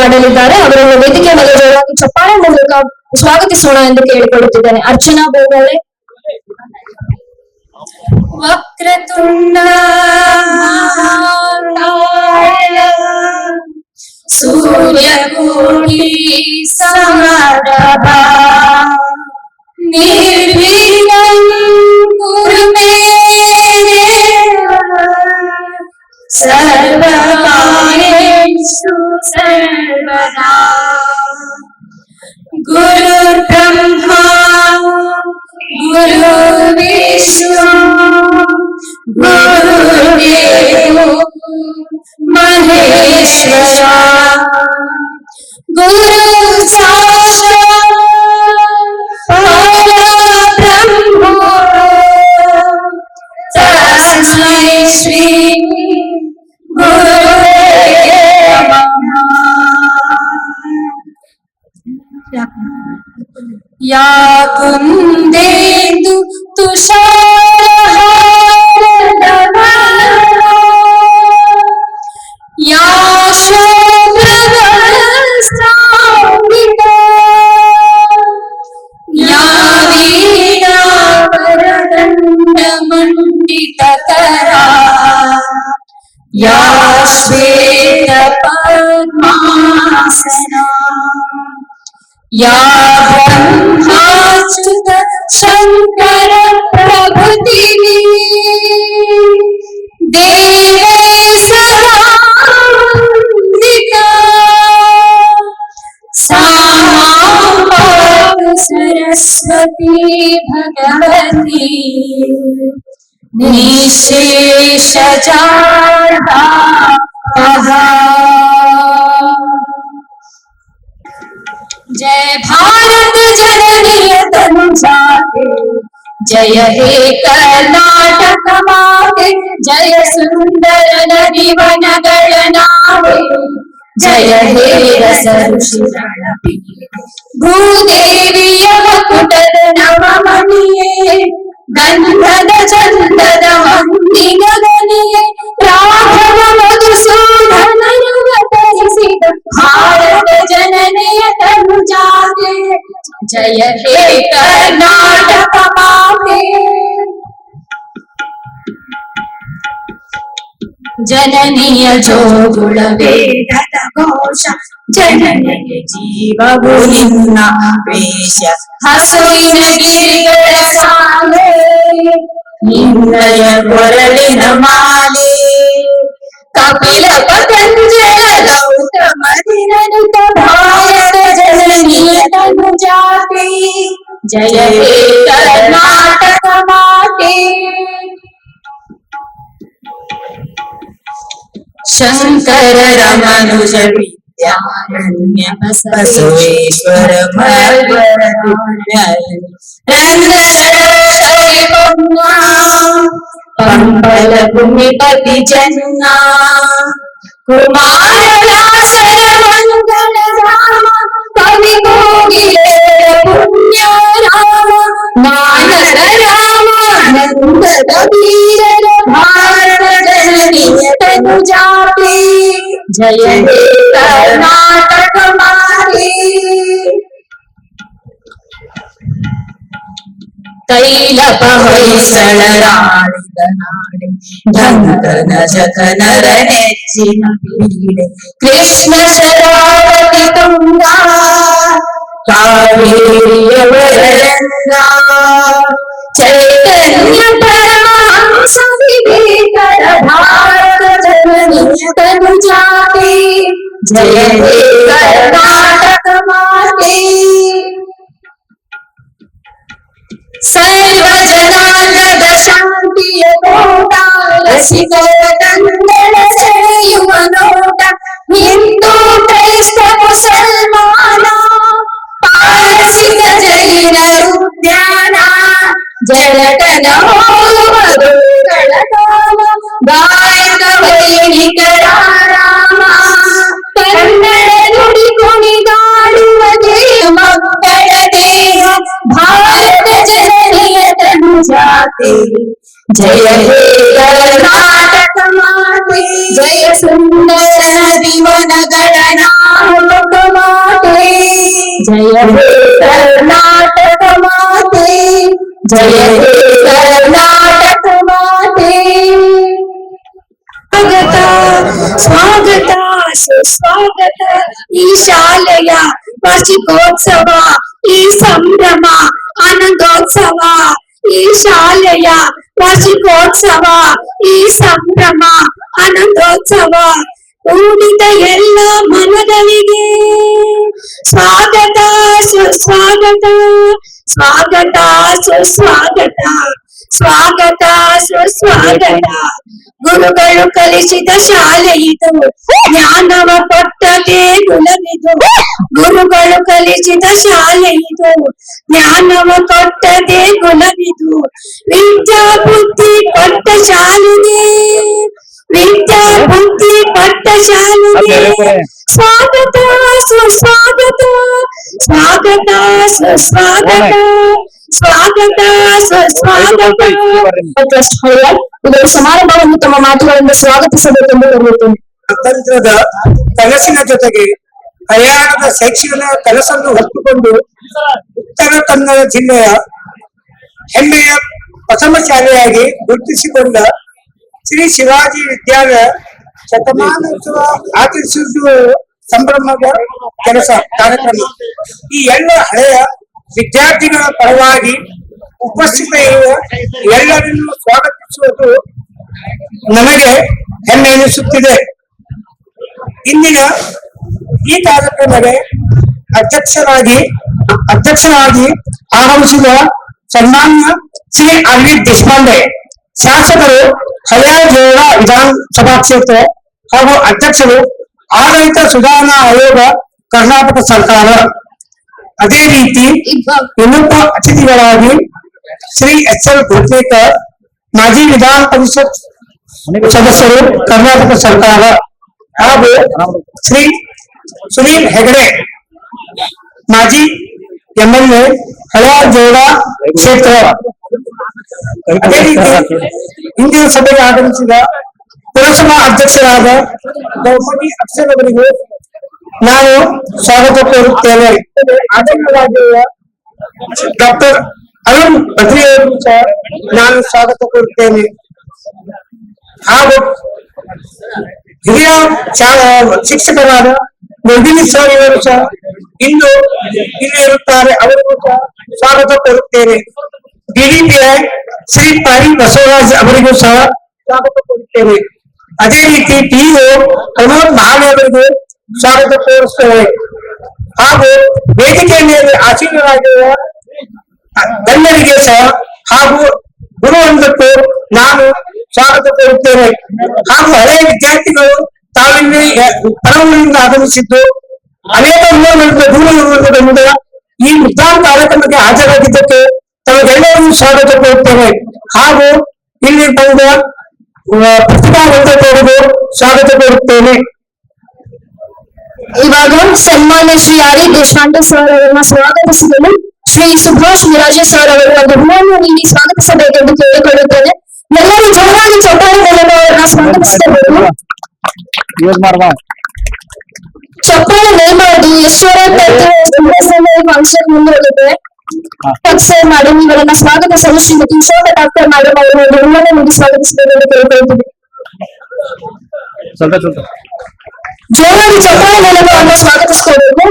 ಮಾಡಲಿದ್ದಾರೆ. ಅವರನ್ನು ವೇದಿಕೆ ಮೇಲೆ ಜೋರಾಗಿ ಚಪ್ಪಾಳೆ ಮೂಲಕ ಸ್ವಾಗತಿಸೋಣ ಎಂದು ಕೇಳಿಕೊಳ್ಳುತ್ತಿದ್ದೇನೆ. ಅರ್ಚನಾ ಬೋಗಳೆ. ವಕ್ರತುಂಡ ಸೂರ್ಯಕೋಟಿ ಸಮಪ್ರಭ ನಿರ್ವಿಘ್ನಂ ಕುರು ಮೇ ದೇವ ಸರ್ವಕಾರ್ಯೇಷು ಸರ್ವದಾ. ಗುರುರ್ ಬ್ರಹ್ಮಾ ಗುರುರ್ ವಿಷ್ಣು ಗುರುರ್ದೇವೋ ಮಹೇಶ್ವರ ಗುರು ಸಾಕ್ಷಾತ್ ಪರಬ್ರಹ್ಮ ತಸ್ಮೈ ಶ್ರೀ ಗುರುವೇ ನಮಃ. ಯಾ ಕುಂದೇಂದು ತುಷಾರಹಾರಧವಳ ಯಾ ಶೋಭ್ರವಸ್ತ್ರಾಂಬಿಕಾ ಯಾ ವೀಣಾವರದಂಡಮಂಡಿತಕರಾ ಯಾ ಶ್ವೇತ ಪದ್ಮಾಸನಾ ಯಾ ಬ್ರಹ್ಮಾಚ್ಯುತ ಶಂಕರ ಪ್ರಭೃತಿಃ ದೇವೇ ಸದಾ ವಂದಿತಾ ಸಾ ಮಾಂ ಪಾತು ಸರಸ್ವತಿ ಭಗವತಿ ನಿಶೇಷಜಾಡ್ಭಾವಃ. जय भारत जननीय तनुजाते जय हे कर्नाटक माते जय सुंदर नदीवन गणनावे जय हे रस ऋषि भूदेविय मकुटद नवमणिये गंधद चंदद वन्नि गगनिये राघव मधुसूदन युगतरिसिद भारत जननीय तनुजाते जय हे कर्नाटक माते. ಜನನಿಯ ಜೋಗುಳ ವೇದದ ಘೋಷ ಜನನಿಗೆ ಜೀವವು ನಿನ್ನ ವೇಷ ಹಸುವಿನ ಗಿರಿಗಳ ಸಾಲೆ ನಿನ್ನಯ ಕೊರಳಿನ ಮಾಲೆ ಕಪಿಲ ಪತಂಜಲ ಗೌತಮ ದಿನನಿತ ಭಾರತ ಜನನಿಯ ತನುಜಾತೆ ಜಯ ಹೇ ಕರ್ನಾಟಕ ಮಾತೆ. ಶಂಕರ ರಮನುಜ विद्यारण्य बसवेश्वर पंपल भूमिपति जन्ना कुमारलासर मंगल राम कवि कोगिले पुण्य राम मानस राम नंद कबीर भारत जननीय तनुजाते जय हे कर्नाटक माते. तैलप ಹೊಯ್ಸಳರಾಳಿದ ನಾಡೆ ಢಂಕನ ಜಕನರ ನೆಚ್ಚಿನ ಪೀಡೆ ಕೃಷ್ಣ ಶರಾವತಿ ತುಂಗ ಕಾವೇರಿಯವರಂಗ ಚೈತನ್ಯ ಪರಮಹಂಸ ವಿವೇಕರ ಭಾರತ ಜನನಿಯ ತನುಜಾತೆ ಜಯ ಹೇ ಕರ್ನಾಟಕ ಮಾತೆ. ಸರ್ವ ಜನಾಂಗದ ಶಾಂತಿಯ ಕೋಟ ರಸಿಕರ ಕಂಗಳ ಸೆಳೆಯುವ ನೋಟ ಹಿಂದೂ ಕ್ರೈಸ್ತ ಮುಸಲ್ಮಾನ ಪಾರಸಿಕ ಜೈನರ ಉದ್ಯಾನ ಜಲಟನ ಹೋಗುವಗಳ ಕಾಮ ಗಾಯಕ ವೈಣಿಕರ ರಾಮ ಕನ್ನಡ ನುಡಿ ಕುಣಿದಾಡುವ ದೇವ ಮಕ್ಕಳ ದೇಹ ಭಾರತ ಜನನಿಯ ತನುಜಾತೆ ಮಾತೆ ಜಯ ಹೇ ಕರ್ನಾಟಕ ಮಾತೆ ಜಯ ಸುಂದರ ನದಿವನಗಳ ನಾಯಕ ಮಾತೆ ಜಯ ಹೇ ಕರ್ನಾಟಕ ಮಾತೆ ಜಯ ಹೇ ಕರ್ನಾಟಕ ಮಾತೆ ಸ್ವಾಗತ ಸ್ವಾಗತ ಸುಸ್ವಾಗತ ಈ ಶಾಲೆಯ ವಾರ್ಷಿಕೋತ್ಸವ ಈ ಸಂಭ್ರಮ ಆನಂದೋತ್ಸವ ಈ ಶಾಲೆಯ ವಾರ್ಷಿಕೋತ್ಸವ ಈ ಸಂಭ್ರಮ ಆನಂದೋತ್ಸವ ಕೂಡಿದ ಎಲ್ಲ ಮನಗಳಿಗೆ ಸ್ವಾಗತ ಸುಸ್ವಾಗತ ಸ್ವಾಗತ ಸುಸ್ವಾಗತ ಸ್ವಾಗತ ಸುಸ್ವಾಗತ ಗುರುಗಳು ಕಲಿಸಿದ ಶಾಲೆ ಇದು ಜ್ಞಾನವ ಕೊಟ್ಟದೇ ಗುಣವಿದು ಗುರುಗಳು ಕಲಿಸಿದ ಶಾಲೆ ಇದು ಜ್ಞಾನವ ಕೊಟ್ಟದೇ ಗುಣವಿದು ವಿದ್ಯಾ ಬುದ್ಧಿ ಕೊಟ್ಟ ಶಾಲೆಗೆ ವಿದ್ಯಾ ಬುದ್ಧಿ ಕೊಟ್ಟ ಶಾಲೆಗೆ ಸ್ವಾಗತ ಸುಸ್ವಾಗತ ಸ್ವಾಗತ ಸುಸ್ವಾಗತ ಸ್ವಾಗತ ಸುಸ್ವಾಗತ ಟ್ರಸ್ಟ್ ಹಳಿಯಾಳ್ ಇದರ ಸಮಾರಂಭವನ್ನು ತಮ್ಮ ಮಾತುಗಳಿಂದ ಸ್ವಾಗತಿಸಬೇಕೆಂದು ಕೋರುತ್ತೇನೆ. ಸ್ವಾತಂತ್ರ್ಯದ ಕನಸಿನ ಜೊತೆಗೆ ಹರಿಯಾಣದ ಶೈಕ್ಷಣಿಕ ಕನಸನ್ನು ಹೊತ್ತುಕೊಂಡು ಉತ್ತರ ಕನ್ನಡ ಜಿಲ್ಲೆಯ ಹೆಮ್ಮೆಯ ಪ್ರಥಮ ಶಾಲೆಯಾಗಿ ಗುರುತಿಸಿಕೊಂಡ ಶ್ರೀ ಶಿವಾಜಿ ವಿದ್ಯಾಲಯ ಶತಮಾನೋತ್ಸವ ಆಚರಿಸುವ ಸಂಭ್ರಮದ ಕೆಲಸ ಕಾರ್ಯಕ್ರಮ. ಈ ಎಲ್ಲ ಹಳೆಯ ವಿದ್ಯಾರ್ಥಿಗಳ ಪರವಾಗಿ ಉಪಸ್ಥಿತ ಇರುವ ಎಲ್ಲರನ್ನು ಸ್ವಾಗತಿಸುವುದು ನಮಗೆ ಹೆಮ್ಮೆ ಎನಿಸುತ್ತಿದೆ. ಇಂದಿನ ಈ ಕಾರ್ಯಕ್ರಮಕ್ಕೆ ಅಧ್ಯಕ್ಷರಾಗಿ ಆಗಮಿಸಿದ ಸನ್ಮಾನ್ಯ ಶ್ರೀ ಅರವಿಂದ್ ದೇಶಪಾಂಡೆ ಶಾಸಕರು ಹರಿಯಾಣ ಜಿಲ್ಲಾ ವಿಧಾನಸಭಾ ಕ್ಷೇತ್ರ ಹಾಗೂ ಅಧ್ಯಕ್ಷರು ಆಡಳಿತ ಸುಧಾರಣಾ ಆಯೋಗ ಕರ್ನಾಟಕ ಸರ್ಕಾರ. ಅದೇ ರೀತಿ ಇನ್ನೊಬ್ಬ ಅತಿಥಿಗಳಾಗಿ ಶ್ರೀ ಎಸ್.ಎಲ್. ಘೋಟ್ನೇಕರ್ ಮಾಜಿ ವಿಧಾನ ಪರಿಷತ್ ಸದಸ್ಯರು ಕರ್ನಾಟಕ ಸರ್ಕಾರ ಹಾಗೂ ಶ್ರೀ ಸುನೀಲ್ ಹೆಗಡೆ ಮಾಜಿ ಎಂಎಲ್ಎ ಹರಿಯಾಣ ಜಿಲ್ಲಾ ಕ್ಷೇತ್ರ. ಅದೇ ರೀತಿ ಇಂದಿನ ಸಭೆಗೆ ಆಗಮಿಸಿದ ಪುರಸಭಾ ಅಧ್ಯಕ್ಷರಾದ ದ್ರೌಪದಿ ಅಕ್ಷರ್ ಅವರಿಗೂ ನಾನು ಸ್ವಾಗತ ಕೋರುತ್ತೇನೆ. ಆಚಾರ್ಯರಾಗಿರುವ ಡಾಕ್ಟರ್ ಅರುಣ್ ಬದ್ರಿ ಅವರಿಗೂ ಸಹ ನಾನು ಸ್ವಾಗತ ಕೋರುತ್ತೇನೆ. ಹಾಗೂ ಹಿರಿಯ ಶಿಕ್ಷಕರಾದ ನಳಿನಿ ಸರ್ ಇವರು ಸಹ ಇಂದು ಇಲ್ಲಿ ಇರುತ್ತಾರೆ, ಅವರಿಗೂ ಸಹ ಸ್ವಾಗತ ಕೋರುತ್ತೇನೆ. ಡಿಡಿಪಿಐ ಶ್ರೀ ಪಾರಿ ಬಸವರಾಜ್ ಅವರಿಗೂ ಸಹ ಸ್ವಾಗತ ಕೋರುತ್ತೇನೆ. ಅದೇ ರೀತಿ ಪಿಇಒ ಪ್ರಮೋದ್ ಮಹಾಲೆ ಅವರಿಗೂ ಸ್ವಾಗತ ಕೋರಿಸ್ತೇವೆ. ಹಾಗೂ ವೇದಿಕೆಯ ಮೇಲೆ ಆಸೀನರಾಗಿರುವ ಗಣ್ಯರಿಗೆ ಸಹ ಹಾಗೂ ಗುರುವೃಂದಕ್ಕೂ ನಾನು ಸ್ವಾಗತ ಕೋರುತ್ತೇನೆ. ಹಾಗೂ ಹಳೆಯ ವಿದ್ಯಾರ್ಥಿಗಳು ತಾವಿಲ್ಲಿ ಪರವೂರಿನಿಂದ ಆಗಮಿಸಿದ್ದು ಅನೇಕ ಊರುಗಳಿಂದ ದೂರ ಈ ಉದ್ಯಾನ ಕಾರ್ಯಕ್ರಮಕ್ಕೆ ಹಾಜರಾಗಿದ್ದಕ್ಕೆ ತಮಗೆಲ್ಲರಿಗೂ ಸ್ವಾಗತ ಕೋರುತ್ತೇನೆ. ಹಾಗೂ ಇಲ್ಲಿ ಬಂದ ಪ್ರತಿಭಾವಂತರಿಗೂ ಸ್ವಾಗತ ಕೋರುತ್ತೇನೆ. ಇವಾಗ ಸನ್ಮಾನ್ಯ ಶ್ರೀ ಆರ್ ದೇಶಪಾಂಡೆ ಸರ್ ಅವರನ್ನ ಸ್ವಾಗತಿಸಿದನು ಶ್ರೀ ಸುಭಾಷ್ ಮಿರಾಜೆ ಸರ್ ಅವರು ಒಂದು ಹೂವನ್ನು ನೀಡಿ ಸ್ವಾಗತಿಸಬೇಕೆಂದು ಕೇಳಿಕೊಳ್ಳುತ್ತೇನೆ. ಎಲ್ಲರೂ ಜೋರಾಗಿ ಚಪ್ಪಾಳೆ ಮೂಲಕ ಅವರನ್ನ ಸ್ವಾಗತಿಸಬೇಕು. ಚಪ್ಪಾಳೆ ನೇಮದು ಎಷ್ಟೊಂದು ಫಂಕ್ಷನ್ ಮುಂದುವರೆದಿದೆ. ಸರ್ ಮೇಡಮ್ ಇವರನ್ನ ಸ್ವಾಗತಿಸಲು ಶ್ರೀಮತಿ ಶೋಭ ಡಾಕ್ಟರ್ ಮೇಡಮ್ ಅವರು ಒಂದು ಹೂವನ್ನು ನೀಡಿ ಸ್ವಾಗತಿಸಬೇಕೆಂದು ಕೇಳಿಕೊಳ್ಳುತ್ತೇವೆ. ಜೋರಾಗಿ ಚಪ್ಪಾಳೆ ಮೂಲಕ ಅವರನ್ನ ಸ್ವಾಗತಿಸಿಕೊಳ್ಳಬೇಕು.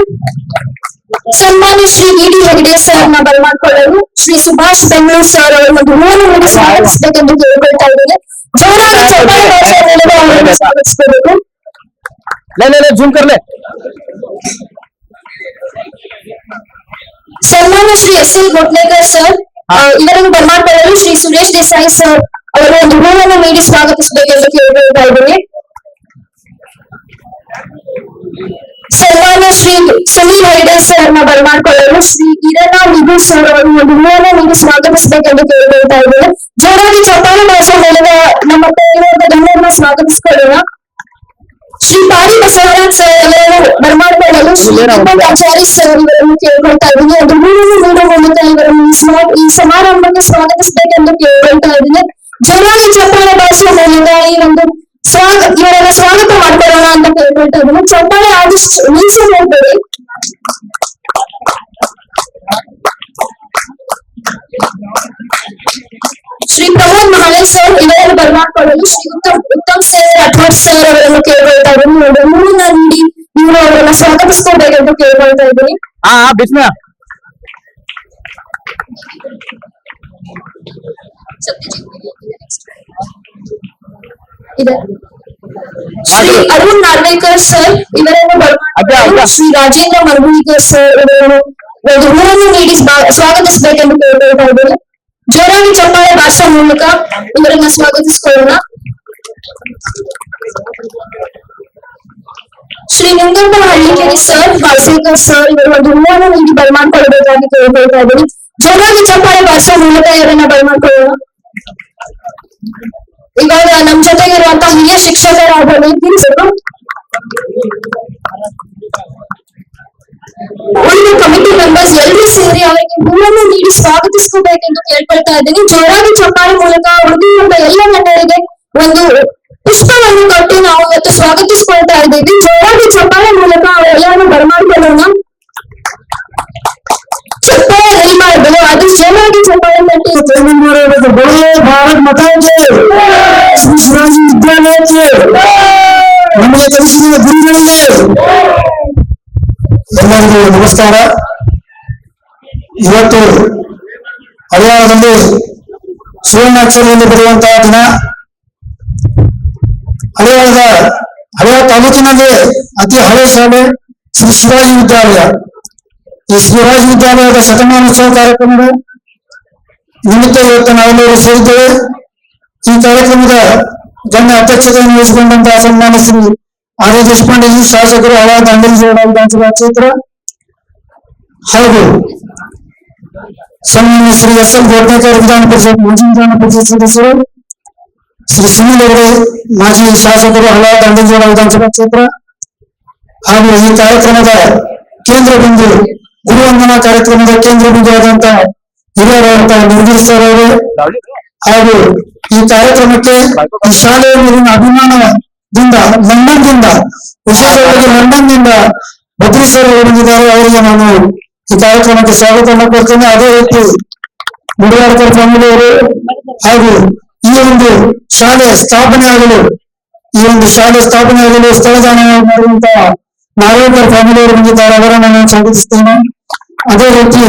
ಸನ್ಮಾನ್ಯ ಶ್ರೀ ಡಿ ಹೆಗಡೆ ಸರ್ನ ಬರಮಾಡಿಕೊಳ್ಳಲು ಶ್ರೀ ಸುಭಾಷ್ ಬೆಂಗಳೂರು ಸರ್ ಅವರನ್ನು ಹೂವನ್ನು ನೀಡಿ ಸ್ವಾಗತಿಸಬೇಕೆಂದು ಕೇಳಿಕೊಳ್ತಾ ಇದ್ದೇನೆ. ಜೋರಾಗಿ ಚಪ್ಪಾಳೆ ಮೂಲಕ ಅವರನ್ನು ಸ್ವಾಗತಿಸಬೇಕು. ಸನ್ಮಾನ್ಯ ಶ್ರೀ ಎಸ್.ಎಲ್. ಘೋಟ್ನೇಕರ್ ಸರ್ ಇವರನ್ನು ಬರಮಾಡಿಕೊಳ್ಳಲು ಶ್ರೀ ಸುರೇಶ್ ದೇಸಾಯಿ ಸರ್ ಅವರು ಒಂದು ಹೂವನ್ನು ನೀಡಿ ಸ್ವಾಗತಿಸಬೇಕೆಂದು ಕೇಳಿಕೊಳ್ತಾ ಇದ್ದೇನೆ. ಸನ್ಮಾನ್ಯ ಶ್ರೀ ಸುನೀಲ್ ಹೆಗಡೆ ಸರ್ನ ಬರಮಾಡಿಕೊಳ್ಳಲು ಶ್ರೀ ಈರಣ್ಣ ವಿಭು ಸರ್ ಅವರು ಒಂದು ಹೂವನ್ನು ನೀಡಿ ಸ್ವಾಗತಿಸಬೇಕೆಂದು ಕೇಳಿಕೊಳ್ತಾ ಇದ್ದೇನೆ. ಜೋರಾಗಿ ಚಪ್ಪಾಳೆ ಭಾಷೆ ಮೂಲಕ ನಮ್ಮ ಗಣ್ಯರನ್ನ ಸ್ವಾಗತಿಸಿಕೊಳ್ಳೋಣ. ಶ್ರೀ ಪಾರಿ ಬಸವರಾಜ್ ಸರ್ ಅವರನ್ನು ಬರಮಾಡಿಕೊಳ್ಳಲು ಶ್ರೀ ಹಿಮ್ಮತ್ ಆಚಾರ್ಯ ಸರ್ ಇವರನ್ನು ಕೇಳ್ಕೊಳ್ತಾ ಇದ್ದೀನಿ. ಅದು ನೀಡುವ ಮೂಲಕ ಇವರನ್ನು ಈ ಸಮಾರಂಭಕ್ಕೆ ಸ್ವಾಗತಿಸಬೇಕೆಂದು ಕೇಳ್ಕೊಳ್ತಾ ಇದ್ದೀನಿ. ಜೋರಾಗಿ ಚಪ್ಪಾಳೆ ಭಾಷೆಯ ಮೂಲಕ ಈ ಒಂದು ಇವರೆಲ್ಲ ಸ್ವಾಗತ ಮಾಡ್ಕೊಳ್ಳೋಣ ಅಂತ ಕೇಳ್ಕೊಳ್ತಾ ಇದ್ದೀನಿ. ಚಪ್ಪಾಳೆ ಆದಷ್ಟು ನಿಲ್ಸಿ ಹೋಗ್ಬೇಡಿ. ಶ್ರೀ ಪ್ರಮೋದ್ ಮಹಾಳೆ ಸರ್ ಇವರನ್ನು ಬರಮಾಡಿಕೊಳ್ಳಲು ಶ್ರೀ ಉತ್ತಮ್ ಸರ್ ರಾಠೋಡ್ ಸರ್ ಅವರನ್ನು ಕೇಳ್ಕೊಳ್ತಾ ಇದ್ದೀನಿ. ಮೂರನ್ನ ನೀಡಿ ನೀವು ಅವರನ್ನ ಸ್ವಾಗತಿಸ್ಕೋಬೇಕೆಂದು ಕೇಳ್ಕೊಳ್ತಾ ಇದ್ದೀನಿ. ಇದೆ ಶ್ರೀ ಅರುಣ್ ನಾರ್ವೇಕರ್ ಸರ್ ಇವರನ್ನು ಬರಮಾಡಿಕೊಳ್ಳಲು ಶ್ರೀ ರಾಜೇಂದ್ರ ಮರಗುಳಿಕರ್ ಸರ್ ಇವರನ್ನು ಒಂದು ಹೂವನ್ನು ನೀಡಿ ಸ್ವಾಗತಿಸಬೇಕೆಂದು ಕೇಳ್ಕೊಳ್ತಾ ಇದ್ದೀನಿ. ಜೋರಾಗಿ ಚಪ್ಪಾಳೆ ಭಾಷೆ ಮೂಲಕ ಇವರನ್ನ ಸ್ವಾಗತಿಸಿಕೊಳ್ಳೋಣ. ಶ್ರೀ ನಿಂಗಪ್ಪ ಹಳ್ಳಿಕೆರೆ ಸರ್ ಬಾಳ್ಸೇಕರ್ ಸರ್ ಇವರು ಒಂದು ಹೂವನ್ನು ನೀಡಿ ಬರಮಾಡಿಕೊಳ್ಳಬೇಕಾಗಿ ಕೇಳ್ಕೊಳ್ತಾ ಇದ್ದೀನಿ. ಜೋರಾಗಿ ಚಪ್ಪಾಳೆ ಭಾಷೆ ಮೂಲಕ ಇವರನ್ನ ಬರಮಾಡಿಕೊಳ್ಳೋಣ. ಇವಾಗ ನಮ್ ಜೊತೆಗಿರುವಂತಹ ಹಿರಿಯ ಶಿಕ್ಷಕರಾದ ನಿತಿನ್ ಒಂದು ಕಮಿಟಿ ಮೆಂಬರ್ಸ್ ಎಲ್ಲರೂ ಸೇರಿ ಅವರಿಗೆ ಹೂವನ್ನು ನೀಡಿ ಸ್ವಾಗತಿಸ್ಕೋಬೇಕೆಂದು ಕೇಳ್ಕೊಳ್ತಾ ಇದ್ದೀನಿ. ಜೋರಾಗಿ ಚಪ್ಪಾಳೆ ಮೂಲಕ ಉಳಿದಿರುವ ಎಲ್ಲ ಗಣ್ಯರಿಗೆ ಒಂದು ಪುಷ್ಪವನ್ನು ಕೊಟ್ಟು ನಾವು ಇವತ್ತು ಸ್ವಾಗತಿಸ್ಕೊಳ್ತಾ ಇದ್ದೀವಿ. ಜೋರಾಗಿ ಚಪ್ಪಾಳೆ ಮೂಲಕ ಅವರೆಲ್ಲರನ್ನು ಬರಮಾಡಿಕೊಳ್ಳೋಣ. ಚಪ್ಪಾಳೆ ಎಲ್ಲಿ ಮಾಡಿದ್ರು ಅದು ಜೋರಾಗಿ ಚಪ್ಪಾಳೆ ತಟ್ಟಿ ಭಾರತ್ ಮಾತಾಗೆ ಶ್ರೀ ಶಿವಾಜಿ ವಿದ್ಯಾಲಯಕ್ಕೆ ನಮಗೆ ಕಲಿಸಿದ ಗುರುಗಳಿಗೆ ಎಲ್ಲರಿಗೂ ನಮಸ್ಕಾರ. ಇವತ್ತು ಹರಿಯಾಣದಲ್ಲಿ ಸುವರ್ಣಾಕ್ಷರದಲ್ಲಿ ಬರುವಂತಹ ದಿನ. ಹರಿಯಾಣ ತಾಲೂಕಿನಲ್ಲಿ ಅತಿ ಹಳೆಯ ಶಾಲೆ ಶ್ರೀ ಶಿವಾಜಿ ವಿದ್ಯಾಲಯ. ಈ ಶಿವಾಜಿ ವಿದ್ಯಾಲಯದ ಶತಮಾನೋತ್ಸವ ಕಾರ್ಯಕ್ರಮದ ನಿಮಿತ್ತ ಇವತ್ತು ನಾವೆಲ್ಲರೂ ಸೇರಿದ್ದೇವೆ. ಈ ಕಾರ್ಯಕ್ರಮದ ಗಣ್ಯ ಅಧ್ಯಕ್ಷತೆಯನ್ನು ವಹಿಸಿಕೊಂಡಂತಹ ಸನ್ಮಾನ್ಯ ಶ್ರೀ ಆರ್.ಎ. ದೇಶಪಾಂಡೆಜಿ ಶಾಸಕರು ಹಳಾದ ಅಂಗಡಿಜೋಡ ವಿಧಾನಸಭಾ ಕ್ಷೇತ್ರ ಹಾಗೂ ಸನ್ಮಾನ್ಯ ಶ್ರೀ ಎಸ್.ಎಲ್. ಗೋಡ್ನೇಕರ್ ವಿಧಾನ ಪರಿಷತ್ ಮಾಜಿ ವಿಧಾನ ಪರಿಷತ್ ಸದಸ್ಯರು, ಶ್ರೀ ಸುನಿಲ್ ಅವರೇ ಮಾಜಿ ಶಾಸಕರು ಹಳಾದ ಅಂಗಡಿಜೋಡ ವಿಧಾನಸಭಾ ಕ್ಷೇತ್ರ ಹಾಗೂ ಈ ಕಾರ್ಯಕ್ರಮದ ಕೇಂದ್ರ ಬಿಂದು ಗುರುವಂದನಾ ಕಾರ್ಯಕ್ರಮದ ಕೇಂದ್ರ ಬಿಂದು ಆದಂತಹ ಹಿರಿಯರಾದಂತಹ ನಿರ್ದೇಶ್ ಸರ್ ಅವರು ಹಾಗೂ ಈ ಕಾರ್ಯಕ್ರಮಕ್ಕೆ ಈ ಶಾಲೆಯ ಮೇಲಿನ ಅಭಿಮಾನದಿಂದ ಲಂಡನ್ದಿಂದ ವಿಶೇಷವಾಗಿ ಲಂಡನ್ನಿಂದ ಬದ್ರೀಶ್ವರ ಅವರಿದ್ದಾರೆ. ಅವರಿಗೆ ನಾನು ಈ ಕಾರ್ಯಕ್ರಮಕ್ಕೆ ಸ್ವಾಗತವನ್ನು ಕೊಡ್ತೇನೆ. ಅದೇ ರೀತಿ ಮುಡಿವಾಡ್ಕರ್ ಫ್ಯಾಮಿಲಿ ಅವರು ಹಾಗೂ ಈ ಒಂದು ಶಾಲೆ ಸ್ಥಾಪನೆ ಆಗಲು ಸ್ಥಳದಾನ ಮಾಡುವಂತಹ ನಾರಾಯಣಕರ್ ಫ್ಯಾಮಿಲಿ ಅವರು ಬಂದಿದ್ದಾರೆ. ಅವರನ್ನು ನಾನು ಸ್ವಾಗತಿಸ್ತೇನೆ. ಅದೇ ರೀತಿ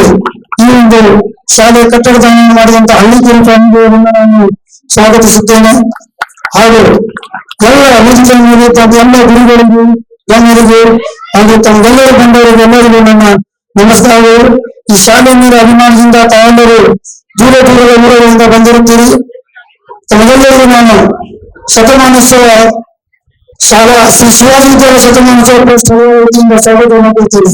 ಈ ಒಂದು ಶಾಲೆ ಕಟ್ಟಡದಾನ ಮಾಡಿದಂತಹ ಹಳ್ಳಿಕೆರೆ ಫ್ಯಾಮಿಲಿ ಅವರನ್ನು ನಾನು ಸ್ವಾಗತಿಸುತ್ತೇನೆ. ಹಾಗೂ ಎಲ್ಲ ವೇದಿಕೆ ಮೇಲೆ ಎಲ್ಲ ಗುರುಗಳಿಗೂ ಗಣ್ಯರಿಗೂ ಹಾಗೂ ತಮ್ಮೆಲ್ಲರೂ ಬಂದವರಿಗೆ ಎಲ್ಲರಿಗೂ ನನ್ನ ನಮಸ್ಕಾರಗಳು. ಈ ಶಾಲೆ ಮೇಲೆ ಅಭಿಮಾನದಿಂದ ತಾವೆಲ್ಲರೂ ದೂರದ ಊರುಗಳಿಂದ ಬಂದಿರುತ್ತೀರಿ. ತಮ್ಮೆಲ್ಲರಿಗೂ ನಾನು ಶತಮಾನೋತ್ಸವ ಶಾಲಾ ಶ್ರೀ ಶಿವಾಜಿ ವಿದ್ಯಾಲಯ ಶತಮಾನೋತ್ಸವ ವತಿಯಿಂದ ಸ್ವಾಗತವನ್ನು ಕೊಡ್ತೀನಿ.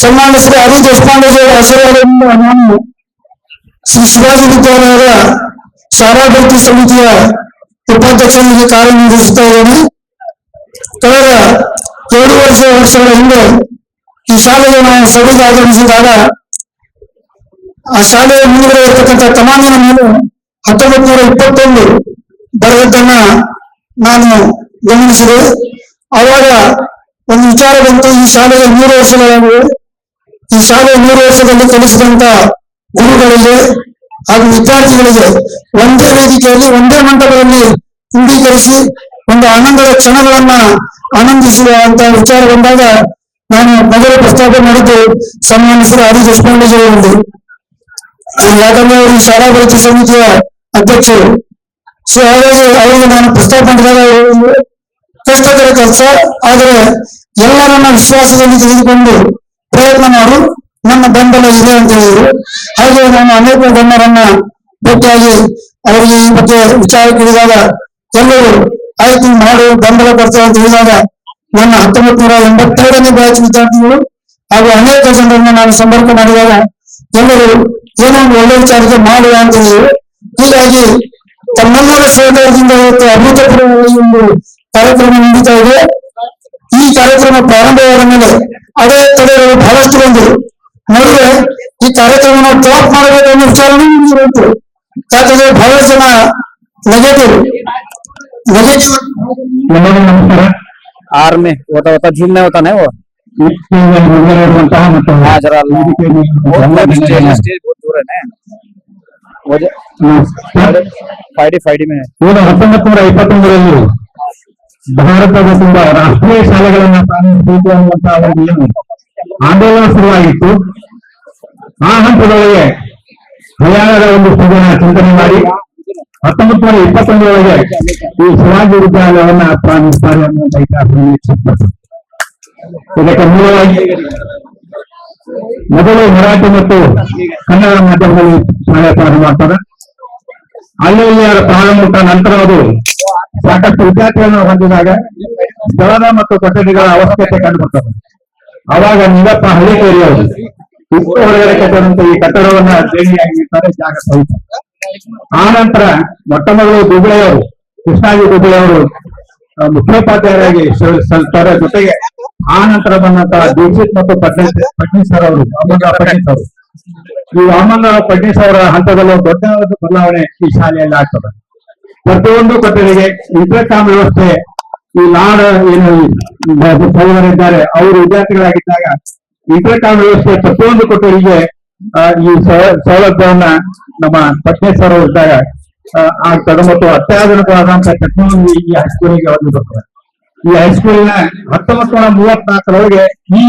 ಸನ್ಮಾನ್ಯ ಶ್ರೀ ಆರ್.ಎ. ದೇಶಪಾಂಡೆಜಿ ಅವರ ಆಶೀರ್ವಾದದಿಂದ ನಾನು ಶ್ರೀ ಶಿವಾಜಿ ವಿದ್ಯಾಲಯದ ಶಾಲಾ ಭರ್ತಿ ಸಮಿತಿಯ ಉಪಾಧ್ಯಕ್ಷರಾಗಿ ಕಾರ್ಯನಿರ್ವಹಿಸುತ್ತಾ ಇದ್ದೇನೆ. ಕಳೆದ 2 ವರ್ಷಗಳ ಹಿಂದೆ ಈ ಶಾಲೆಗೆ ನಾವು ಸಭೆಗೆ ಆಗಮಿಸಿದಾಗ ಆ ಶಾಲೆಯ ಮುಂದೆ ಇರತಕ್ಕಂಥ ಕಮಾನಿನ ಮೇಲೆ 1921 ಬರೆದದ್ದನ್ನ ನಾನು ಗಮನಿಸಿದೆ. ಆವಾಗ ಒಂದು ವಿಚಾರ ಬಂತು, ಈ ಶಾಲೆಗೆ 100 ವರ್ಷಗಳಾಗಿವೆ. ಈ ಶಾಲೆಯ 100 ವರ್ಷದಲ್ಲಿ ಕಲಿಸಿದಂತ ಗುರುಗಳಿಗೆ ಹಾಗೂ ವಿದ್ಯಾರ್ಥಿಗಳಿಗೆ ಒಂದೇ ವೇದಿಕೆಯಲ್ಲಿ ಒಂದೇ ಮಂಟಪದಲ್ಲಿ ಕ್ರೋಢೀಕರಿಸಿ ಒಂದು ಆನಂದದ ಕ್ಷಣಗಳನ್ನ ಆನಂದಿಸುವ ಅಂತ ವಿಚಾರ ಬಂದಾಗ ನಾನು ಮೊದಲು ಪ್ರಸ್ತಾಪ ಮಾಡಿದ್ದು ಸನ್ಮಾನ್ಯ ಶ್ರೀ ಆರ್.ಎ. ದೇಶಪಾಂಡೆಜಿ ಅವರಿಗೆ. ಯಾಕಂದ್ರೆ ಅವರು ಈ ಶಾಲಾ ಭರ್ತಿ ಸಮಿತಿಯ ಅಧ್ಯಕ್ಷರು. ಸೊ ಹಾಗಾಗಿ ಅವರಿಗೆ ನಾನು ಪ್ರಸ್ತಾಪ ಮಾಡಿದಾಗ ಕಷ್ಟಕರ ಕೆಲಸ, ಆದರೆ ಎಲ್ಲರನ್ನ ವಿಶ್ವಾಸದಲ್ಲಿ ತೆಗೆದುಕೊಂಡು ಪ್ರಯತ್ನ ಮಾಡು, ನನ್ನ ಬೆಂಬಲ ಇದೆ ಅಂತ ಹೇಳಿದ್ರು. ಹಾಗೆ ನಾನು ಅನೇಕ ಗಣ್ಯರನ್ನ ಭೇಟಿಯಾಗಿ ಅವರಿಗೆ ಈ ಬಗ್ಗೆ ವಿಚಾರ ಕೇಳಿದಾಗ ಎಲ್ಲರೂ ಆಯ್ತು ಮಾಡು, ಬೆಂಬಲ ಕೊಡ್ತೇವೆ ಅಂತ ಹೇಳಿದಾಗ ನನ್ನ 1982ನೇ ಬ್ಯಾಚ್ ವಿದ್ಯಾರ್ಥಿಗಳು ಹಾಗೂ ಅನೇಕ ಜನರನ್ನ ನಾನು ಸಂಪರ್ಕ ಮಾಡಿದಾಗ ಎಲ್ಲರೂ ಏನೋ ಒಂದು ಒಳ್ಳೆ ವಿಚಾರಕ್ಕೆ ಮಾಡುವ ಅಂತ ಹೇಳಿದ್ರು. ಹೀಗಾಗಿ ತಮ್ಮೆಲ್ಲರ ಸಹಕಾರದಿಂದ ಇವತ್ತು ಅಭೂತಪೂರ್ವವಾಗಿ ಒಂದು ಕಾರ್ಯಕ್ರಮ ನಡೀತಾ ಇದೆ. ಈ ಕಾರ್ಯಕ್ರಮ ಪ್ರಾರಂಭವಾದ ಮೇಲೆ ಅದೇ ತಡೆಗಳು ಬಹಳಷ್ಟು ಬಂದರು. ನಡುವೆ ಈ ಕಾರ್ಯಕ್ರಮ ಡ್ರಾಪ್ ಮಾಡಬೇಕು ಅನ್ನೋ ವಿಚಾರನೂ ಇತ್ತು. ಯಾಕಂದ್ರೆ ಬಹಳಷ್ಟು ಜನ ನೆಗೆಟಿವ್ नमस्कार आर में वो तो होता झूम नहीं होता ना वो ಮತ್ತು हाँ जरा स्टेज बहुत दूर है ना वो फाइडी में है। ಇವಾಗ 1921ರಲ್ಲಿ ಭಾರತದ ತುಂಬಾ ರಾಷ್ಟ್ರೀಯ ಶಾಲೆಗಳನ್ನ ಪ್ರಾರಂಭಿಸಬೇಕು ಅನ್ನುವಂತಹ ಒಂದು ಏನು ಆಂದೋಲನ ಶುರುವಾಗಿತ್ತು. ಆ ಹಂತದೊಳಗೆ ಹರಿಯಾಣದ ಒಂದು ಸಭೆಯ ಚಿಂತನೆ ಮಾಡಿ 1921ರೊಳಗೆ ಈ ಶಿವಾಜಿ ವಿದ್ಯಾಲಯವನ್ನ ಪ್ರಾರಂಭಿಸುತ್ತಾರೆ ಅನ್ನುವಂಥ ಇತಿಹಾಸ. ಇದಕ್ಕೆ ಮೂಲವಾಗಿ ಮೊದಲು ಮರಾಠಿ ಮತ್ತು ಕನ್ನಡ ಮಾಧ್ಯಮದಲ್ಲಿ ಶಾಲೆ ಪ್ರಾರಂಭ ಮಾಡ್ತಾರೆ. ಅಲ್ಲಿ ಅದರ ಪ್ರಾರಂಭ ನಂತರ ಅದು ಸಾಕಷ್ಟು ವಿದ್ಯಾರ್ಥಿಗಳನ್ನು ಹೊಂದಿದಾಗ ಸ್ಥಳದ ಮತ್ತು ಕೊಠಡಿಗಳ ಅವಶ್ಯಕತೆ ಕಂಡುಬರ್ತದೆ. ಅವಾಗ ನಿಂಗಪ್ಪ ಹಳ್ಳಿಕೇರಿ ಅವರು ಉಪ್ಪು ಹೊರಗಡೆ ಕಟ್ಟದಂತ ಈ ಕಟ್ಟಡವನ್ನ ದೇಣಿಯಾಗಿರ್ತಾರೆ ಜಾಗ ಸಹಿತ. ಆ ನಂತರ ಮೊಟ್ಟ ಮೊದಲು ದುಬಳೆಯವರು ಕೃಷ್ಣಾಜಿ ದುಬಳೆಯವರು ಮುಖ್ಯೋಪಾಧ್ಯಾಯರಾಗಿ ಸಲ್ತಾರೆ. ಜೊತೆಗೆ ಆ ನಂತರ ಬಂದಂತಹ ದೀಕ್ಷಿತ್ ಮತ್ತು ಫಡ್ನೀಸ್ ಅವರು ಫಡ್ನೀಸ್ ಅವರು ಈ ವಾಮನರಾವ್ ಫಡ್ನೀಸ್ ಅವರ ಹಂತದಲ್ಲೂ ದೊಡ್ಡ ಬದಲಾವಣೆ ಈ ಶಾಲೆಯಲ್ಲಿ ಆಗ್ತದೆ. ಪ್ರತಿಯೊಂದು ಕೊಠಡಿಗೆ ಇಂಟರ್ಕಾಮ್ ವ್ಯವಸ್ಥೆ ಈ ನಾಡ ಏನು ಸಹೋದರಿದ್ದಾರೆ ಅವರು ವಿದ್ಯಾರ್ಥಿಗಳಾಗಿದ್ದಾಗ ಇಂಟರ್ಕಾಮ್ ವ್ಯವಸ್ಥೆ ಪ್ರತಿಯೊಂದು ಕೊಠಡಿಗೆ ಈ ಸೌಲಭ್ಯವನ್ನ ನಮ್ಮ ಫಡ್ನೀಸ್ ಅವರು ಇದ್ದಾಗ ಆಗ್ತದೆ. ಮತ್ತು ಅತ್ಯಾಧುನಿಕವಾದಂತಹ ಟೆಕ್ನಾಲಜಿ ಈ ಹೈಸ್ಕೂಲಿಗೆ ಹೊಂದಿ ಬರ್ತದೆ. ಈ ಹೈಸ್ಕೂಲಿನ 1934ರೊಳಗೆ ಈ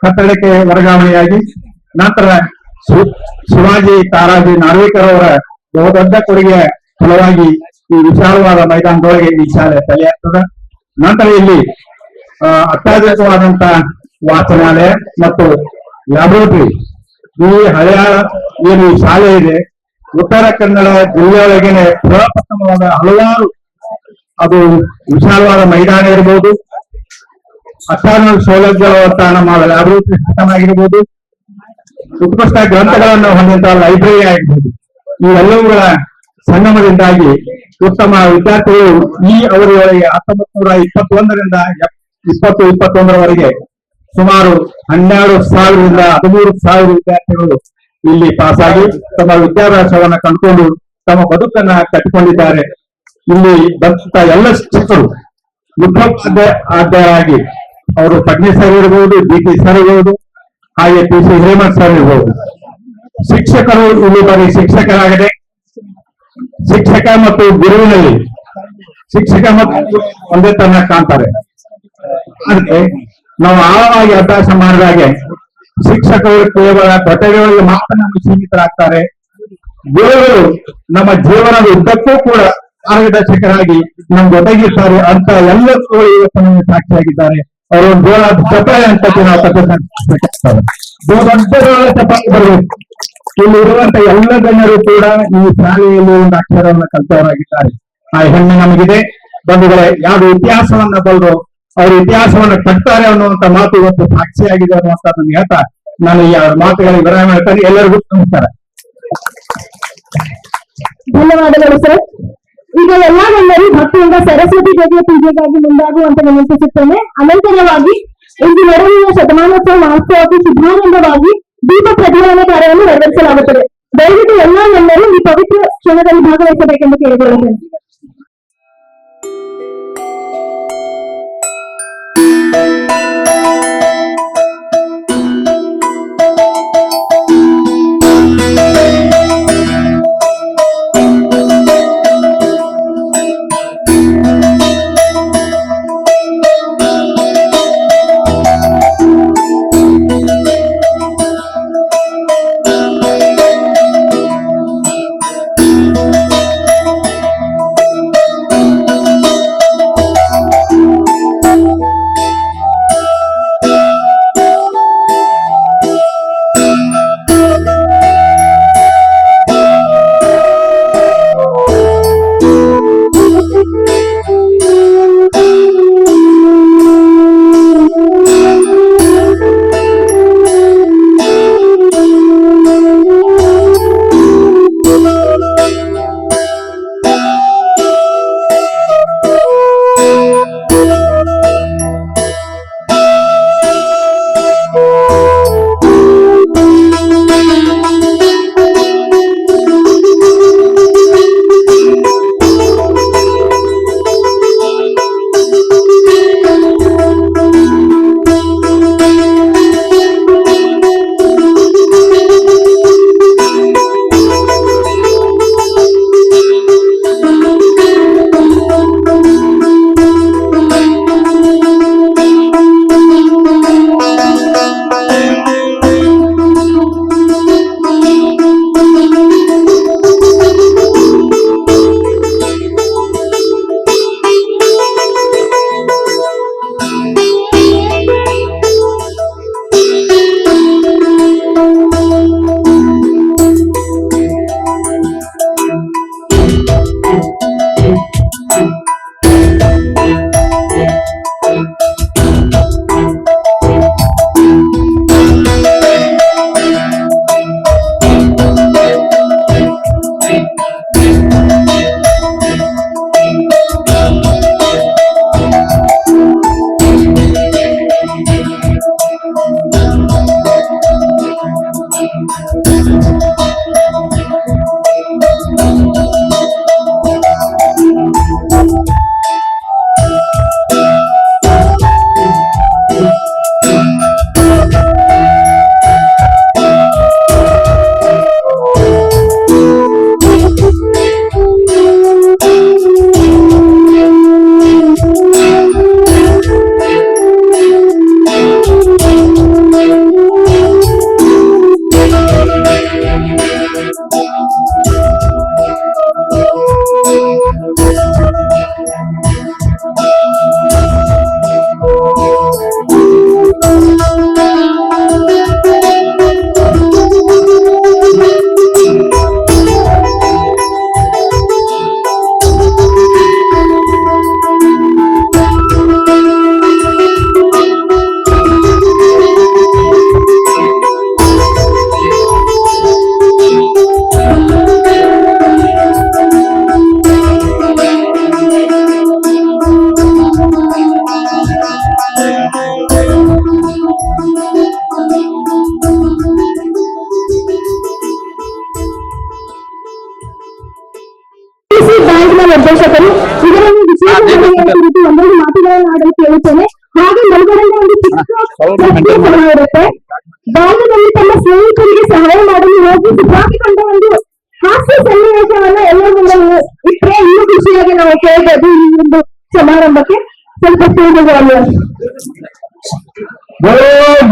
ಕಟ್ಟಡಕ್ಕೆ ವರ್ಗಾವಣೆಯಾಗಿ ನಂತರ ಶಿವಾಜಿ ತಾರಾಜಿ ನಾರ್ವೇಕರ್ ಅವರ ಬಹುದೊಡ್ಡ ಕೊಡುಗೆಯ ಫಲವಾಗಿ ಈ ವಿಶಾಲವಾದ ಮೈದಾನದೊಳಗೆ ಈ ಶಾಲೆ ತಲೆಯಾಗ್ತದೆ. ನಂತರ ಇಲ್ಲಿ ಅತ್ಯಾಧುನಿಕವಾದಂತಹ ವಾಚನಾಲಯ ಮತ್ತು ಲ್ಯಾಬೋರೇಟರಿ ಈ ಹಳೆಯ ಏನು ಈ ಶಾಲೆ ಇದೆ ಉತ್ತರ ಕನ್ನಡ ಜಿಲ್ಲೆಯೊಳಗೇನೆ ಪ್ರಪ್ರಥಮವಾದ ಹಲವಾರು ಅದು ವಿಶಾಲವಾದ ಮೈದಾನ ಇರಬಹುದು, ಅತ್ಯಾಧುನಿಕ ಸೌಲಭ್ಯವಂತ ನಮ್ಮ ಲ್ಯಾಬೋರೇಟರಿ ಸಿಸ್ಟಮ್ ಆಗಿರ್ಬೋದು, ಉತ್ಕೃಷ್ಟ ಗ್ರಂಥಗಳನ್ನು ಹೊಂದಿದಂತಹ ಲೈಬ್ರರಿ ಆಗಿರ್ಬೋದು. ಈ ಎಲ್ಲವುಗಳ ಸಂಗಮದಿಂದಾಗಿ ಉತ್ತಮ ವಿದ್ಯಾರ್ಥಿಗಳು ಈ ಅವಧಿಯೊಳಗೆ 1921ರಿಂದ 2021ರವರೆಗೆ ಸುಮಾರು 12,000ರಿಂದ 13,000 ವಿದ್ಯಾರ್ಥಿಗಳು ಇಲ್ಲಿ ಪಾಸಾಗಿ ತಮ್ಮ ವಿದ್ಯಾಭ್ಯಾಸವನ್ನ ಕಂಡುಕೊಂಡು ತಮ್ಮ ಬದುಕನ್ನ ಕಟ್ಟಿಕೊಂಡಿದ್ದಾರೆ. ಇಲ್ಲಿ ಬಂದ ಎಲ್ಲ ಶಿಕ್ಷಕರು ಮುಖ್ಯೋಪಾಧ್ಯಾಯರಾಗಿ ಅವರು ಫಡ್ನೀಸ್ ಸರ್ ಇರಬಹುದು, ಡಿ.ಟಿ. ಸರ್ ಇರಬಹುದು, ಹಾಗೆ ಪಿ.ಸಿ. ಹಿರೇಮಠ್ ಸರ್ ಇರಬಹುದು. ಶಿಕ್ಷಕರು ಇಲ್ಲಿ ಬರೀ ಶಿಕ್ಷಕರಾಗದೆ ಶಿಕ್ಷಕ ಮತ್ತು ಗುರುವಿನಲ್ಲಿ ಶಿಕ್ಷಕ ಮತ್ತು ಒಂದೇ ತರ ಕಾಣ್ತಾರೆ. ಅಂದ್ರೆ ನಾವು ಆಳವಾಗಿ ಅಭ್ಯಾಸ ಮಾಡಿದಾಗೆ ಶಿಕ್ಷಕರು ಕೇವಲ ಕೊಠಡಿಗಳಿಗೆ ಮಾತ್ರ ನಮಗೆ ಸೀಮಿತರಾಗ್ತಾರೆ. ಗುರುಗಳು ನಮ್ಮ ಜೀವನದ ಉದ್ದಕ್ಕೂ ಕೂಡ ಮಾರ್ಗದರ್ಶಕರಾಗಿ ನಮ್ಮ ಜೊತೆಗಿರ್ತಾರೆ ಅಂತ ಎಲ್ಲ ಇವತ್ತು ನಮಗೆ ಸಾಕ್ಷಿಯಾಗಿದ್ದಾರೆ. ಅವರು ಜೋಳ ಚಪ್ಪಾಳೆ ಅಂತ ನಾವು ದೊಡ್ಡ ಚಪ್ಪಾಳೆ ಬರಬೇಕು. ಇಲ್ಲಿ ಇರುವಂತ ಎಲ್ಲ ಜನರು ಕೂಡ ಈ ಶಾಲೆಯಲ್ಲಿ ಒಂದು ಅಕ್ಷರವನ್ನು ಕಲಿತವರಾಗಿದ್ದಾರೆ. ಆ ಹೆಮ್ಮೆ ನಮಗಿದೆ. ಬಂಧುಗಳೇ, ಯಾರು ಇತಿಹಾಸವನ್ನ ಬಲ್ಲು ಅವರು ಇತಿಹಾಸವನ್ನ ಕಟ್ತಾರೆ ಅನ್ನುವಂತ ಮಾತು ಇವತ್ತು ಸಾಕ್ಷಿಯಾಗಿದೆ ಅನ್ನುವಂಥದ್ದನ್ನು ಹೇಳ್ತಾ ನಾನು ಈ ಮಾತುಗಳಿಗೆ ವಿರಾಮ ಹೇಳ್ತೇನೆ. ಎಲ್ಲರಿಗೂ ನಮಸ್ಕಾರ. ಧನ್ಯವಾದಗಳು ಸರ್. ಈಗ ಎಲ್ಲಾ ಗಣ್ಯರು ಭಕ್ತಿಯಿಂದ ಸರಸ್ವತಿ ದೇವಿಯ ಪೂಜೆಗಾಗಿ ಮುಂದಾಗುವಂತ ವಿನಂತಿಸುತ್ತೇನೆ. ಅನಂತರವಾಗಿ ಇಂದು ನಡೆಯುವ ಶತಮಾನೋತ್ಸವ ಮಹೋತ್ಸವಕ್ಕೆ ಶುಭಾರಂಭವಾಗಿ ದೀಪ ಪ್ರಜ್ವಲನೆ ಕಾರ್ಯವನ್ನು ನೆರವೇರಿಸಲಾಗುತ್ತದೆ. ದಯವಿಟ್ಟು ಎಲ್ಲಾ ಗಣ್ಯರು ಈ ಪವಿತ್ರ ಕ್ಷಣದಲ್ಲಿ ಭಾಗವಹಿಸಬೇಕೆಂದು ಕೇಳಿಕೊಳ್ಳುತ್ತೇನೆ. ಬ್ಯಾಂಕ್ನ ನಿರ್ದೇಶಕರು ಇದರಲ್ಲಿ ವಿಶೇಷ ಕುರಿತು ಒಂದೊಂದು ಮಾತುಗಳನ್ನು ಆಡಲು ಕೇಳುತ್ತೇನೆ. ಹಾಗೆ ಮಲ್ಗಡೆಯಿಂದ ಒಂದು ಚಿಕ್ಕ ಚರ್ಚೆ ಸಹ ಇರುತ್ತೆ. ಬಾಲ್ಯದಲ್ಲಿ ತಮ್ಮ ಸ್ನೇಹಿತರಿಗೆ ಸಹಾಯ ಮಾಡಲು ಹೋಗಿ ಸಿಕ್ಕಾಕಿಕೊಂಡ ಒಂದು ಹಾಸ್ಯ ಸನ್ನಿವೇಶವನ್ನ ಎಲ್ಲರ ಮುಂದೆ ಇಟ್ಟರೆ ಇನ್ನೂ ಖುಷಿಯಾಗಿ ನಾವು ಕೇಳಬಹುದು. ಈ ಒಂದು ಸಮಾರಂಭಕ್ಕೆ ಸ್ವಲ್ಪ ಸೇವೆಗಳು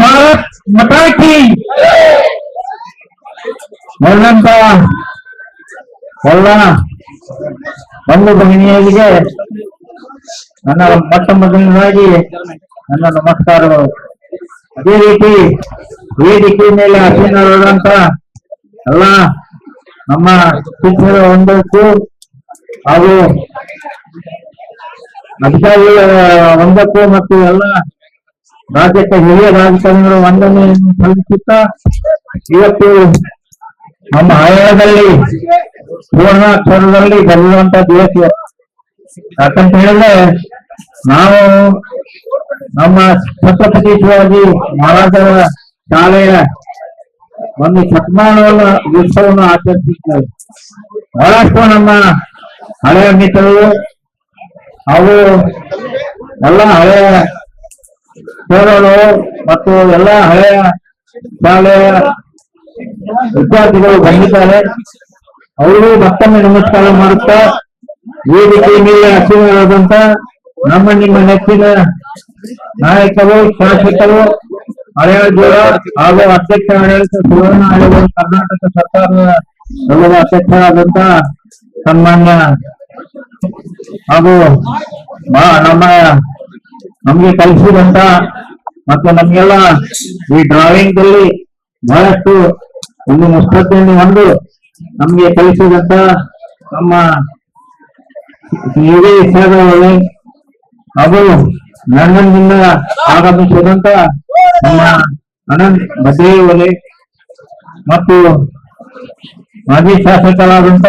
ಭಾರತ್ ಮತಾಕಿ ಬಂದಂತ ಎಲ್ಲ ಒಂದು ಭಗಿನಿಯರಿಗೆ ನನ್ನ ಮೊಟ್ಟ ಮೊದಲನೇದಾಗಿ ನನ್ನ ನಮಸ್ಕಾರಗಳು. ಅದೇ ರೀತಿ ವೇದಿಕೆ ಮೇಲೆ ಆಸೀನರಾದಂತ ಎಲ್ಲ ನಮ್ಮ ಶಿಕ್ಷಕರ ಒಂದಕ್ಕೂ ಹಾಗೂ ಅಧಿಕಾರಿಗಳ ಒಂದಕ್ಕೂ ಮತ್ತು ಎಲ್ಲ ರಾಜ್ಯಕ್ಕೆ ಹಿರಿಯ ರಾಜಕಾರಣಿಗಳು ವಂದನೆಯನ್ನು ಸಲ್ಲಿಸುತ್ತಾ ಇವತ್ತು ನಮ್ಮ ಆಯೋಗದಲ್ಲಿ ಪೂರ್ಣಾಕ್ಷರದಲ್ಲಿ ಬರೆಯುವಂತ ದಿವಸ. ಯಾಕಂತ ಹೇಳಿದ್ರೆ ನಾವು ನಮ್ಮ ಛತ್ರಪತಿ ಶಿವಾಜಿ ಮಹಾರಾಜರ ಶಾಲೆಯ ಒಂದು ಶತಮಾನವನ್ನ ಉತ್ಸವವನ್ನು ಆಚರಿಸುತ್ತೇವೆ. ಬಹಳಷ್ಟು ನಮ್ಮ ಹಳೆಯ ಮಿತ್ರರು ಅವು ಎಲ್ಲ ಹಳೆಯ ಸೇವಗಳು ಮತ್ತು ಎಲ್ಲ ಹಳೆಯ ಶಾಲೆಯ ವಿದ್ಯಾರ್ಥಿಗಳು ಬಂದಿದ್ದಾರೆ. ಅವರು ಮತ್ತೊಮ್ಮೆ ನಮಸ್ಕಾರ ಮಾಡುತ್ತಾ ವೇದಿಕೆ ಮೇಲೆ ಆಸೀನರಾದಂತ ನಮ್ಮ ನಿಮ್ಮ ನೆಚ್ಚಿನ ನಾಯಕರು, ಶಾಸಕರು, ಆಡಳಿತ ಹಾಗೂ ಅಧ್ಯಕ್ಷ ಆಡಳಿತ ಸುವರ್ಣ ಆಯೋಗ ಕರ್ನಾಟಕ ಸರ್ಕಾರದ ಅಧ್ಯಕ್ಷರಾದಂತ ಸನ್ಮಾನ್ಯ ಹಾಗೂ ನಮ್ಗೆ ಕಲಿಸಿದಂತ ಮತ್ತು ನಮ್ಗೆಲ್ಲ ಈ ಡ್ರಾಯಿಂಗ್ ದಲ್ಲಿ ಬಹಳಷ್ಟು ಒಂದು ಮುಸ್ಪರ್ಧೆಯನ್ನು ಹೊಂದು ನಮ್ಗೆ ಕಲಿಸಿದಂತ ನಮ್ಮ ಹಿರಿಯ ವಿಷಯಗಳಲ್ಲಿ ಹಾಗೂ ಲಂಡನ್ನಿಂದ ಆಗಮಿಸಿದಂತ ನಮ್ಮ ಅನಂತ್ ಬದ್ರೇವಲೆ ಮತ್ತು ಮಾಜಿ ಶಾಸಕರಾದಂತ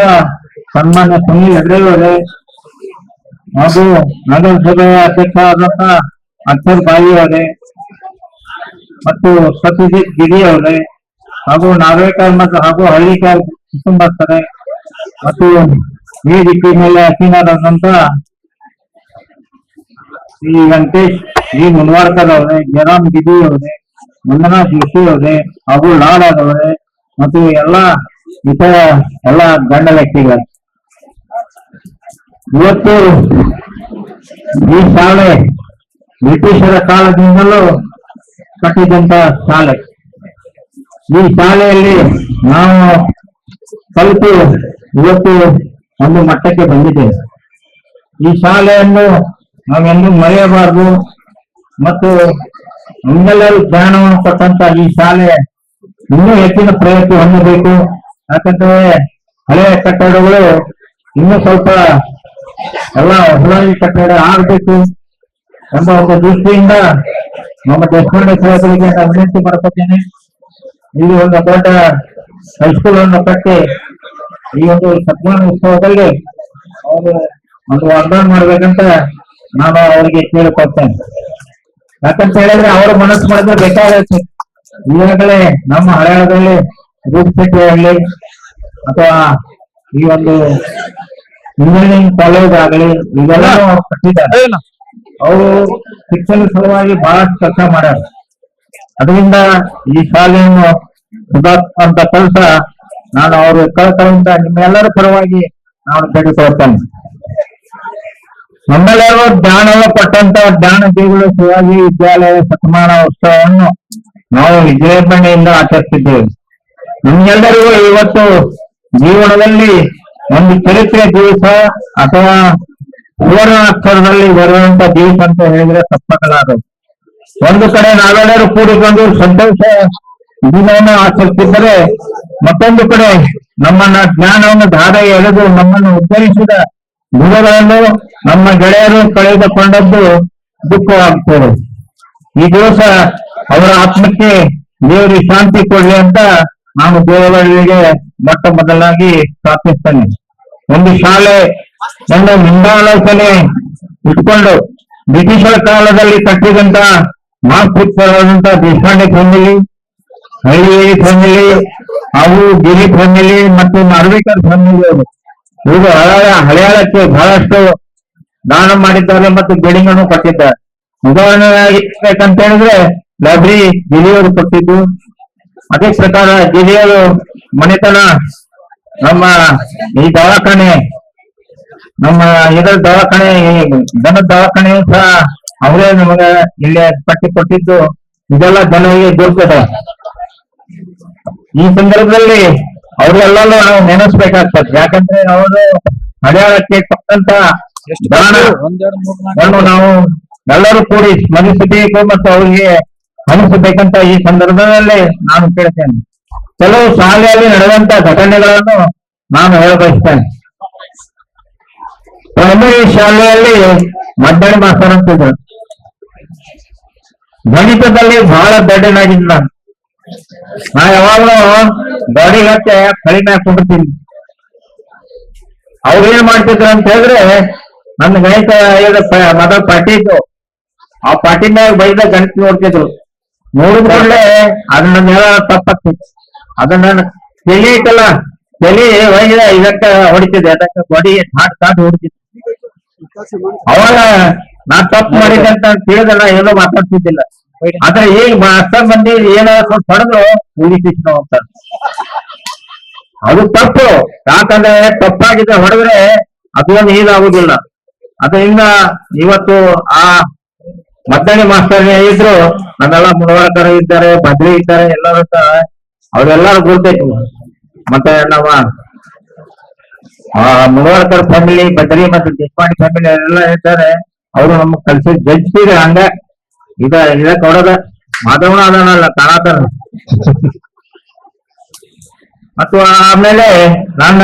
ಸನ್ಮಾನ್ಯ ಸುನೀಲ್ ಹೆಗ್ಡೆಯವರೇ ಹಾಗೂ ನಗರಸಭೆಯ ಅಧ್ಯಕ್ಷರಾದಂತ ಅಕ್ಷರ್ ಬಾಯಿ ಅವರೇ ಮತ್ತು ಸತ್ಯಜಿತ್ ಗಿರಿ ಅವರೇ ಹಾಗೂ ನಾಗರಿಕರ ಮತ್ತು ಹಾಗೂ ಹಳ್ಳಿಕಾರ ಕುಟುಂಬಸ್ಥರೇ ಮತ್ತು ವೇದಿಕೆ ಮೇಲೆ ಆಸೀನರಾದಂತ ಶ್ರೀ ವೆಂಕಟೇಶ್ ಜಿ ಮುನ್ವಾಡ್ಕರ್ ಅವರೇ, ಜಯರಾಮ್ ಗಿರಿ ಅವರೇ, ವಂದನಾ ಜೋಶಿ ಅವರೇ ಹಾಗೂ ಲಾಲ್ ಅವರೇ ಮತ್ತು ಇತರ ಎಲ್ಲ ಗಂಡ ವ್ಯಕ್ತಿಗಳು. ಇವತ್ತು ಈ ಶಾಲೆ ಬ್ರಿಟಿಷರ ಕಾಲದಿಂದಲೂ ಕಟ್ಟಿದಂತ ಶಾಲೆ. ಈ ಶಾಲೆಯಲ್ಲಿ ನಾವು ಕಲಿತು ಇವತ್ತು ಒಂದು ಮಟ್ಟಕ್ಕೆ ಬಂದಿದ್ದೇವೆ. ಈ ಶಾಲೆಯನ್ನು ನಾವೆಂದೂ ಮರೆಯಬಾರದು ಮತ್ತು ನಮ್ಮೆಲ್ಲರೂ ಜ್ಞಾನವನ್ನು ಕೊಟ್ಟಂತ ಈ ಶಾಲೆ ಇನ್ನೂ ಹೆಚ್ಚಿನ ಪ್ರಯತ್ನ ಹೊಂದಬೇಕು. ಯಾಕಂದ್ರೆ ಹಳೆಯ ಕಟ್ಟಡಗಳು ಇನ್ನೂ ಸ್ವಲ್ಪ ಎಲ್ಲ ಹೊಸ ಕಟ್ಟಡ ಆಗಬೇಕು ಎಂಬ ಒಂದು ದೃಷ್ಟಿಯಿಂದ ನಮ್ಮ ದೇಶಪಾಂಡೆ ಸಾಹೇಬರಿಗೆ ನಾನು ವಿನಂತಿ ಮಾಡ್ಕೊತೀನಿ. ಇಲ್ಲಿ ಒಂದು ದೊಡ್ಡ ಹೈಸ್ಕೂಲ್ ಅನ್ನು ಕಟ್ಟಿ ಈ ಒಂದು ಸನ್ಮಾನ ಉತ್ಸವದಲ್ಲಿ ಅವರು ಒಂದು ವಾಗ್ದಾನ ಮಾಡ್ಬೇಕಂತ ನಾನು ಅವರಿಗೆ ಕೇಳಿಕೊಳ್ತೇನೆ. ಯಾಕಂತ ಹೇಳಿದ್ರೆ ಅವರು ಮನಸ್ಸು ಮಾಡಿದ್ರೆ ಬೇಕಾಗುತ್ತೆ. ಈಗಾಗಲೇ ನಮ್ಮ ಹಳೆಯದಲ್ಲಿ ರೂಪಪೇಟೆ ಆಗಲಿ ಅಥವಾ ಈ ಒಂದು ಇಂಜಿನಿಯರಿಂಗ್ ಕಾಲೇಜ್ ಆಗಲಿ ಇವೆಲ್ಲ ಕಟ್ಟಿದ್ದಾರೆ. ಅವರು ಶಿಕ್ಷಣ ಸಲುವಾಗಿ ಬಹಳಷ್ಟು ಕೆಲಸ ಮಾಡ್ಯಾರ. ಅದರಿಂದ ಈ ಶಾಲೆಯನ್ನು ಸುಧಾರಿಸುವಂತ ಕೆಲಸ ನಾನು ಅವರು ಕಳಕಳಿಯಿಂದ ನಿಮ್ಮೆಲ್ಲರ ಪರವಾಗಿ ನಾನು ತೆಗೆದುಕೊಳ್ತೇನೆ. ನಮ್ಮೆಲ್ಲರೂ ಜ್ಞಾನವ ಪಟ್ಟಂತ ಜ್ಞಾನ ದೇಗುಲ ಶಿವಾಜಿ ವಿದ್ಯಾಲಯ ಶತಮಾನ ಉತ್ಸವವನ್ನು ನಾವು ವಿಜೃಂಭಣೆಯಿಂದ ಆಚರಿಸಿದ್ದೇವೆ. ನಮ್ಗೆಲ್ಲರಿಗೂ ಇವತ್ತು ಜೀವನದಲ್ಲಿ ಒಂದು ಚರಿತ್ರೆ ದಿವಸ ಅಥವಾ ಸುವರ್ಣಾಕ್ಷರದಲ್ಲಿ ಬರುವಂತ ದಿವಸ ಅಂತ ಹೇಳಿದ್ರೆ ತಪ್ಪಾಗಲಾರದು. ಒಂದು ಕಡೆ ನಾವೆಲ್ಲರೂ ಕೂಡಿಕೊಂಡು ಸಂತೋಷ ದಿನವನ್ನು ಆಚರಿಸಿದ್ದರೆ, ಮತ್ತೊಂದು ಕಡೆ ನಮ್ಮನ್ನ ಜ್ಞಾನವನ್ನು ಧಾರೆ ಎಳೆದು ನಮ್ಮನ್ನು ಉದ್ಧರಿಸಿದ ಗುಣಗಳನ್ನು ನಮ್ಮ ಗೆಳೆಯರು ಕಳೆದುಕೊಂಡದ್ದು ದುಃಖವಾಗುತ್ತದೆ. ಈ ದಿವಸ ಅವರ ಆತ್ಮಕ್ಕೆ ದೇವರಿಗೆ ಶಾಂತಿ ಕೊಡ್ಲಿ ಅಂತ ನಾನು ದೇವರಿಗೆ ಮೊಟ್ಟ ಮೊದಲಾಗಿ ಪ್ರಾರ್ಥಿಸ್ತೇನೆ. ಒಂದು ಶಾಲೆ ಒಂದು ಮುಂದಾಲೋಚನೆ ಇಟ್ಕೊಂಡು ಬ್ರಿಟಿಷರ ಕಾಲದಲ್ಲಿ ಕಟ್ಟಿದಂತ ಮಾಸ್ತಿಕರಾದಂತ ದೇಶಪಾಂಡೆ ಫ್ಯಾಮಿಲಿ, ಹಳ್ಳಿ ಫ್ಯಾಮಿಲಿ, ಅವು ಗಿರಿ ಫ್ಯಾಮಿಲಿ ಮತ್ತು ನಾರ್ವೇಕರ್ ಫ್ಯಾಮಿಲಿ ಅವರು ಇವರು ಹಳೆಯಾಳಕ್ಕೆ ಬಹಳಷ್ಟು ದಾನ ಮಾಡಿದ್ದಾರೆ ಮತ್ತು ಬಿಲ್ಡಿಂಗ್ ಕಟ್ಟಿದ್ದಾರೆ. ಉದಾಹರಣೆಯಾಗಿ ಬೇಕಂತ ಹೇಳಿದ್ರೆ ಲೈಬ್ರರಿ ಗಿರಿಯವರು ಕೊಟ್ಟಿದ್ದು. ಅದೇ ಪ್ರಕಾರ ಗಿರಿಯರು ಮನೆತನ ನಮ್ಮ ಈ ದವಾಖಾನೆ, ನಮ್ಮ ಇದರ ದವಾಖಾನೆ, ದನದ ದವಾಖಾನೆ ಸಹ ಅವರೇ ನಮಗೆ ಇಲ್ಲಿ ಕಟ್ಟಿ ಕೊಟ್ಟಿದ್ದು. ಇದೆಲ್ಲ ಜನರಿಗೆ ದೊರಕದ. ಈ ಸಂದರ್ಭದಲ್ಲಿ ಅವರೆಲ್ಲರೂ ನಾವು ನೆನೆಸ್ಬೇಕಾಗ್ತದೆ. ಯಾಕಂದ್ರೆ ಅವರು ಹರಿಯಾಣಕ್ಕೆ ಕೊಟ್ಟಂತ ದಾನವನ್ನು ನಾವು ಎಲ್ಲರೂ ಕೂಡಿ ಸ್ಮರಿಸಬೇಕು ಮತ್ತು ಅವರಿಗೆ ಹಂಚಬೇಕಂತ ಈ ಸಂದರ್ಭದಲ್ಲಿ ನಾನು ಕೇಳ್ತೇನೆ. ಕೆಲವು ಶಾಲೆಯಲ್ಲಿ ನಡೆದಂತ ಘಟನೆಗಳನ್ನು ನಾನು ಹೇಳಬಯಸ್ತೇನೆ. ಪ್ರೈಮರಿ ಶಾಲೆಯಲ್ಲಿ ಮಧ್ಯಾಹ್ನ ಮಾಸ್ತರ್ ಅಂತಿದ್ರು. ಗಣಿತದಲ್ಲಿ ಬಹಳ ದಡ್ಡನಾಗಿದ್ದ ನಾನು. ನಾ ಯಾವಾಗಲೂ ಗಾಡಿ ಹತ್ತೆ ಕಡಿಮೆ ಹಾಕೊಂಡಿರ್ತೀನಿ. ಅವ್ರು ಏನ್ ಮಾಡ್ತಿದ್ರು ಅಂತ ಹೇಳಿದ್ರೆ, ನನ್ನ ಗಣಿತ ಮೊದಲ ಪಾರ್ಟಿ ಇತ್ತು. ಆ ಪಾರ್ಟಿ ಮ್ಯಾಗ ಬೈದ ಗಣಿತ ನೋಡ್ತಿದ್ರು. ನೋಡಿದ ಕೂಡಲೇ ಅದನ್ನ ನೆಲ ತಪ್ಪಾಗ್ತಿತ್ತು. ಅದನ್ನ ತಲೆ ಐತಲ್ಲ, ತಲೆ ಒಯ್ದ ಇದಕ್ಕ ಹೊಡಿತಿದ್ದೆ, ಅದಕ್ಕೆ ಗಾಡಿ ಕಾಟ್ ಹೊಡಿತಿದ್ದೆ. ಅವಾಗ ನಾ ತಪ್ಪು ಮಾಡಿದ್ದೆ ಅಂತ ತಿಳಿದಲ್ಲ, ಏನೋ ಮಾತಾಡ್ತಿದ್ದಿಲ್ಲ. ಆದ್ರೆ ಈಗ ಮಾಸ್ತರ್ ಮಂದಿ ಏನಾದ್ರು ಹೊಡೆದ್ರು ಪೊಲೀಸ್ ಸ್ಟೇಷನ್ ಹೋಗ್ತಾರೆ. ಅದು ತಪ್ಪು. ಯಾಕಂದ್ರೆ ತಪ್ಪಾಗಿದ್ರೆ ಹೊಡೆದ್ರೆ ಅದೊಂದು ಈದಾಗುದಿಲ್ಲ. ಅದರಿಂದ ಇವತ್ತು ಆ ಮದ್ದಣಿ ಮಾಸ್ತರ್ ಇದ್ರು, ನನ್ನೆಲ್ಲ ಮುನವರ್ಕರ ಇದ್ದಾರೆ, ಬದ್ರಿ ಇದ್ದಾರೆ, ಎಲ್ಲರೂ ಅವರೆಲ್ಲರೂ ಗುರ್ತೈತಿ. ಮತ್ತೆ ನಮ್ಮ ಮುನವರ್ಕರ್ ಫ್ಯಾಮಿಲಿ, ಬದ್ರಿ ಮತ್ತು ದೇಶಪಾಂಡೆ ಫ್ಯಾಮಿಲಿ ಎಲ್ಲ ಇದ್ದಾರೆ. ಅವರು ನಮಗ್ ಕಲ್ಸಿ ಜಡ್ಜಿದ್ರೆ ಹಂಗ ಇದ ಕೊಡೋದ ಮಾಧವನ ಅದನ್ನಲ್ಲ ಕಾಣತಾರ. ಮತ್ತು ಆಮೇಲೆ ನನ್ನ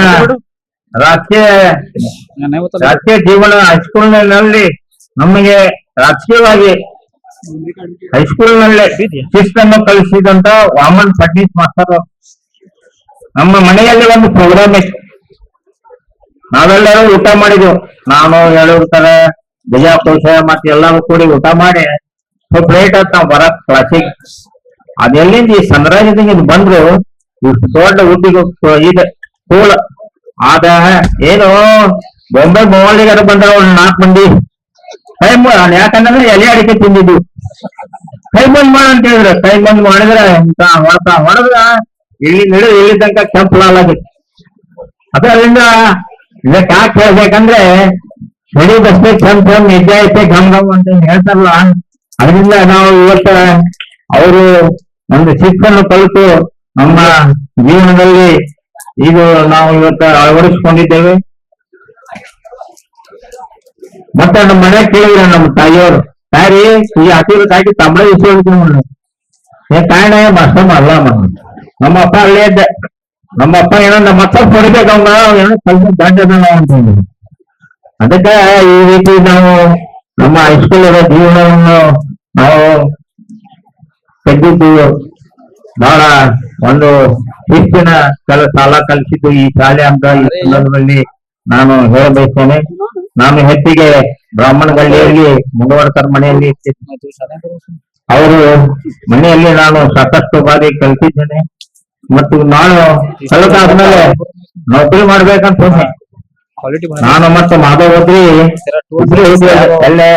ರಾಜಕೀಯ ಜೀವನ ಹೈಸ್ಕೂಲ್ನಲ್ಲಿ ನಮಗೆ ರಾಜಕೀಯವಾಗಿ ಹೈಸ್ಕೂಲ್ನಲ್ಲೇ ಶಿಸ್ತನ್ನು ಕಲಿಸಿದಂತ ವಾಮನ್ ಫಡ್ನೀಸ್ ಮಾಸ್ತರ್. ನಮ್ಮ ಮನೆಯಲ್ಲಿ ಒಂದು ಪ್ರೋಗ್ರಾಮ್ ಇತ್ತು. ನಾವೆಲ್ಲರೂ ಊಟ ಮಾಡಿದ್ವು. ನಾನು ಹೇಳಿರ್ತಾರೆ ಬಿಜಾಪುರ ಮತ್ತೆ ಎಲ್ಲರೂ ಕೂಡಿ ಊಟ ಮಾಡಿ ಸ್ವಲ್ಪ ಲೇಟ್ ಆಯ್ತು ನಾವು ಬರಕ್ ಕ್ಲಾಸಿಗೆ. ಅದೆಲ್ಲಿಂದ ಈ ಸನ್ರೈಸಿಂಗ್ ಇದು ಬಂದ್ರು ಇಷ್ಟು ದೊಡ್ಡ ಊಟಿಗೆ ಇದೆ ಸ್ಕೂಲ್ ಆದ ಏನು ಬೊಂಬೆ ಮೊಬೈಲಿಗಾರ ಬಂದ್ರ ಒಂದ್ 4 ಮಂದಿ ಕೈ ಯಾಕಂದ್ರೆ ಎಲೆ ಅಡಿಕೆ ತಿಂದಿದ್ವು. ಕೈ ಬಂದ್ ಮಾಡ ಅಂತ ಹೇಳಿದ್ರೆ ಕೈ ಬಂದ್ ಮಾಡಿದ್ರೆ ಹೊಡೆದ್ರ ಇಲ್ಲಿ ತನಕ ಕೆಂಪು ಲಾಲ್ ಆಗಿತ್ತು. ಅದರಿಂದ ಇದಕ್ಕೆ ಯಾಕೆ ಹೇಳ್ಬೇಕಂದ್ರೆ ಬೆಳಿದಷ್ಟೇ ಕೆಂಪು ನಿಜ ಐತೆ ಗಮ್ ಗಮ್ ಅಂತ ಹೇಳ್ತಾರಲ್ಲ. ಅದರಿಂದ ನಾವು ಇವತ್ತ ಅವರು ಒಂದು ಶಿಸ್ತನ್ನು ಕಲಿತು ನಮ್ಮ ಜೀವನದಲ್ಲಿ ಇದು ನಾವು ಇವತ್ತ ಅಳವಡಿಸಿಕೊಂಡಿದ್ದೇವೆ. ಮತ್ತೆ ನಮ್ಮ ಮನೆ ಕೇಳಿದ್ರೆ ನಮ್ಮ ತಾಯಿಯವರು ತಾಯಿ ಈ ಹಸಿರು ತಂಬಳ ಇಸ್ಕೊಂಡು ಕಾರಣ ಮಸ್ತಮ್ಮ ಅಲ್ಲ ನಮ್ಮ ಅಪ್ಪ ಅಲ್ಲೇ ಇದ್ದೆ. ನಮ್ಮ ಅಪ್ಪ ಏನೋ ನಮ್ಮ ಅಪ್ಪ ಹೊಡಿಬೇಕಂಗ ಏನೋ ಸ್ವಲ್ಪ ದಂಡದ ಅಂತ ಹೇಳಿದ್ರು. ಅದಕ್ಕೆ ಈ ರೀತಿ ನಾವು ನಮ್ಮ ಹೈಸ್ಕೂಲ್ ಜೀವನವನ್ನು ನಾವು ತೆಗೆದಿದ್ದು ಬಹಳ ಒಂದು ಶಿಸ್ತಿನ ಸಾಲ ಕಲಿಸಿದ್ದು ಈ ಶಾಲೆ ಅಂತ ಈ ಸಂದರ್ಭದಲ್ಲಿ ನಾನು ಹೇಳಬಯಸ್ತೇನೆ. ನಾನು ಹೆಚ್ಚಿಗೆ ಬ್ರಾಹ್ಮಣ ಗಳ್ಳಿಯಲ್ಲಿ ಮುಂದುವರ್ಕರ್ ಮನೆಯಲ್ಲಿ ಅವರು ಮನೆಯಲ್ಲಿ ನಾನು ಸಾಕಷ್ಟು ಬಾರಿ ಕಲಿತಿದ್ದೇನೆ ಮತ್ತು ನಾನು ಕಲಿತಾದ್ಮೇಲೆ ನೌಕರಿ ಮಾಡ್ಬೇಕಂತ ಹೋದೆ. ನಾನು ಮತ್ತು ಮಾಧವ್ ಹೋದ್ರಿ ಎಲ್ಲೇ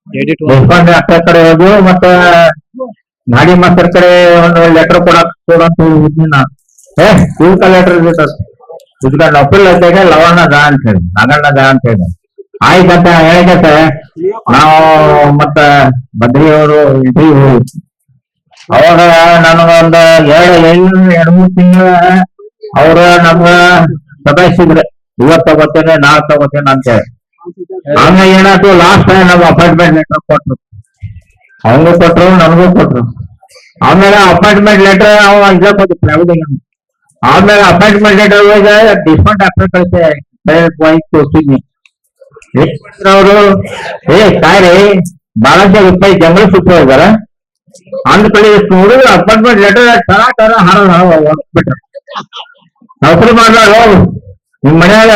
ದೇಶಪಾಂಡೆ ಅಕ್ಕ ಕಡೆ ಹೋದ್ವು ಮತ್ತೆ ನಾಡಿ ಮಾಸ್ತರ್ ಕಡೆ ಒಂದು ಲೆಟರ್ ಕೊಡಂತ ಹೋಗಿದ್ನಿ ನಾನು. ಸ್ಕೂಲ್ ಲೆಟರ್ ಇದ್ಕ ನೌಕರಿ ಇದ್ದಾಗ ಲವಣ್ಣ ದಾ ಅಂತ ಹೇಳಿ ನಗಣ್ಣ ದಾ ಅಂತ ಹೇಳಿ ಆಯ್ತಂತ ಹೇಳಿಕತ್ತೆ ನಾವು ಮತ್ತ ಬದ್ರಿಯವರು ಇಂಟರ್ವ್ಯೂ ಹೋಗಿ ಅವಾಗ ನನಗೊಂದು ಎರಡು ಮೂರು ತಿಂಗಳ ಅವ್ರ ನಮ್ಗ ಸತಾಯಿಸಿದ್ರೆ ಇವತ್ತು ತಗೋತೇನೆ ನಾಳೆ ತಗೋತೇನೆ ಅಂತ ಹೇಳಿ. ಆಮೇಲೆ ಏನಾಯ್ತು ಲಾಸ್ಟ್ ಟೈಮ್ ನಾವು ಅಪಾಯಿಂಟ್ಮೆಂಟ್ ಲೆಟರ್ ಕೊಟ್ರು, ಅವಂಗೂ ಕೊಟ್ರು ನನಗೂ ಕೊಟ್ರು. ಆಮೇಲೆ ಅಪಾಯಿಂಟ್ಮೆಂಟ್ ಲೆಟರ್ ಅವ ಇದ್ರಕ್ ಹೋಗಿ ಆಮೇಲೆ ಅಪಾಯಿಂಟ್ಮೆಂಟ್ ಲೆಟರ್ ಹೋಗಿ ಡಿಸ್ಕೌಂಟ್ ಆಫ್ಟರ್ ಕಳಿಸಿ ತೋರಿಸಿದ್ನಿ. ಅವರು ಕಾಯ್ರಿ ಬಾಳಂತ ರೂಪಾಯಿ ಜಂಗಲ್ ಸುತ್ತ ಹೋಗಾರ ಅಂದ್ ಕಡೆ ನೋಡಿದ್ರೆ ಅಪಾಯಿಂಟ್ಮೆಂಟ್ ಲೆಟರ್ ತರ ಹೊರಬಿಟ್ರ. ನೌಕರಿ ಮಾಡ್ಲಾರ ನಿಮ್ ಮನ್ಯಾಗ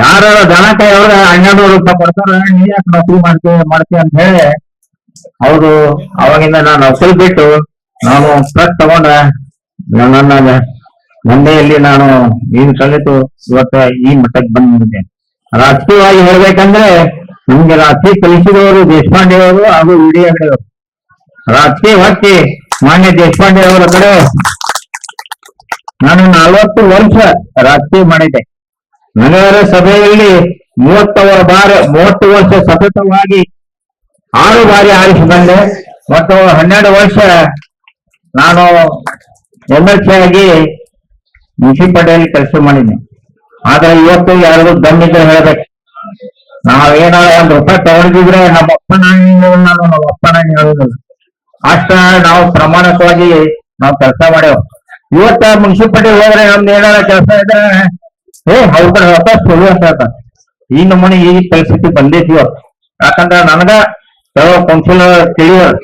ಯಾರ ದನ ಕಾಯಿ ಅವ್ರ 1200 ರೂಪಾಯಿ ಕೊಡ್ತಾರ, ನೀ ಯಾಕೆ ನೌಕರಿ ಮಾಡ್ತೀವಿ ಅಂತ ಹೇಳಿ ಅವರು ಅವಾಗಿಂದ ನಾನು ನೌಕರಿ ಬಿಟ್ಟು ನಾನು ಟ್ರಕ್ ತಗೊಂಡ ನನ್ನ ಮಂಡೆಯಲ್ಲಿ ನಾನು ಏನು ಕಲಿತು ಇವತ್ತ ಈ ಮಟ್ಟಕ್ಕೆ ಬಂದಿದ್ದೇನೆ. ರಾಜಕೀಯವಾಗಿ ಹೇಳ್ಬೇಕಂದ್ರೆ ನಮ್ಗೆ ರಾಜಕೀಯ ಕಲಿಸಿದವರು ದೇಶಪಾಂಡೆ ಅವರು ಹಾಗೂ ವಿಡಿ ಅವರು. ರಾಜಕೀಯ ಹೊತ್ತಿ ಮಾನ್ಯ ದೇಶಪಾಂಡೆ ಅವರ ಕಡೆ ನಾನು 40 ವರ್ಷ ರಾಜಕೀಯ ಮಾಡಿದ್ದೆ. ನಗರ ಸಭೆಯಲ್ಲಿ 30 ವರ್ಷ ಸತತವಾಗಿ 6 ಬಾರಿ ಆರಿಸಿ ಬಂದೆ ಮತ್ತು 12 ವರ್ಷ ನಾನು MLC ಆಗಿ ಮುನ್ಸಿಪಾಲಿಟಿಯಲ್ಲಿ ಕೆಲಸ ಮಾಡಿದ್ದೆ. ಆದ್ರೆ ಇವತ್ತು ಯಾರು ದಮ್ಮಿದ್ರೆ ಹೇಳ್ಬೇಕು, ನಾವೇನಾದ್ರು ₹1 ತಗೊಂಡಿದ್ರೆ ನಮ್ಮ ಅಪ್ಪನ ನಾನು ನಮ್ಮ ಅಪ್ಪನ ಹೇಳೋದಿಲ್ಲ, ಅಷ್ಟ ನಾವು ಪ್ರಾಮಾಣಿಕವಾಗಿ ನಾವು ಕೆಲಸ ಮಾಡ್ಯವ. ಇವತ್ತ ಮುನ್ಸಿಪಾಲಿಟಿ ಹೋದ್ರೆ ನಮ್ದು ಏನಾರ ಕೆಲಸ ಇದ್ರೆ ಅವ್ರ ಕಡೆ ವಾಪಸ್ ಕೊಡು ಅಂತ ಹೇಳ್ತಾರೆ. ಈ ನಮ್ಮನೆ ಈ ಪರಿಸ್ಥಿತಿ ಬಂದೈತಿ ಇವತ್ತು. ಯಾಕಂದ್ರೆ ನನಗ ಕೌನ್ಸಿಲರ್ ತಿಳಿಯೋರು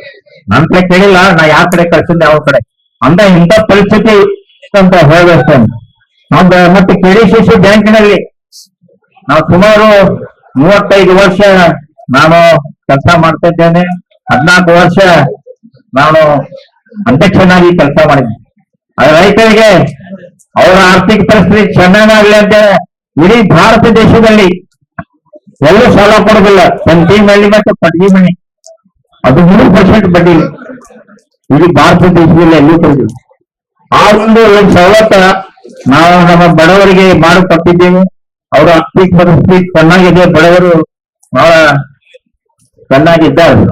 ನನ್ ಕಡೆ ಕೇಳಿಲ್ಲ, ನಾ ಯಾವ ಕಡೆ ಕಳ್ಸಿದ್ದೆ ಅವ್ರ ಕಡೆ ಅಂತ ಇಂಥ ಪರಿಸ್ಥಿತಿ ಅಂತ ಹೇಳ್ಬೇಕು. ಮತ್ತೆ KDCC ಬ್ಯಾಂಕಿನಲ್ಲಿ ನಾವು ಸುಮಾರು 35 ವರ್ಷ ನಾನು ಕೆಲಸ ಮಾಡ್ತಾ ಇದ್ದೇನೆ. 14 ವರ್ಷ ನಾನು ಅಧ್ಯಕ್ಷನಾಗಿ ಕೆಲಸ ಮಾಡಿದ್ದೆ. ರೈತರಿಗೆ ಅವರ ಆರ್ಥಿಕ ಪರಿಸ್ಥಿತಿ ಚೆನ್ನಾಗಾಗ್ಲಿ ಅಂತ ಇಡೀ ಭಾರತ ದೇಶದಲ್ಲಿ ಎಲ್ಲೂ ಸಾಲ ಕೊಡೋದಿಲ್ಲ. ಸಂತಿ ಮಳ್ಳಿ ಮತ್ತು ಪಟ್ಗಿ ಮಣಿ ಅದು 3% ಬಡ್ಡಿ ಇಡೀ ಭಾರತ ದೇಶದಲ್ಲಿ ಎಲ್ಲೂ ಕೊಡೋದಿಲ್ಲ. ಆ ಒಂದು ಸವಲತ್ತ ನಾವು ನಮ್ಮ ಬಡವರಿಗೆ ಮಾಡಿಕೊಟ್ಟಿದ್ದೇವೆ. ಅವರ ಆರ್ಥಿಕ ಪರಿಸ್ಥಿತಿ ಚೆನ್ನಾಗಿದೆ, ಬಡವರು ಬಹಳ ಚೆನ್ನಾಗಿದ್ದಾರೆ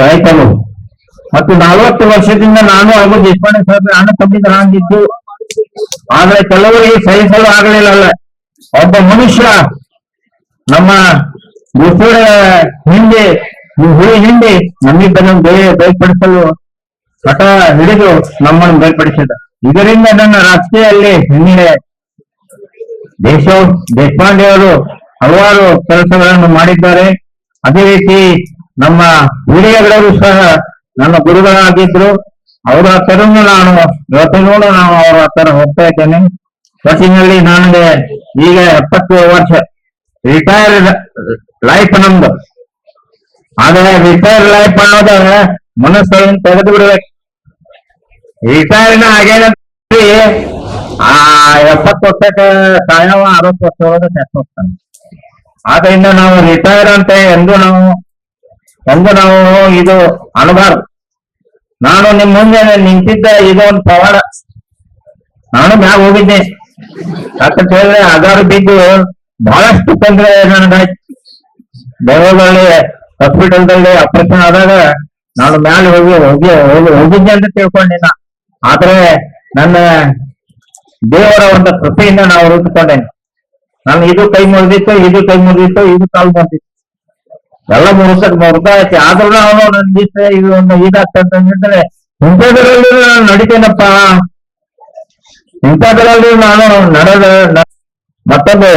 ರೈತರು. ಮತ್ತು 40 ವರ್ಷದಿಂದ ನಾನು ಹಾಗೂ ದೇಶಪಾಂಡೆ ಸಾಹೇಬ್ ಅಣ್ಣ ತಮ್ಮಿದ್ದರಾಗಿದ್ದು, ಆದ್ರೆ ಕೆಲವರಿಗೆ ಸಹಿಸಲು ಆಗಲಿಲ್ಲ. ಒಬ್ಬ ಮನುಷ್ಯ ನಮ್ಮ ಗುಸೂರ ಹಿಂದೆ ಹುಳಿ ಹಿಂದೆ ನಮ್ಮಿಬ್ಬರನ್ನು ಬೇರ್ಪಡಿಸಲು ಹಠ ಹಿಡಿದು ನಮ್ಮನ್ನು ಬೇರ್ಪಡಿಸಿದ. ಇದರಿಂದ ನನ್ನ ರಾಜಕೀಯದಲ್ಲಿ ಹಿನ್ನಡೆ. ದೇಶಪಾಂಡೆ ಅವರು ಹಲವಾರು ಕೆಲಸಗಳನ್ನು ಮಾಡಿದ್ದಾರೆ. ಅದೇ ರೀತಿ ನಮ್ಮ ಹಿರಿಯಗಳವರು ಸಹ ನನ್ನ ಗುರುಗಳಾಗಿದ್ರು. ಅವರ ಹತ್ತರನ್ನು ನಾನು ಇವತ್ತಿನೂ ನಾನು ಅವರ ಹತ್ತಿರ ಹೋಗ್ತಾ ಇದ್ದೇನೆ. ಒಟ್ಟಿನಲ್ಲಿ ನನಗೆ ಈಗ 70 ವರ್ಷ ರಿಟೈರ್ಡ್ ಲೈಫ್ ನಮ್ದು. ಆದ್ರೆ ರಿಟೈರ್ಡ್ ಲೈಫ್ ಅನ್ನೋದು ಮನಸ್ಸನ್ನು ತೆಗೆದು ಬಿಡ್ಬೇಕು. ರಿಟೈರ್ಡ್ ಆಗೇನ 70 ವರ್ಷಕ್ಕೆ ಸಾಯವ 60 ವರ್ಷ ಒಳಗೆ ಸತ್ತು ಹೋಗ್ತಾನೆ. ಆದ್ರಿಂದ ನಾವು ರಿಟೈರ್ ಅಂತ ಎಂದು ನಾವು ಇದು ಅನಬಾರ್ದು. ನಾನು ನಿಮ್ ಮುಂದೆ ನಿಂತಿದ್ದ ಇದು ಒಂದು ಪವಾಡ. ನಾನು ಮ್ಯಾಗ ಹೋಗಿದ್ದೆ ಯಾಕಂತ ಹೇಳಿದ್ರೆ ಆಧಾರ್ ಬಿದ್ದು ಬಹಳಷ್ಟು ತೊಂದರೆ ನನಗಾಯ್ತು. ಬೆಂಗಳೂರಲ್ಲಿ ಹಾಸ್ಪಿಟಲ್ದಲ್ಲಿ ಆಪರೇಷನ್ ಆದಾಗ ನಾನು ಮ್ಯಾಲೆ ಹೋಗಿದ್ದೆ ಅಂತ ತಿಳ್ಕೊಂಡಿನ. ಆದ್ರೆ ನನ್ನ ದೇವರ ಒಂದು ಕೃಪೆಯಿಂದ ನಾವು ಉಳಿದುಕೊಂಡೇನೆ. ನಾನು ಇದು ಕೈ ಮುರಿದಿತ್ತು, ಇದು ಕಾಲು ಬಂದಿತ್ತು, ಎಲ್ಲ ಮುರಿದಾಯ್ತು. ಆದ್ರೂ ಅವನು ನನ್ಗೆ ಇದು ಒಂದು ಇದಾಗ್ತಂತಂದ್ರೆ ಇಂಥದ್ರಲ್ಲಿ ನಾನು ನಡಿತೇನಪ್ಪ. ಇಂಥದ್ರಲ್ಲಿ ನಾನು ಮತ್ತೊಂದು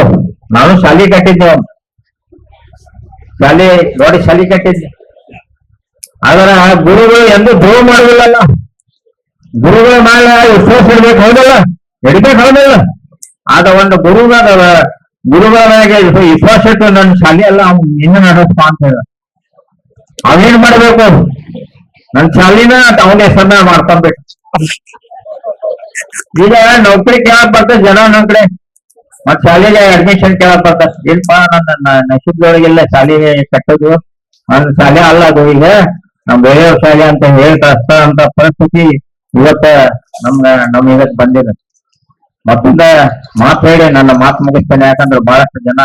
ನಾನು ಶಾಲೆ ಕಟ್ಟಿದ್ದೆ, ದೊಡ್ಡ ಶಾಲೆ ಕಟ್ಟಿದ್ದೆ. ಆದ್ರೆ ಗುರುಗಳು ಎಂದು ದ್ರೋಹ ಮಾಡುದಿಲ್ಲಲ್ಲ. ಗುರುಗಳ ಮೇಲೆ ವಿಶ್ವಾಸ ಇರ್ಬೇಕು, ಹೌದಲ್ಲ? ಇಡ್ಬೇಕು, ಹೌದಲ್ಲ? ಆದ ಒಂದು ಗುರುಗಳ ಮೇಲೆ ವಿಶ್ವಾಸ ಇಟ್ಟು ನನ್ನ ಶಾಲೆ ಎಲ್ಲ ಅವ್ನು ಇನ್ನ ನಡೆಸ್ಪ ಅಂತ ಹೇಳ. ಅವೇನ್ ಮಾಡ್ಬೇಕು? ನನ್ನ ಶಾಲಿನ ಅವನ ಹೆಸರನ್ನ ಮಾಡ್ಕೊಬೇಕು. ಈಗ ನೌಕರಿ ಕೇಳಕ್ ಬರ್ತದೆ ಜನ ನನ್ ಕಡೆ, ಮತ್ ಶಾಲೆಗೆ ಅಡ್ಮಿಷನ್ ಕೇಳಕ್ ಬರ್ತದೆ. ಏನ್ಪಾ ನನ್ನ ನಶೀಬ್ದೊಳಗೆಲ್ಲ ಶಾಲೆಗೆ ಕಟ್ಟೋದು, ನನ್ನ ಶಾಲೆ ಅಲ್ಲ ಅದು, ಈಗ ನಮ್ ಬೇರೆಯವ್ರ ಶಾಲೆ ಅಂತ ಹೇಳಿ ಕಳಿಸ್ತಾರಂತ ಪರಿಸ್ಥಿತಿ ಇವತ್ತ ನಮ್ ಇದಕ್ ಬಂದಿದೆ. ಮತ್ತೊಂದ ಮಾತು ಹೇಳಿ ನನ್ನ ಮಾತು ಮುಗಿಸ್ತೇನೆ, ಯಾಕಂದ್ರೆ ಬಹಳಷ್ಟು ಜನ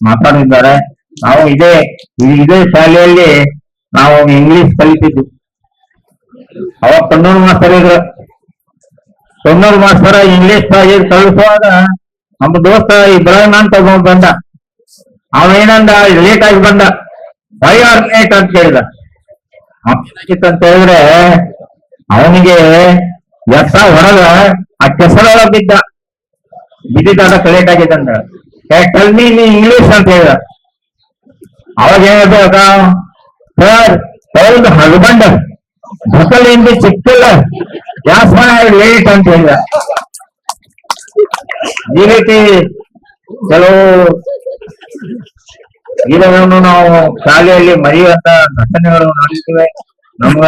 ಮಾತಾಡಿದ್ದಾರೆ. ನಾವು ಇದೇ ಶಾಲೆಯಲ್ಲಿ ನಾವು ಇಂಗ್ಲಿಷ್ ಕಲಿತಿದ್ವಿ. ಅವಾಗ ತೊನ್ನೂರು ಮಾಸ್ತರ್ ಇದ್ರು. ತೊನ್ನೂರು ಮಾಸ್ತರ ಇಂಗ್ಲಿಷ್ ಕಲಿಸುವಾಗ ನಮ್ಮ ದೋಸ್ತ ಇಬ್ರಾಹಿಂ ಅಂತ ಬಂದ. ಅವ ಏನಂದ, ಲೇಟ್ ಆಗಿ ಬಂದ. 5 hours ಲೇಟ್ ಅಂತ ಕೇಳಿದ. ಅಂತ ಹೇಳಿದ್ರೆ ಅವನಿಗೆ ಎತ್ತ ಹೊರಗ ಆ ಕೆಸರೊಳಗ ಬಿದ್ದಿದ್ದ ಲೇಟ್ ಆಗಿದೆ ಅಂತ. ಟೆಲ್ ಮೀ ನೀ ಇಂಗ್ಲಿಷ್ ಅಂತ ಹೇಳಿದ. ಅವಾಗ ಏನಾಗ, ಸರ್ ಹೌದು ಹಸ್ಬೆಂಡ್ ಬಸಲಿಂದ ಸಿಕ್ಕಿಲ್ಲ, ಯಾಸ್ ಲೇಟ್ ಅಂತ ಹೇಳಿದ. ಈ ರೀತಿ ಕೆಲವು ಇದನ್ನು ನಾವು ಶಾಲೆಯಲ್ಲಿ ಮರೆಯುವಂತ ಘಟನೆಗಳು ನೋಡ್ತೀವಿ. ನಮ್ಗ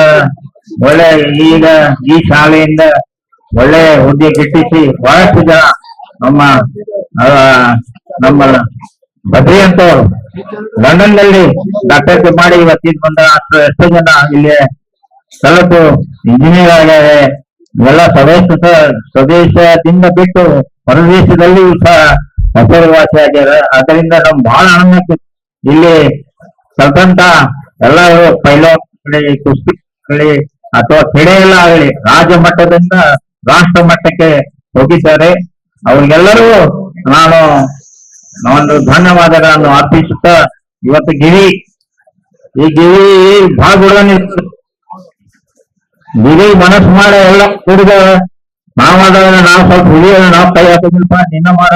ಒಳ್ಳೆ ಈಗ ಈ ಶಾಲೆಯಿಂದ ಒಳ್ಳೆ ಹುದ್ದೆ ಗಿಟ್ಟಿಸಿ ಬಹಳಷ್ಟು ಜನ ನಮ್ಮ ಬದ್ರಿ ಅಂತವ್ರು ಲಂಡನ್ ನಲ್ಲಿ ಡಾಕ್ಟರ್ಗೆ ಮಾಡಿ ಇವತ್ತಿನ ಬಂದ ಎಷ್ಟೋ ಜನ ಇಲ್ಲಿ ಕಲಿತು ಇಂಜಿನಿಯರ್ ಆಗ್ಯಾರೆ. ಎಲ್ಲ ಸ್ವದೇಶದಿಂದ ಬಿಟ್ಟು ಹೊರದೇಶದಲ್ಲಿಯೂ ಸಹ ಹೆಸರುವಾಸಿ ಆಗ್ಯಾರ. ಅದರಿಂದ ನಮ್ ಬಹಳ ಆನಂದ ಆಗ್ತದೆ. ಇಲ್ಲಿ ಕಲ್ತಂತ ಎಲ್ಲರೂ ಪೈಲಟ್ ಕುಸ್ತಿ ಅಥವಾ ಕ್ರೀಡೆ ಎಲ್ಲ ಆಗಲಿ ರಾಜ್ಯ ಮಟ್ಟದಿಂದ ರಾಷ್ಟ್ರ ಮಟ್ಟಕ್ಕೆ ಹೋಗಿದ್ದಾರೆ. ಅವ್ರಿಗೆಲ್ಲರೂ ನಾನು ಧನ್ಯವಾದಗಳನ್ನು ಅರ್ಪಿಸುತ್ತಾ, ಇವತ್ತು ಈ ಗಿವಿ ಬಹಳ ಗುಣ ಗಿರಿ ಮನಸ್ಸು ಮಾಡ ಎಲ್ಲ ಕುಡಿದ ನಾವಾದಾಗ ನಾವು ಸ್ವಲ್ಪ ಹುಲಿಯ ನಾವು ಕೈ ಹಾಕೋದಿಲ್ಪ, ನಿನ್ನ ಮಾಡ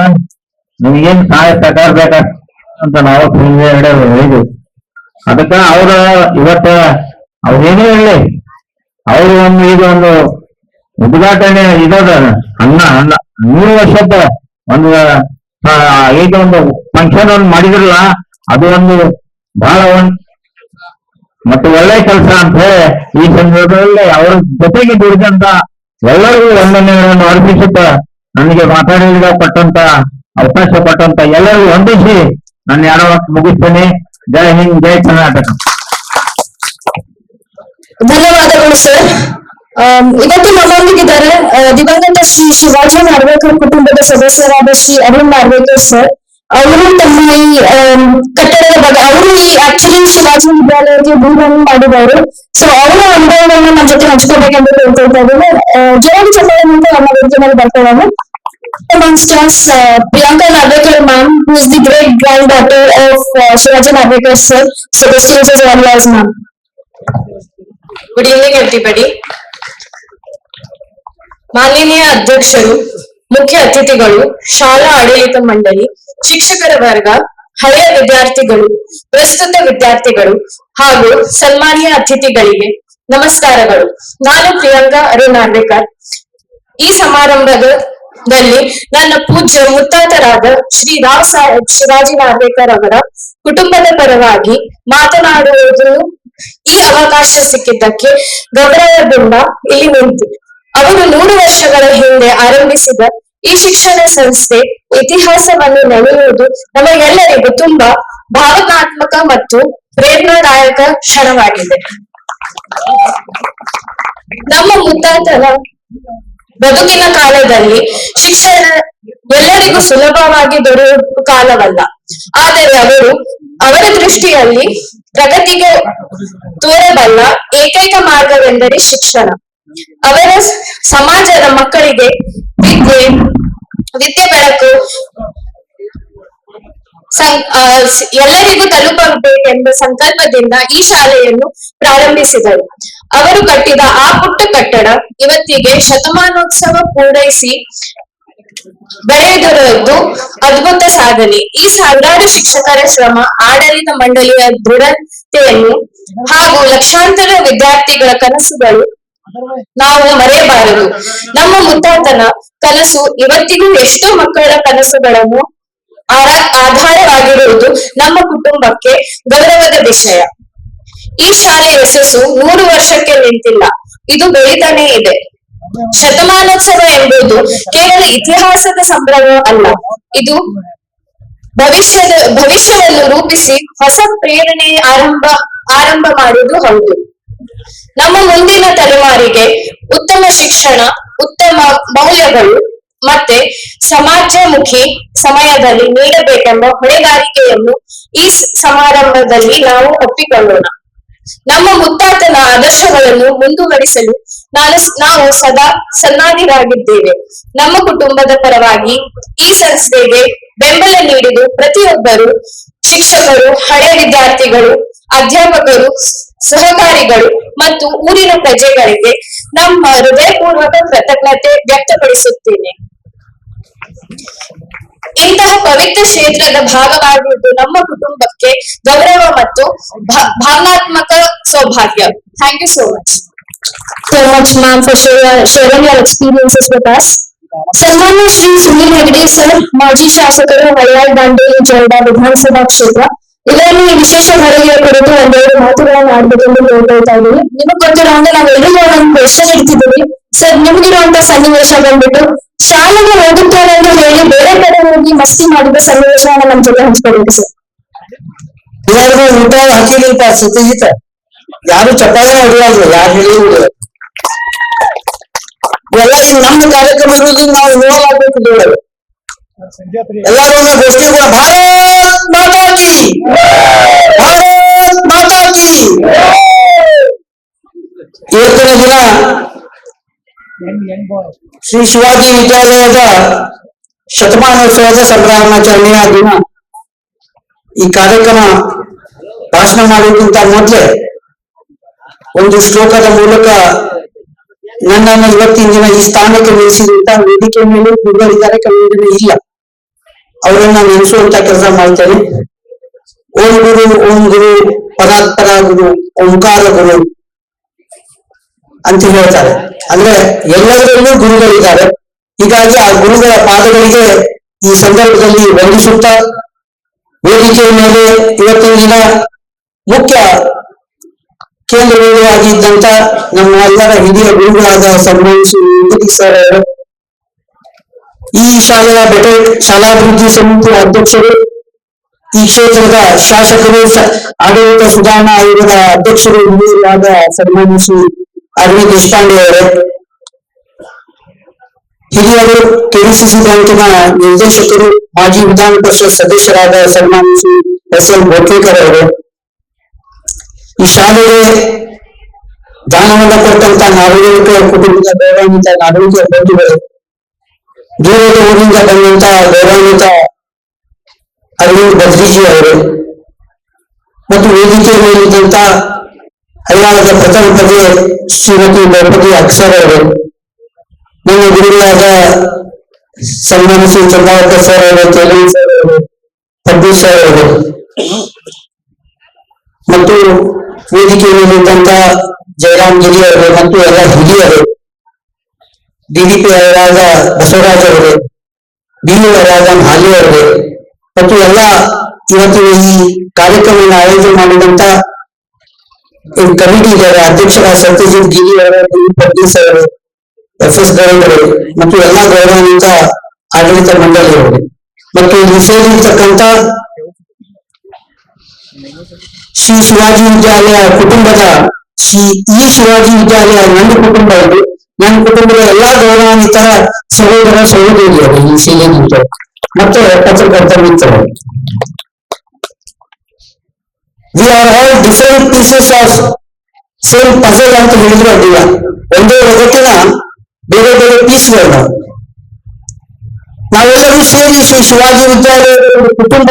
ನಿಮ್ಗೇನ್ ಸಹಾಯ ಸಹಕಾರ ಬೇಕ ಅಂತ ನಾವು ಹೇಳಿದ್ವಿ. ಅದಕ್ಕ ಅವ್ರ ಇವತ್ತ ಅವ್ರೇನೇ ಹೇಳಿ ಅವರು ಇದೊಂದು ಉದ್ಘಾಟನೆ ಇದದ ಅನ್ನ 100 ವರ್ಷದ ಇದೊಂದು ಫಂಕ್ಷನ್ ಒಂದು ಮಾಡಿದ್ರಲ್ಲ, ಅದು ಒಂದು ಬಹಳ ಮತ್ತು ಒಳ್ಳೆ ಕೆಲಸ ಅಂತ ಹೇಳಿ ಈ ಸಂದರ್ಭದಲ್ಲಿ ಅವರ ಜೊತೆಗೆ ದುಡಿದಂತ ಎಲ್ಲರಿಗೂ ವಂದನೆಗಳನ್ನು ಅರ್ಪಿಸುತ್ತಾ, ನನಗೆ ಮಾತಾಡಲಿಕ್ಕೆ ಕೊಟ್ಟಂತ ಅವಕಾಶ ಕೊಟ್ಟಂತ ಎಲ್ಲರಿಗೂ ವಂದಿಸಿ ನಾನು ಯಾರೋ ಮುಗಿಸ್ತೇನೆ. ಜೈ ಹಿಂದ್, ಜೈ ಕರ್ನಾಟಕ. ಧನ್ಯವಾದಗಳು ಸರ್. ಇವತ್ತು ನಮ್ಮೊಂದಿಗಿದ್ದಾರೆ ದಿವಂಗತ ಶ್ರೀ ಶಿವಾಜಿ ನಾರ್ವೇಕರ್ ಕುಟುಂಬದ ಸದಸ್ಯರಾದ ಶ್ರೀ ಅರುಣ್ ನಾರ್ವೇಕರ್ ಸರ್. ಅವರು ತಮ್ಮ ಈ ಕಟ್ಟಡದ ಬಗ್ಗೆ ಅವರು ಆಕ್ಚುಲಿ ಶಿವಾಜಿ ವಿದ್ಯಾಲಯಕ್ಕೆ ದೂರನ್ನು ಮಾಡಿದವರು. ಸೊ ಅವರ ಅನುಭವವನ್ನು ನಮ್ಮ ಜೊತೆ ಹಂಚ್ಕೋಬೇಕೆಂದು ಕೇಳ್ಕೊಳ್ತಾ ಇದ್ದೇನೆ. ಜೋಡಿ ಚಪ್ಪಾಳೆ ಅಂತ ನಮ್ಮ ವೇದಿಕೆ ಮೇಲೆ ಬರ್ಕೊಳ್ಳೋಣ. Amongst us, Priyanka Narvekar ma'am, who is the great granddaughter of Shivaji Narvekar sir. So the stage is all yours, ma'am. Good evening everybody. ಮಾನ್ಯನೀಯ ಅಧ್ಯಕ್ಷರು, ಮುಖ್ಯ ಅತಿಥಿಗಳು, ಶಾಲಾ ಆಡಳಿತ ಮಂಡಳಿ, ಶಿಕ್ಷಕರ ವರ್ಗ, ಹಳೆಯ ವಿದ್ಯಾರ್ಥಿಗಳು, ಪ್ರಸ್ತುತ ವಿದ್ಯಾರ್ಥಿಗಳು ಹಾಗೂ ಸನ್ಮಾನ್ಯ ಅತಿಥಿಗಳಿಗೆ ನಮಸ್ಕಾರಗಳು. ನಾನು ಪ್ರಿಯಾಂಕಾ ಅರುಣ್ ನಾರ್ವೇಕರ್. ಈ ಸಮಾರಂಭದಲ್ಲಿ ನನ್ನ ಪೂಜ್ಯ ಮುತ್ತಾತರಾದ ಶ್ರೀ ರಾವ್ ಸಾಹೇಬ್ ಶಿವಾಜಿ ನಾರ್ವೇಕರ್ ಅವರ ಕುಟುಂಬದ ಪರವಾಗಿ ಮಾತನಾಡುವುದನ್ನು ಈ ಅವಕಾಶ ಸಿಕ್ಕಿದ್ದಕ್ಕೆ ಗೌರವದಿಂದ ಇಲ್ಲಿ ನಿಂತು ಅವರು 100 ವರ್ಷಗಳ ಹಿಂದೆ ಆರಂಭಿಸಿದ ಈ ಶಿಕ್ಷಣ ಸಂಸ್ಥೆ ಇತಿಹಾಸವನ್ನು ನೆನೆಯುವುದು ನಮಗೆಲ್ಲರಿಗೂ ತುಂಬಾ ಭಾವನಾತ್ಮಕ ಮತ್ತು ಪ್ರೇರಣಾದಾಯಕ ಕ್ಷಣವಾಗಿದೆ. ನಮ್ಮ ಮುತ್ತಾತನ ಬದುಕಿನ ಕಾಲದಲ್ಲಿ ಶಿಕ್ಷಣ ಎಲ್ಲರಿಗೂ ಸುಲಭವಾಗಿ ದೊರೆಯುವ ಕಾಲವಲ್ಲ. ಆದರೆ ಅವರ ದೃಷ್ಟಿಯಲ್ಲಿ ಪ್ರಗತಿಗೆ ತೋರಬಲ್ಲ ಏಕೈಕ ಮಾರ್ಗವೆಂದರೆ ಶಿಕ್ಷಣ. ಅವರ ಸಮಾಜದ ಮಕ್ಕಳಿಗೆ ವಿದ್ಯೆ ಬೆಳಕು ಎಲ್ಲರಿಗೂ ತಲುಪಬೇಕೆಂಬ ಸಂಕಲ್ಪದಿಂದ ಈ ಶಾಲೆಯನ್ನು ಪ್ರಾರಂಭಿಸಿದರು. ಅವರು ಕಟ್ಟಿದ ಆ ಪುಟ್ಟ ಕಟ್ಟಡ ಇವತ್ತಿಗೆ ಶತಮಾನೋತ್ಸವ ಪೂರೈಸಿ ಬೆಳೆದಿರುವುದು ಅದ್ಭುತ ಸಾಧನೆ. ಈ ಸಾವಿರಾರು ಶಿಕ್ಷಕರ ಶ್ರಮ, ಆಡಳಿತ ಮಂಡಳಿಯ ದೃಢತೆಯನ್ನು ಹಾಗೂ ಲಕ್ಷಾಂತರ ವಿದ್ಯಾರ್ಥಿಗಳ ಕನಸುಗಳು ನಾವು ಮರೆಯಬಾರದು. ನಮ್ಮ ಮುತ್ತಾತನ ಕನಸು ಇವತ್ತಿಗೂ ಎಷ್ಟೋ ಮಕ್ಕಳ ಕನಸುಗಳನ್ನು ಆಧಾರವಾಗಿರುವುದು ನಮ್ಮ ಕುಟುಂಬಕ್ಕೆ ಗೌರವದ ವಿಷಯ. ಈ ಶಾಲೆಯ ಯಶಸ್ಸು 100 ವರ್ಷಕ್ಕೆ ನಿಂತಿಲ್ಲ, ಇದು ಬೆಳೀತಾನೇ ಇದೆ. ಶತಮಾನೋತ್ಸವ ಎಂಬುದು ಕೇವಲ ಇತಿಹಾಸದ ಸಂಭ್ರಮ ಅಲ್ಲ, ಇದು ಭವಿಷ್ಯವನ್ನು ರೂಪಿಸಿ ಹೊಸ ಪ್ರೇರಣೆ ಆರಂಭ ಮಾಡುವುದು ಹೌದು. ನಮ್ಮ ಮುಂದಿನ ತಲೆಮಾರಿಗೆ ಉತ್ತಮ ಶಿಕ್ಷಣ, ಉತ್ತಮ ಮೌಲ್ಯಗಳು ಮತ್ತೆ ಸಮಾಜಮುಖಿ ಸಮಯದಲ್ಲಿ ನೀಡಬೇಕೆಂಬ ಹೊಣೆಗಾರಿಕೆಯನ್ನು ಈ ಸಮಾರಂಭದಲ್ಲಿ ನಾವು ಒಪ್ಪಿಕೊಳ್ಳೋಣ. ನಮ್ಮ ಮುತ್ತಾತನ ಆದರ್ಶಗಳನ್ನು ಮುಂದುವರಿಸಲು ನಾವು ಸದಾ ಸನ್ನದ್ಧರಾಗಿದ್ದೇವೆ. ನಮ್ಮ ಕುಟುಂಬದ ಪರವಾಗಿ ಈ ಸಂಸ್ಥೆಗೆ ಬೆಂಬಲ ನೀಡಿದ ಪ್ರತಿಯೊಬ್ಬರು, ಶಿಕ್ಷಕರು, ಹಳೆಯ ವಿದ್ಯಾರ್ಥಿಗಳು, ಅಧ್ಯಾಪಕರು, ಸಹಕಾರಿಗಳು ಮತ್ತು ಊರಿನ ಪ್ರಜೆಗಳಿಗೆ ನಮ್ಮ ಹೃದಯಪೂರ್ವಕ ಕೃತಜ್ಞತೆ ವ್ಯಕ್ತಪಡಿಸುತ್ತೇನೆ. ಇಂತಹ ಪವಿತ್ರ ಕ್ಷೇತ್ರದ ಭಾಗವಾಗಿದ್ದು ನಮ್ಮ ಕುಟುಂಬಕ್ಕೆ ಗೌರವ ಮತ್ತು ಭಾವನಾತ್ಮಕ ಸೌಭಾಗ್ಯ. Thank you so much. So much, ma'am, for sharing your experiences with us. ಸನ್ಮಾನ್ಯ ಶ್ರೀ ಸುನೀಲ್ ಹೆಗ್ಡೆ ಸರ್, ಮಾಜಿ ಶಾಸಕರು, ಮಲಯಾಳ ದಾಂಡೇಲಿ ಜೋಯಿಡಾ ವಿಧಾನಸಭಾ ಕ್ಷೇತ್ರ, ಇದರಲ್ಲಿ ವಿಶೇಷ ಹೊರಗೆ ಕುರಿತು ಒಂದೆರಡು ಮಾತುಗಳನ್ನು ಆಡ್ಬೇಕೆಂದು ಹೇಳ್ಕೊಳ್ತಾ ಇದ್ದೀವಿ. ನಿಮಗೆ ಗೊತ್ತಿರೋ ಹಂಗೆ ನಾವು ಎಲ್ರಿಗೂ ಒಂದು ಕ್ವೆಶ್ಚನ್ ಇಡ್ತಿದ್ದೀವಿ. ಸರ್, ನಿಮ್ಗಿರುವಂತ ಸನ್ನಿವೇಶ ಬಂದ್ಬಿಟ್ಟು ಶಾಲೆಗೆ ಹೋಗುತ್ತೇನೆ ಅಂತ ಹೇಳಿ ಬೇರೆ ಕಡೆ ಹೋಗಿ ಮಸ್ತಿ ಮಾಡಿದ ಸನ್ನಿವೇಶವನ್ನ ನಮ್ ಜೊತೆ ಹಂಚ್ಕೊಳ್ಬೇಕು ಸರ್. ಎಲ್ಲರಿಗೂ ಊಟ ಹಾಕಿಲಿಪ್ಪ ಸತ್ಯಜಿತ, ಯಾರು ಚಪಾತಿ ಹೊಡೆಯಲ್ರು, ಯಾರು ಹೇಳಿದ್ರು ಎಲ್ಲ ಈಗ ನಮ್ಮ ಕಾರ್ಯಕ್ರಮಗಳಿಗೆ ನಾವು ಇನ್ವಾಲ್ವ್ ಆಗ್ಬೇಕು. ಎಲ್ಲರೂ ಒಂದು ಗೋಷ್ಠಿ ಕೂಡ ಭಾರತ್ ಮಾತಾ ಕಿ, ಭಾರತ್ ಮಾತಾ ಕಿ. ಇವತ್ತಿನ ದಿನ ಶ್ರೀ ಶಿವಾಜಿ ವಿದ್ಯಾಲಯದ ಶತಮಾನೋತ್ಸವದ ಸಂಭ್ರಮಾಚರಣೆಯ ದಿನ. ಈ ಕಾರ್ಯಕ್ರಮ ಭಾಷಣ ಮಾಡೋಕ್ಕಿಂತ ಮೊದಲೇ ಒಂದು ಶ್ಲೋಕದ ಮೂಲಕ ನನ್ನನ್ನು ಇವತ್ತಿನ ದಿನ ಈ ಸ್ಥಾನಕ್ಕೆ ನಿಲ್ಲಿಸಿದಂತ ವೇದಿಕೆ ಮೇಲೆ ಗುರುಗಳಿದ್ದಾರೆ, ಕೆಲವು ಜನ ಇಲ್ಲ, ಅವರನ್ನ ನೆನೆಸುವಂತ ಕೆಲಸ ಮಾಡ್ತೇನೆ. ಓಂ ಗುರು, ಓಂ ಗುರು, ಪರಾತ್ಪರ ಗುರು, ಓಂಕಾರ ಗುರು ಅಂತ ಹೇಳ್ತಾರೆ. ಅಂದ್ರೆ ಎಲ್ಲದರಲ್ಲೂ ಗುರುಗಳಿದ್ದಾರೆ. ಹೀಗಾಗಿ ಆ ಗುರುಗಳ ಪಾದಗಳಿಗೆ ಈ ಸಂದರ್ಭದಲ್ಲಿ ವಂದಿಸುತ್ತಾ, ವೇದಿಕೆಯ ಮೇಲೆ ಇವತ್ತಿನ ದಿನ ಮುಖ್ಯ ಕೇಂದ್ರ ಬಿಂದುವಾಗಿದ್ದಂತ ನಮ್ಮ ಎಲ್ಲರ ಹಿರಿಯ ಗುರುಗಳಾದ ಸನ್ಮಾನಿಸಿ ಸರ್ ಅವರು, ಈ ಶಾಲೆಯ ಶಾಲಾಭಿವೃದ್ಧಿ ಸಮಿತಿ ಅಧ್ಯಕ್ಷರು, ಈ ಕ್ಷೇತ್ರದ ಶಾಸಕರು, ಆಡಳಿತ ಸುಧಾರಣಾ ಆಯೋಗದ ಅಧ್ಯಕ್ಷರು ಹಿರಿಯರಾದ ಸನ್ಮಾನಿಸಿ ಅರವಿಂದ್ ದೇಶಪಾಂಡೆ ಅವರು, ಹಿರಿಯರು, ಕೆಡಿಸಿಸಿ ಬ್ಯಾಂಕಿನ ನಿರ್ದೇಶಕರು, ಮಾಜಿ ವಿಧಾನ ಪರಿಷತ್ ಸದಸ್ಯರಾದ ಸನ್ಮಾನಿಸಿ ಎಸ್.ಎಲ್. ಭೋಟ್ಲೇಕರ್ ಅವರು, ಈ ಶಾಲೆಗೆ ದಾನವನ್ನು ಕೊಟ್ಟಂತ ನಾಗರಿಕ ಕುಟುಂಬದ ಗೌರವಾನ್ವಿತ ನಾಗರಿಕ ಬಂಧುಗಳು, ದೂರದ ಊರಿನಿಂದ ಬಂದಂತ ಗೌರವಾನ್ವಿತ ಅರವಿಂದ್ ಬದ್ರಿಜಿ ಅವರು ಮತ್ತು ವೇದಿಕೆ ಮೇಲಿದ್ದಂತ ಹರಿಯಾಣದ ಪ್ರಥಮ ಪದೇ ಶ್ರೀಮತಿ ದ್ರೌಪದಿ ಅಕ್ಷರ್ ಅವರು, ನನ್ನ ಗುರುಗಳಾದ ಸನ್ಮಾನಿಸಿ ಚಂದ್ರಾವಕರ್ ಸರ್ ಅವರು, ತೇಲನ್ ಸರ್ ಅವರು, ಪಡ್ಡು ಸರ್ ಅವರು ಮತ್ತು ವೇದಿಕೆ ಮೇಲಿದ್ದಂತ ಜಯರಾಮ್ ಗಿರಿ ಅವರು ಮತ್ತು ಎಲ್ಲ ಹಿರಿಯರು, ಡಿಡಿಪಿ ಅವರಾದ ಬಸವರಾಜ್ ಅವರೇ, ಬಿಇಒ ಅವರಾದ ಹಾಲಿ ಅವರೇ ಮತ್ತು ಎಲ್ಲ ಇವತ್ತು ಈ ಕಾರ್ಯಕ್ರಮವನ್ನು ಆಯೋಜನೆ ಮಾಡಿದಂತ ಕಮಿಟಿ ಇದ್ದಾರೆ, ಅಧ್ಯಕ್ಷರಾದ ಸತ್ಯಜಿತ್ ಗಿರಿ ಅವರು, ಪಡ್ಡೀಸ್ ಅವರು, ಎಫ್.ಎಸ್. ಗೌರವರು ಮತ್ತು ಎಲ್ಲ ಗೌರವಾನ್ವಿತ ಆಡಳಿತ ಮಂಡಳಿಯವರು ಮತ್ತು ಇಲ್ಲಿ ಸೇರಿರ್ತಕ್ಕಂಥ ಶ್ರೀ ಶಿವಾಜಿ ವಿದ್ಯಾಲಯ ಕುಟುಂಬದ ಈ ಶಿವಾಜಿ ವಿದ್ಯಾಲಯ ನನ್ನ ಕುಟುಂಬ ಇದು. ನನ್ನ ಕುಟುಂಬದ ಎಲ್ಲಾ ಗೌರವಾನ್ವಿತ ಸಹೋದರ ಸಹೋದರಿಯರು, ಈ ಸೇರಿದ್ರು ಮತ್ತು ಪತ್ರಕರ್ತ ಮಿತ್ರರು. We are all different pieces of same puzzle ಅಂತ ಹೇಳಿದ್ರು ಅದಿಲ್ಲ, ಒಂದೇ ಒಗಟಿನ ಬೇರೆ ಬೇರೆ ಪೀಸ್ಗಳು. ನಾವೆಲ್ಲರೂ ಸೇರಿ ಶ್ರೀ ಶಿವಾಜಿ ವಿದ್ಯಾಲಯದ ಒಂದು ಕುಟುಂಬ.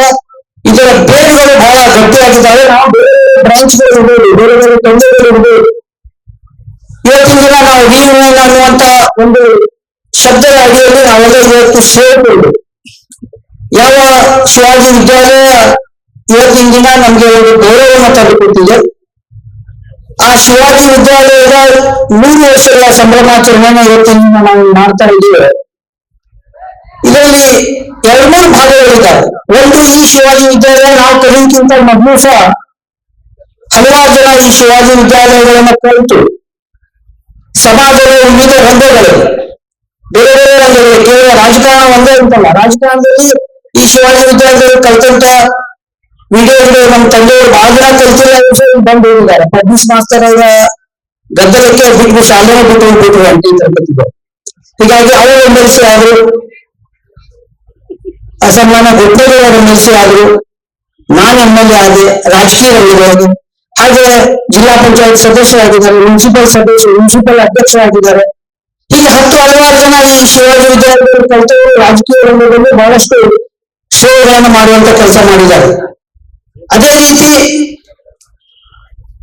ಇದರ ಬೇರುಗಳು ಬಹಳ ಗಟ್ಟಿಯಾಗಿದ್ದಾವೆ. ನಾವು ಬೇರೆ ಬೇರೆ ಬ್ರಾಂಚ್ಗಳು ಇರ್ಬೋದು, ಬೇರೆ ಬೇರೆ ತಂದೆಗಳು ಇರ್ಬೋದು. ಇವತ್ತಿನ ದಿನ ನಾವು ರಿಯೂನಿಯನ್ ಅನ್ನುವಂತ ಒಂದು ಶಬ್ದದ ಅಡಿಯಲ್ಲಿ ನಾವೆಲ್ಲ ಇವತ್ತು ಸೇರ್ಬೋದು. ಯಾವ ಶಿವಾಜಿ ವಿದ್ಯಾಲಯ ಇವತ್ತಿನ ದಿನ ನಮ್ಗೆ ಒಂದು ಗೌರವವನ್ನು ತಂದುಕೊಟ್ಟಿದೆ. ಆ ಶಿವಾಜಿ ವಿದ್ಯಾಲಯದ 100 ವರ್ಷಗಳ ಸಂಭ್ರಮಾಚರಣೆಯನ್ನು ಇವತ್ತಿನ ನಾವು ಮಾಡ್ತಾ ಇದ್ದೀವಿ. ಇದರಲ್ಲಿ 2-3 ಭಾಗಗಳಿದ್ದಾವೆ. ಒಂದು, ಈ ಶಿವಾಜಿ ವಿದ್ಯಾಲಯ ನಾವು ಕಲಿಯೋಕ್ಕಿಂತ ಮೊದಲು ಸಹ ಹಲವಾರು ಜನ ಈ ಶಿವಾಜಿ ವಿದ್ಯಾಲಯಗಳನ್ನು ಕಲಿತು ಸಮಾಜದ ವಿವಿಧ ರಂಗಗಳು, ಬೇರೆ ಬೇರೆ ರಂಗಗಳು, ಕೇವಲ ರಾಜಕಾರಣ ಒಂದೇ ಅಂತಲ್ಲ, ರಾಜಕಾರಣದಲ್ಲಿ ಈ ಶಿವಾಜಿ ವಿದ್ಯಾಲಯದಲ್ಲಿ ಕಲಿತಂತ ವಿಡಿಯೋಗಳು ನಮ್ಮ ತಂದೆಯವರು ಬಹಳ ಜನ ಕಲಿತಿಲ್ಲ ಬಂದು ಹೋಗಿದ್ದಾರೆ. ಪಬ್ಲಿಕ್ ಮಾಸ್ತರ್ ಅವರ ಗದ್ದಲಕ್ಕೆ ಬಿಟ್ಟು ಶಾಲೆನ ಬಿಟ್ಟು ಹೋಗ್ಬಿಟ್ರು ಅಂಟಿ ತರಗತಿಗಳು. ಹೀಗಾಗಿ ಅವರು ಎಮ್ಮೆಲ್ಸಿ ಆದ್ರು, ಅಸಮಾನ ಗೊತ್ತೇವರು ಎಮ್ಮೆಲ್ಸಿ ಆದ್ರು, ನಾನು MLA ಆದೆ, ರಾಜಕೀಯ ಹೋದೆ, ಹಾಗೆ ಜಿಲ್ಲಾ ಪಂಚಾಯತ್ ಸದಸ್ಯರಾಗಿದ್ದಾರೆ, ಮುನ್ಸಿಪಲ್ ಅಧ್ಯಕ್ಷರಾಗಿದ್ದಾರೆ. ಹೀಗೆ ಹಲವಾರು ಜನ ಈ ಶಿವಾಜಿ ವಿದ್ಯಾಲಯದಲ್ಲಿ ಕಲಿತವರು ರಾಜಕೀಯ ರಂಗದಲ್ಲಿ ಬಹಳಷ್ಟು ಸೇವೆಗಳನ್ನು ಮಾಡುವಂತ ಕೆಲಸ ಮಾಡಿದ್ದಾರೆ. ಅದೇ ರೀತಿ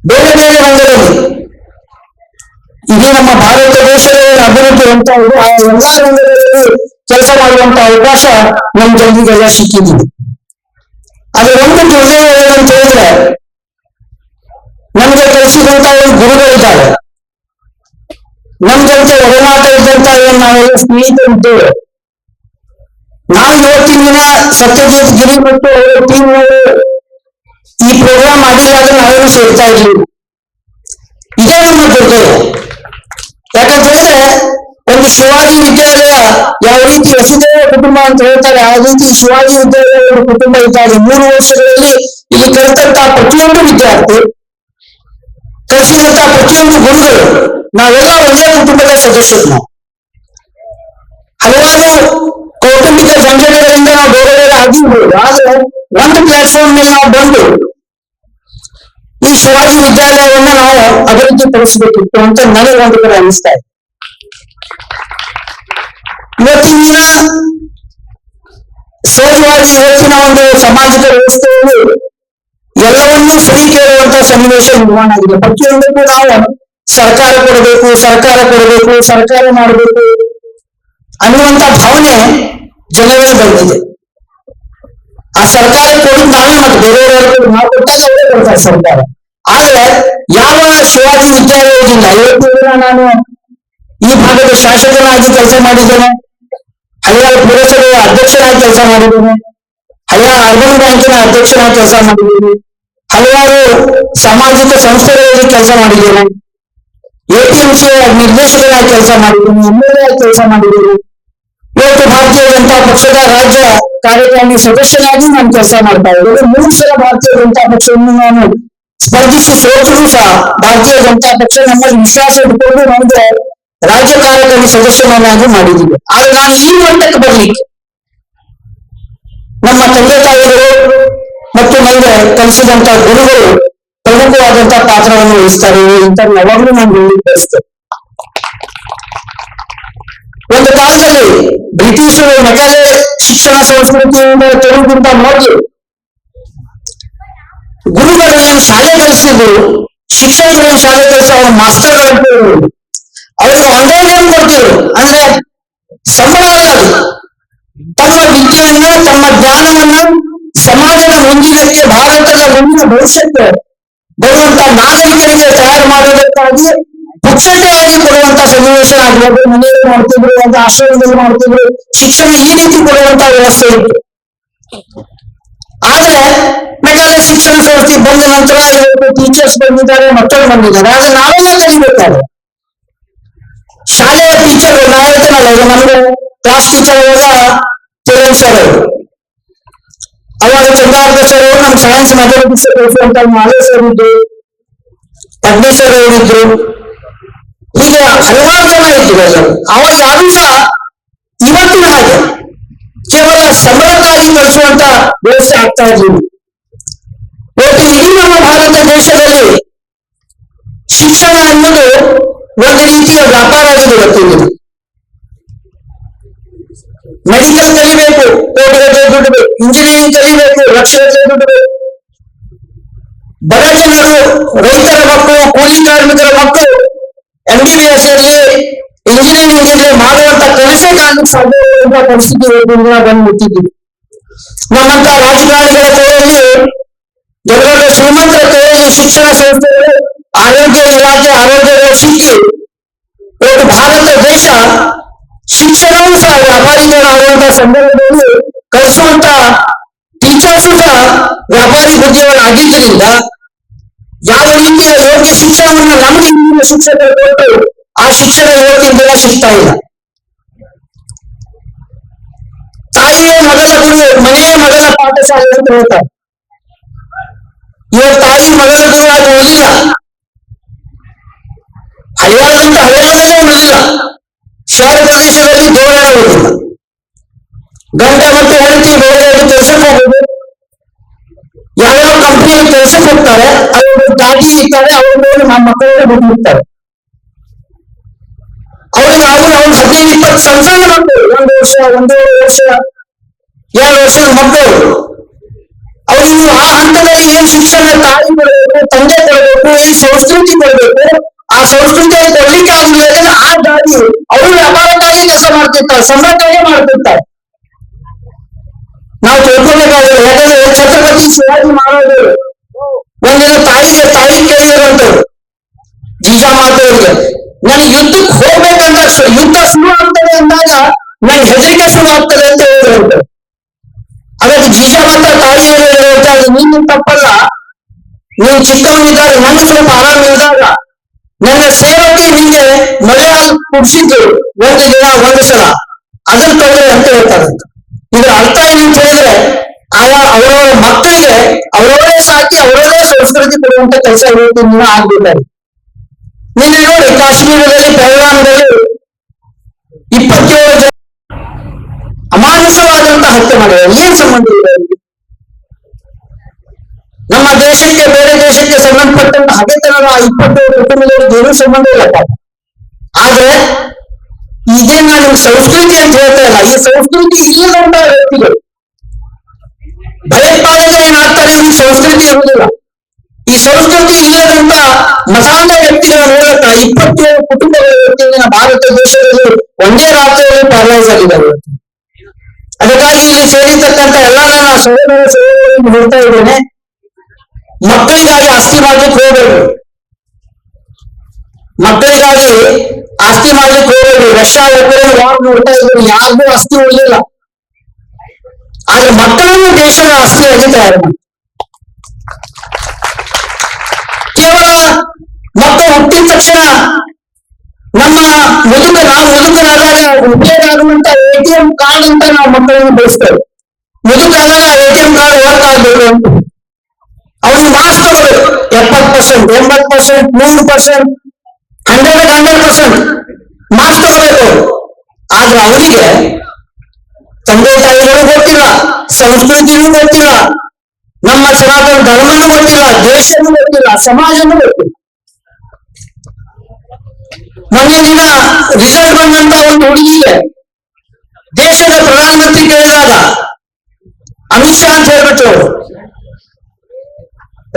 ಬೇರೆ ಬೇರೆ ರಂಗದಲ್ಲಿ ಇಡೀ ನಮ್ಮ ಭಾರತ ದೇಶದ ಅಭಿವೃದ್ಧಿ ಅಂತ ಇದೆ, ಆ ಎಲ್ಲಾ ರಂಗಗಳಲ್ಲಿ ಕೆಲಸ ಮಾಡುವಂತ ಅವಕಾಶ ನಮ್ಮ ಜನರಿಗೆಲ್ಲ ಸಿಕ್ಕಿದ್ದೀವಿ. ಅದು ಒಂದು ದುರ್ದೈವ ಏನಂತ ಹೇಳಿದ್ರೆ, ನಮ್ಗೆ ಕಲಿಸಿದಂತ ಗುರುಗಳಿದ್ದಾರೆ, ನಮ್ ಜೊತೆ ಒಡನಾಟ ಇದ್ದಂತ ನಾವೆಲ್ಲ ಸ್ನೇಹಿತರಿದ್ದೇವೆ. ನಾವು ಇವತ್ತಿನ ದಿನ ಸತ್ಯಜಿತ್ ಗಿರಿ ಮತ್ತು ಅವರ ಟೀಮ್ ಈ ಪ್ರೋಗ್ರಾಮ್ ಆಗಿಲ್ಲ ಅಂದ್ರೆ ನಾವೇನು ಸೇರ್ತಾ ಇರ್ಲಿಲ್ಲ. ಇದೇ ನಮ್ಮ ದುರ್ದೈವ. ಯಾಕಂತ ಹೇಳಿದ್ರೆ, ಒಂದು ಶಿವಾಜಿ ವಿದ್ಯಾಲಯ ಯಾವ ರೀತಿ ವಸುದೇವ ಕುಟುಂಬ ಅಂತ ಹೇಳ್ತಾರೆ, ಆ ರೀತಿ ಶಿವಾಜಿ ವಿದ್ಯಾಲಯ ಒಂದು ಕುಟುಂಬ ಇದ್ದಾರೆ. 3 ವರ್ಷಗಳಲ್ಲಿ ಇಲ್ಲಿ ಕಲಿತಂತ ಪ್ರತಿಯೊಂದು ವಿದ್ಯಾರ್ಥಿ, ಕಲಿಸಿದಂತ ಪ್ರತಿಯೊಂದು ಗುರುಗಳು, ನಾವೆಲ್ಲ ಒಂದೇ ಕುಟುಂಬದ ಸದಸ್ಯರು. ನಾವು ಹಲವಾರು ಕೌಟುಂಬಿಕ ಸಂಘಟನೆಗಳಿಂದ ನಾವು ಬೇರೆ ಬೇರೆ ಆಗಿರ್ಬೋದು, ಆದ್ರೆ ಒಂದು ಪ್ಲಾಟ್ಫಾರ್ಮ್ ಮೇಲೆ ನಾವು ಬಂದು ಈ ಶಿವಾಜಿ ವಿದ್ಯಾಲಯವನ್ನ ನಾವು ಅಭಿವೃದ್ಧಿ ಪಡಿಸಬೇಕಿತ್ತು ಅಂತ ನನಗೆ ಒಂದು ಕಡೆ ಅನಿಸ್ತಾ ಇದೆ. ಇವತ್ತಿನ ದಿನ ಸಹಜವಾಗಿ ಇವತ್ತಿನ ಒಂದು ಸಾಮಾಜಿಕ ವ್ಯವಸ್ಥೆಯಲ್ಲಿ ಎಲ್ಲವನ್ನೂ ಫ್ರೀ ಕೇಳುವಂತ ಸನ್ನಿವೇಶ ನಿರ್ಮಾಣ ಆಗಿದೆ. ಪ್ರತಿಯೊಂದಕ್ಕೂ ನಾವು ಸರ್ಕಾರ ಕೊಡಬೇಕು, ಸರ್ಕಾರ ಮಾಡಬೇಕು ಅನ್ನುವಂತ ಭಾವನೆ ಜನರಲ್ಲಿ ಬಂದಿದೆ. ಆ ಸರ್ಕಾರ ಕೊಡುದು ನಾವೇ ಮತ್ತೆ ಬೇರೆಯವರು ನಾವು ಕೊಟ್ಟಾಗ ಅವರೇ ಕೊಡ್ತಾರೆ ಸರ್ಕಾರ. ಆದ್ರೆ ಯಾವ ಶಿವಾಜಿ ವಿದ್ಯಾಲಯದಿಂದ ಇವತ್ತಿನ ನಾನು ಈ ಭಾಗದ ಶಾಸಕನಾಗಿ ಕೆಲಸ ಮಾಡಿದ್ದೇನೆ, ಹಲವಾರು ಪುರಸಭೆಯ ಅಧ್ಯಕ್ಷನಾಗಿ ಕೆಲಸ ಮಾಡಿದ್ದೇನೆ, ಹಲವಾರು ಅರ್ಬನ್ ಬ್ಯಾಂಕಿನ ಅಧ್ಯಕ್ಷನಾಗಿ ಕೆಲಸ ಮಾಡಿದ್ದೇನೆ, ಹಲವಾರು ಸಾಮಾಜಿಕ ಸಂಸ್ಥೆಗಳಲ್ಲಿ ಕೆಲಸ ಮಾಡಿದ್ದೇನೆ, APMC ನಿರ್ದೇಶಕರಾಗಿ ಕೆಲಸ ಮಾಡಿದ್ದೇನೆ, MLA ಆಗಿ ಕೆಲಸ ಮಾಡಿದ್ದೇನೆ. ಇವತ್ತು ಭಾರತೀಯ ಜನತಾ ಪಕ್ಷದ ರಾಜ್ಯ ಕಾರ್ಯಕಾರಿಣಿ ಸದಸ್ಯನಾಗಿ ನಾನು ಕೆಲಸ ಮಾಡ್ತಾ ಇದ್ದೇನೆ. 3 ಸಲ ಭಾರತೀಯ ಜನತಾ ಪಕ್ಷವನ್ನು ನಾನು ಸ್ಪರ್ಧಿಸಿ ಸೋತರೂ ಸಹ ಭಾರತೀಯ ಜನತಾ ಪಕ್ಷ ನಮ್ಮಲ್ಲಿ ವಿಶ್ವಾಸ ಇಟ್ಕೊಂಡು ನಮಗೆ ರಾಜ್ಯ ಕಾರ್ಯಕಾರಿಣಿ ಸದಸ್ಯನನ್ನಾಗಿ ಮಾಡಿದ್ದೀವಿ. ಆದ್ರೆ ನಾನು ಈ ಮಟ್ಟಕ್ಕೆ ಬರ್ಲಿಕ್ಕೆ ನಮ್ಮ ತಂದೆ ತಾಯಿಗಳು ಮತ್ತು ನನಗೆ ಕಲಿಸಿದಂತ ಗುರುಗಳು ಪ್ರಮುಖವಾದಂತಹ ಪಾತ್ರವನ್ನು ವಹಿಸ್ತಾರೆ ಅಂತ ಯಾವಾಗಲೂ ನಾನು ಹೇಳಲಿಕ್ಕೆ ಬಯಸ್ತೇನೆ. ಒಂದು ಕಾಲದಲ್ಲಿ ಬ್ರಿಟಿಷರು ಮೆಕಾಲೆ ಶಿಕ್ಷಣ ಸಂಸ್ಕೃತಿಯಿಂದ ತೊಡಗಿಂತ ಮೊದಲು ಗುರುಗಳು ಏನು ಶಾಲೆ ಕಲಿಸಿದ್ರು, ಶಿಕ್ಷಕರು ಏನು ಶಾಲೆ ಕಲಿಸ ಅವ್ರ ಮಾಸ್ಟರ್ ಅವ್ರಿಗೆ ಆನ್ಲೈನ್ ಕೊಡ್ತಿದ್ರು. ಅಂದ್ರೆ ಸಂಬಳ ಅಲ್ಲ, ತಮ್ಮ ವಿದ್ಯೆಯನ್ನ, ತಮ್ಮ ಜ್ಞಾನವನ್ನ ಸಮಾಜದ ಮುಂದಿನಕ್ಕೆ, ಭಾರತದ ಮುಂದಿನ ಭವಿಷ್ಯಕ್ಕೆ ಬರುವಂತ ನಾಗರಿಕರಿಗೆ ತಯಾರು ಮಾಡುವುದಕ್ಕಾಗಿ ಪುಕ್ಷಟೆಯಾಗಿ ಕೊಡುವಂತ ಸನ್ನಿವೇಶ ಆಗ್ಬೋದು. ಮನೆಯಲ್ಲಿ ಮಾಡ್ತಿದ್ರು, ಒಂದು ಆಶ್ರಮದಲ್ಲಿ ಮಾಡ್ತಿದ್ರು, ಶಿಕ್ಷಣ ಈ ರೀತಿ ಕೊಡುವಂತ ವ್ಯವಸ್ಥೆ ಇತ್ತು. ಆದ್ರೆ ಮೆಗಾಲಯ ಶಿಕ್ಷಣ ಸಂಸ್ಥೆ ಬಂದ ನಂತರ ಇವತ್ತು ಟೀಚರ್ಸ್ ಬಂದಿದ್ದಾರೆ, ಮಕ್ಕಳು ಬಂದಿದ್ದಾರೆ. ಆದ್ರೆ ನಾವೆಲ್ಲ ಕಲಿಬೇಕಾದ್ರೆ ಶಾಲೆಯ ಟೀಚರ್ ನಾವೇತನಲ್ಲ, ಈಗ ನಮ್ಗೆ ಕ್ಲಾಸ್ ಟೀಚರ್ ಕಿರಣ್ ಸರ್ ಅವರು, ಅವಾಗ ಚಂದ್ರಾರ್ಥ ಸರ್ ಅವರು ನಮ್ ಸೈನ್ಸ್ ಮ್ಯಾಥಮೆಟಿಕ್ಸ್ ಕಲಿಸುವಂತ ಮಾಲೆ ಸರ್ ಇದ್ರು, ಪದ್ಮೇಶ್ವರ್ ಅವರಿದ್ರು, ಹೀಗೆ ಹಲವಾರು ಜನ ಇದ್ರು. ಅವಾಗ ಯಾರು ಸಹ ಇವತ್ತಿನ ಹಾಗೆ ಕೇವಲ ಸಂಬಳಕ್ಕಾಗಿ ಕಲಿಸುವಂತ ವ್ಯವಸ್ಥೆ ಆಗ್ತಾ ಇರ್ಲಿಲ್ಲ. ಇವತ್ತು ಇಡೀ ನಮ್ಮ ಭಾರತ ದೇಶದಲ್ಲಿ ಶಿಕ್ಷಣ ಅನ್ನೋದು ಒಂದು ರೀತಿಯ ವ್ಯಾಪಾರ ಆಗಿದೆ. ಇವತ್ತಿನ ಮೆಡಿಕಲ್ ಕಲಿಬೇಕು, ಕೋಟಿಗಟ್ಟಲೆ ದುಡ್ಡು ಬೇಕು, ಇಂಜಿನಿಯರಿಂಗ್ ಕಲಿಬೇಕು, ಲಕ್ಷಗಟ್ಟಲೆ ದುಡ್ಡು ಬೇಕು. ಬಡ ಜನರು, ರೈತರ ಮಕ್ಕಳು, ಕೂಲಿ ಕಾರ್ಮಿಕರ ಮಕ್ಕಳು MBBS ಇರಲಿ, ಇಂಜಿನಿಯರಿಂಗ್ ಇರಲಿ ಮಾಡುವಂತ ಕೆಲಸ ಕಾಣಲಿಕ್ಕೆ ಸಾಧ್ಯವಾಗುವಂತಹ ಪರಿಸ್ಥಿತಿ ಬಂದು ಮುಟ್ಟಿದ್ದೀವಿ. ನಮ್ಮಂತ ರಾಜಕಾರಣಿಗಳ ಕೈಯಲ್ಲಿ, ದೊಡ್ಡ ದೊಡ್ಡ ಶ್ರೀಮಂತರ ಕೈಯಲ್ಲಿ ಶಿಕ್ಷಣ ಸಂಸ್ಥೆಗಳು ಆರೋಗ್ಯ ಇಲಾಖೆ ಆರೋಗ್ಯ ಸಿಕ್ಕಿ ಇವತ್ತು ಭಾರತ ದೇಶ ಶಿಕ್ಷಣವೂ ಸಹ ವ್ಯಾಪಾರೀಕರಣ ಆಗುವಂತಹ ಸಂದರ್ಭದಲ್ಲಿ ಕಲಿಸುವಂತ ಟೀಚರ್ಸ್ ಸಹ ವ್ಯಾಪಾರಿ ಹುದ್ದೆಗಳಾಗಿದ್ದರಿಂದ ಯಾವ ರೀತಿಯ ಯೋಗ್ಯ ಶಿಕ್ಷಣವನ್ನು ನಮಗೆ ಹಿಂದಿನ ಶಿಕ್ಷಕರು ಕೊಟ್ಟು ಆ ಶಿಕ್ಷಣ ಇವತ್ತಿನ ದಿನ ಸಿಗ್ತಾ ಇಲ್ಲ. ತಾಯಿಯೇ ಮೊದಲ ಗುರು, ಮನೆಯೇ ಮೊದಲ ಪಾಠಶಾಲೆ ಅಂತ ಹೇಳ್ತಾರೆ. ಇವತ್ತು ತಾಯಿ ಮೊದಲ ಗುರು ಆಗಿ ಉಳಿದಿಲ್ಲ. ಹಳ್ಳಿಯಾಳದಂತ ಹಳ್ಳಿಯಾಳದಲ್ಲೇ ಉಳಿದಿಲ್ಲ. ಶಹರ ಪ್ರದೇಶದಲ್ಲಿ ದೇವರ ಉಳಿದಿಲ್ಲ. ಗಂಡ ಮತ್ತು ಹೆಂಡತಿ ಬೇರೆ ಕೆಲಸಕ್ಕೆ ಹೋಗೋದು, ಯಾವ್ಯಾವ ಕಂಪನಿಯಲ್ಲಿ ಕೆಲಸಕ್ಕೆ ಹೋಗ್ತಾರೆ, ಅವರು ದಾಟಿ ಇರ್ತಾರೆ, ಅವ್ರ ಮೇಲೆ ನಮ್ಮ ಮಕ್ಕಳನ್ನ ಬಿಟ್ಟಿರ್ತಾರೆ. ಅವ್ರಿಗೆ ಅವ್ರು 15-20 ಸಣ್ಣ ಸಣ್ಣ ಮಕ್ಕಳು, 1 ವರ್ಷ 1.5 ವರ್ಷ 2 ವರ್ಷದ ಮಕ್ಕಳು. ಅವ್ರಿಗೆ ಆ ಹಂತದಲ್ಲಿ ಏನ್ ಶಿಕ್ಷಣ ತಾಯಿ ಕೊಡಬೇಕು, ತಂದೆ ಕೊಡಬೇಕು, ಈ ಸಂಸ್ಕೃತಿ ಕೊಡಬೇಕು, ಆ ಸಂಸ್ಕೃತಿಯನ್ನು ಕೊಡ್ಲಿಕ್ಕೆ ಆಗಿಲ್ಲ. ಆ ದಾರಿ ಅವರು ವ್ಯಾಪಾರಕ್ಕಾಗಿ ಕೆಲಸ ಮಾಡ್ತಿರ್ತಾರೆ, ಸಂಬಳಕ್ಕಾಗಿ ಮಾಡ್ತಿರ್ತಾರೆ. ನಾವು ತಿಳ್ಕೊಬೇಕಾಗಿದೆ. ಯಾಕಂದ್ರೆ ಛತ್ರಪತಿ ಶಿವಾಜಿ ಮಹಾರಾಜರು ಒಂದಿನ ತಾಯಿ ಕೇಳಿರುವಂತವ್ರು ಜೀಜಾಮಾತೆಯವರಿಗೆ, ನನಗೆ ಯುದ್ಧಕ್ಕೆ ಹೋಗ್ಬೇಕಂತ, ಯುದ್ಧ ಶುರು ಆಗ್ತದೆ ಅಂದಾಗ ನನ್ಗೆ ಹೆದರಿಕೆ ಶುರು ಆಗ್ತದೆ ಅಂತ ಹೇಳಿರುವಂತವ್ರು. ಅದಕ್ಕೆ ಜೀಜಾಮಾತ ತಾಯಿ ಹೇಳ್ತಾರೆ, ನೀನು ತಪ್ಪಲ್ಲ, ನೀನು ಚಿಕ್ಕವನಿದ್ದಾಗ ನನಗೆ ಸ್ವಲ್ಪ ಆರಾಮಿದ್ದಾಗ ನನ್ನ ಸೇವಕಿ ನಿಂಗೆ ಮಳೆ ಹಾಲು ಕುಡಿಸಿದ್ದು ಒಂದು ದಿನ ಒಂದು ಸಲ, ಅದನ್ನ ತೊಂದರೆ ಅಂತ ಹೇಳ್ತಾರೆ. ಇದರ ಅರ್ಥ ಏನಂತ ಹೇಳಿದ್ರೆ ಅವರವರ ಮಕ್ಕಳಿಗೆ ಅವರವರೇ ಸಾಕಿ ಅವರವರೇ ಸಂಸ್ಕೃತಿ ಕೊಡುವಂತ ಕೆಲಸ ಇವತ್ತಿನ ದಿನ ಆಗ್ಬಿಟ್ಟಾರೆ. ನಿನ್ನೆ ನೋಡಿ ಕಾಶ್ಮೀರದಲ್ಲಿ ಪಹಲ್ಗಾಮ್ದಲ್ಲಿ 27 ಜನ ಅಮಾನುಷವಾದಂತಹ ಹತ್ಯೆ ಮಾಡಿದ್ದಾರೆ. ಏನ್ ಸಂಬಂಧ ಇದೆ ಅವರಿಗೆ? ನಮ್ಮ ದೇಶಕ್ಕೆ ಬೇರೆ ದೇಶಕ್ಕೆ ಸಂಬಂಧಪಟ್ಟಂತ ಹಗೆತನದ 27 ಕುಟುಂಬದವರಿಗೆ ಏನೂ ಸಂಬಂಧ ಇಲ್ಲಪ್ಪ. ಆದ್ರೆ ಇದೇ ನಾನು ಸಂಸ್ಕೃತಿ ಅಂತ ಹೇಳ್ತಾ ಇಲ್ಲ, ಈ ಸಂಸ್ಕೃತಿ ಇಲ್ಲದಂತಹ ವ್ಯಕ್ತಿಗಳು ಭಯೋತ್ಪಾದಕರು ಏನಾಗ್ತಾರೆ, ಈ ಸಂಸ್ಕೃತಿ ಇರುವುದಿಲ್ಲ. ಈ ಸಂಸ್ಕೃತಿ ಇಲ್ಲದಂತ ಮತಾಂಧ ವ್ಯಕ್ತಿಗಳ ಮೂಲಕ 27 ಕುಟುಂಬಗಳ ವ್ಯಕ್ತಿಗಳ ಭಾರತ ದೇಶದಲ್ಲಿ ಒಂದೇ ರಾತ್ರಿಯಲ್ಲಿ ಪ್ಯಾರಲೈಸ್ ಆಗಿದ್ದಾರೆ. ಅದಕ್ಕಾಗಿ ಇಲ್ಲಿ ಸೇರಿರ್ತಕ್ಕಂಥ ಎಲ್ಲ ನನ್ನ ಸಹೋದರಗಳನ್ನು ಹೇಳ್ತಾ ಇದ್ದೇನೆ, ಮಕ್ಕಳಿಗಾಗಿ ಆಸ್ತಿ ಮಾಡ್ಲಿಕ್ಕೆ ಹೋಗಬೇಡಿ, ಮಕ್ಕಳಿಗಾಗಿ ಆಸ್ತಿ ಮಾಡ್ಲಿಕ್ಕೆ ಹೋಗಬೇಡಿ. ರಷ್ಯಾ ಒಬ್ಬರನ್ನು ಯಾರು ನೋಡ್ತಾ ಇದ್ರು, ಯಾರಿಗೂ ಆಸ್ತಿ ಉಳಿದಿಲ್ಲ. ಆದ್ರೆ ಮಕ್ಕಳನ್ನು ದೇಶದ ಆಸ್ತಿಯಾಗಿ ತಯಾರು ಮಾಡಿ. ಕೇವಲ ಮಕ್ಕಳು ಹುಟ್ಟಿದ ತಕ್ಷಣ ನಮ್ಮ ನಾವು ಮುದುಕರಾದಾಗ ಉಪಯೋಗ ಆಗುವಂತ ATM ಕಾರ್ಡ್ ಅಂತ ನಾವು ಮಕ್ಕಳನ್ನು ಬೆಳೆಸ್ತೇವೆ. ಮುದುಕಾದಾಗ ATM ಕಾರ್ಡ್ ವರ್ಕ್ ಆಗ್ಬೇಕು ಅಂತ ಅವ್ರಿಗೆ ಮಾರ್ಕ್ಸ್ ತಗೋಬೇಕು. 70%, 80%, 100%, 100% ಮಾರ್ಕ್ಸ್ ತಗೋಬೇಕು. ಆದ್ರೆ ಅವರಿಗೆ ತಂದೆ ತಾಯಿಗಳು ಗೊತ್ತಿಲ್ಲ, ಸಂಸ್ಕೃತಿನೂ ಗೊತ್ತಿಲ್ಲ, ನಮ್ಮ ಸನಾತನ ಧರ್ಮನೂ ಗೊತ್ತಿಲ್ಲ, ದೇಶನೂ ಗೊತ್ತಿಲ್ಲ, ಸಮಾಜನೂ ಗೊತ್ತಿಲ್ಲ. ಮೊನ್ನೆ ದಿನ ರಿಸಲ್ಟ್ ಬಂದಂತ ಒಂದು ಹುಡುಗಿಗೆ ದೇಶದ ಪ್ರಧಾನಮಂತ್ರಿ ಕೇಳಿದಾಗ ಅಮಿತ್ ಶಾ ಅಂತ ಹೇಳ್ಬಿಟ್ಟು,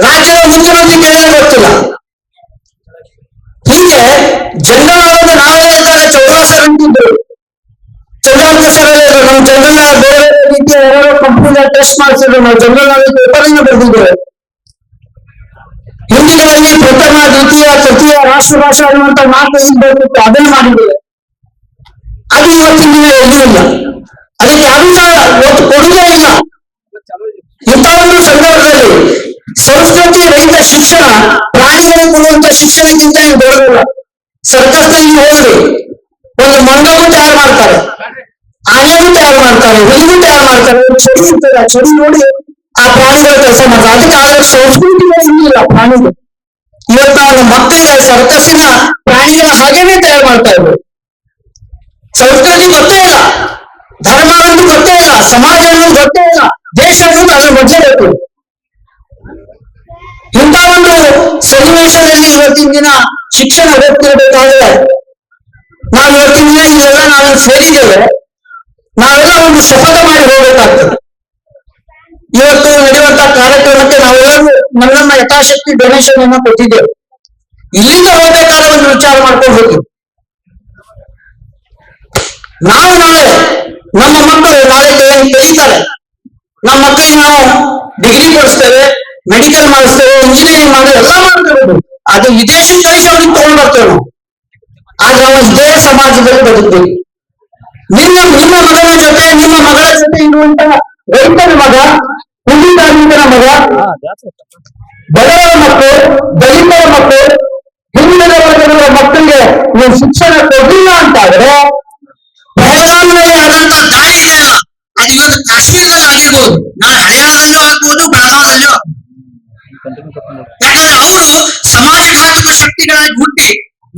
ರಾಜ್ಯದ ಮುಖ್ಯಮಂತ್ರಿ ಕೇಳಿದ್ರೆ ಗೊತ್ತಿಲ್ಲ. ಹೀಗೆ ಜನರಲ್ ನಾವೇ ಹೇಳ್ತಾರೆ, ಚೌರಾಸರ್ ಅಂತಿದ್ರು, ಚಂದ್ರನಾಥ ಸರ್ ಹೇಳಿದ್ರು, ನಮ್ಮ ಜನರಲ್ ಬೇರೆ ಬೇರೆ ರೀತಿಯ ಯಾರೋ ಕಂಪ್ನಿ ಟೆಸ್ಟ್ ಮಾಡಿಸಿದ್ರು, ನಾವು ಜನರಲ್ ಪೇಪರ್ ಬರೆದಿದ್ದೇವೆ. ಹಿಂದಿಗಳಲ್ಲಿ ಪ್ರಥಮ, ದ್ವಿತೀಯ, ತೃತೀಯ ರಾಷ್ಟ್ರ ಭಾಷೆ ಅನ್ನುವಂತ 4 ಬರ್ತಿತ್ತು, ಅದನ್ನು ಮಾಡಿದ್ದೇವೆ. ಅದು ಇವತ್ತಿನ ದಿನ ಎಲ್ಲೂ ಇಲ್ಲ. ಅದಕ್ಕೆ ಯಾರೂ ಸಹ ಒತ್ತು ಕೊಡುವುದೇ ಇಲ್ಲ. ಇಂಥ ಒಂದು ಸಂದರ್ಭದಲ್ಲಿ ಸಂಸ್ಕೃತಿ ರಹಿತ ಶಿಕ್ಷಣ, ಪ್ರಾಣಿಗಳಿಗೆ ಕೊಡುವಂತ ಶಿಕ್ಷಣಕ್ಕಿಂತ ಏನು ದೊಡ್ಡದಲ್ಲ. ಸರ್ಕಸ್ನಲ್ಲಿ ಹೋಗ್ರಿ, ಒಂದು ಮಂಗಗೂ ತಯಾರು ಮಾಡ್ತಾರೆ, ಆನೆಗೂ ತಯಾರು ಮಾಡ್ತಾರೆ, ಹುಲಿಗೂ ತಯಾರು ಮಾಡ್ತಾರೆ, ಚಡಿ ಇರ್ತದೆ, ಚಡಿ ನೋಡಿ ಆ ಪ್ರಾಣಿಗಳ ಕೆಲಸ ಮಾಡ್ತಾರೆ. ಅದಕ್ಕೆ ಆದ್ರೆ ಸಂಸ್ಕೃತಿಗಳು ಇಲ್ಲ ಪ್ರಾಣಿಗಳು. ಇವತ್ತು ನಾವು ಮಕ್ಕಳಿಗೆ ಸರ್ಕಸ್ಸಿನ ಪ್ರಾಣಿಗಳ ಹಾಗೇನೆ ತಯಾರು ಮಾಡ್ತಾ ಇದ್ರು. ಸಂಸ್ಕೃತಿ ಗೊತ್ತೇ ಇಲ್ಲ, ಧರ್ಮ ಅನ್ನೋದು ಗೊತ್ತೇ ಇಲ್ಲ, ಸಮಾಜ ಅನ್ನೋದು ಗೊತ್ತೇ ಇಲ್ಲ, ದೇಶ ಅನ್ನೋದು ಅದ್ರ ಮೊದಲೇ ಬೇಕು. ಇಂಥ ಒಂದು ಸನ್ನಿವೇಶದಲ್ಲಿ ಇವತ್ತಿನ ದಿನ ಶಿಕ್ಷಣ ಹೋಗ್ತಿರ್ಬೇಕಾದ್ರೆ ನಾವು ಇವತ್ತಿನ ದಿನ ಇಲ್ಲೆಲ್ಲ ನಾವು ಸೇರಿದ್ದೇವೆ, ನಾವೆಲ್ಲ ಒಂದು ಶಪಥ ಮಾಡಿ ಹೋಗ್ಬೇಕಾಗ್ತದೆ. ಇವತ್ತು ನಡೆಯುವಂತ ಕಾರ್ಯಕ್ರಮಕ್ಕೆ ನಾವೆಲ್ಲರೂ ನಮ್ಮ ಯಥಾಶಕ್ತಿ ಡೊನೇಷನ್ ಅನ್ನ ಕೊಟ್ಟಿದ್ದೇವೆ. ಇಲ್ಲಿಂದ ಹೋಗ್ಬೇಕಾದ್ರೆ ಒಂದು ವಿಚಾರ ಮಾಡ್ಕೊಂಡು ಹೋಗಿ, ನಾವು ನಾಳೆ ನಮ್ಮ ಮಕ್ಕಳು ನಾಳೆ ಕಲಿತಾರೆ, ನಮ್ಮ ಮಕ್ಕಳಿಗೆ ನಾವು ಡಿಗ್ರಿ ಕೊಡಿಸ್ತೇವೆ, ಮೆಡಿಕಲ್ ಮಾಡಿಸ್ತೇವೆ, ಇಂಜಿನಿಯರಿಂಗ್ ಮಾಡಿ ಎಲ್ಲ ಮಾಡ್ತಿರೋದು. ಅದು ವಿದೇಶಿ ಕಳಿಸಿ ಅವ್ರಿಗೆ ತಗೊಂಡ್ ಬರ್ತೇವೆ ನಾವು. ಆದ್ರೆ ಅವ ಇದೇ ಸಮಾಜದಲ್ಲಿ ಬದುಕಬೇಕು. ನಿಮ್ಮ ಮಗನ ಜೊತೆ ನಿಮ್ಮ ಮಗಳ ಜೊತೆ ಇರುವಂತ ರೈತರ ಮಗ, ಕೂಲಿ ಕಾರ್ಮಿಕರ ಮಗ, ಬಡವರ ಮಕ್ಕಳು, ದಲಿತರ ಮಕ್ಕಳು, ಹಿಂದುಳಿದ ವರ್ಗಗಳ ಮಕ್ಕಳಿಗೆ ನೀವು ಶಿಕ್ಷಣ ಕೊಡಲಿಲ್ಲ ಅಂತಾದ್ರೆ ಪಹಲ್ಗಾಮ್ನಲ್ಲಿ ಆದಂತ ದಾಳಿ ಇದೆಯಲ್ಲ, ಅದು ಇವತ್ತು ಕಾಶ್ಮೀರದಲ್ಲಿ ಆಗಿರ್ಬೋದು, ನಾಳೆ ಹರಿಯಾಣದಲ್ಲೂ ಆಗ್ಬೋದು, ಬೆಳಗಾವದಲ್ಲೂ. ಯಾಕಂದ್ರೆ ಅವರು ಸಮಾಜಘಾತಕ ಶಕ್ತಿಗಳಾಗಿ ಹುಟ್ಟಿ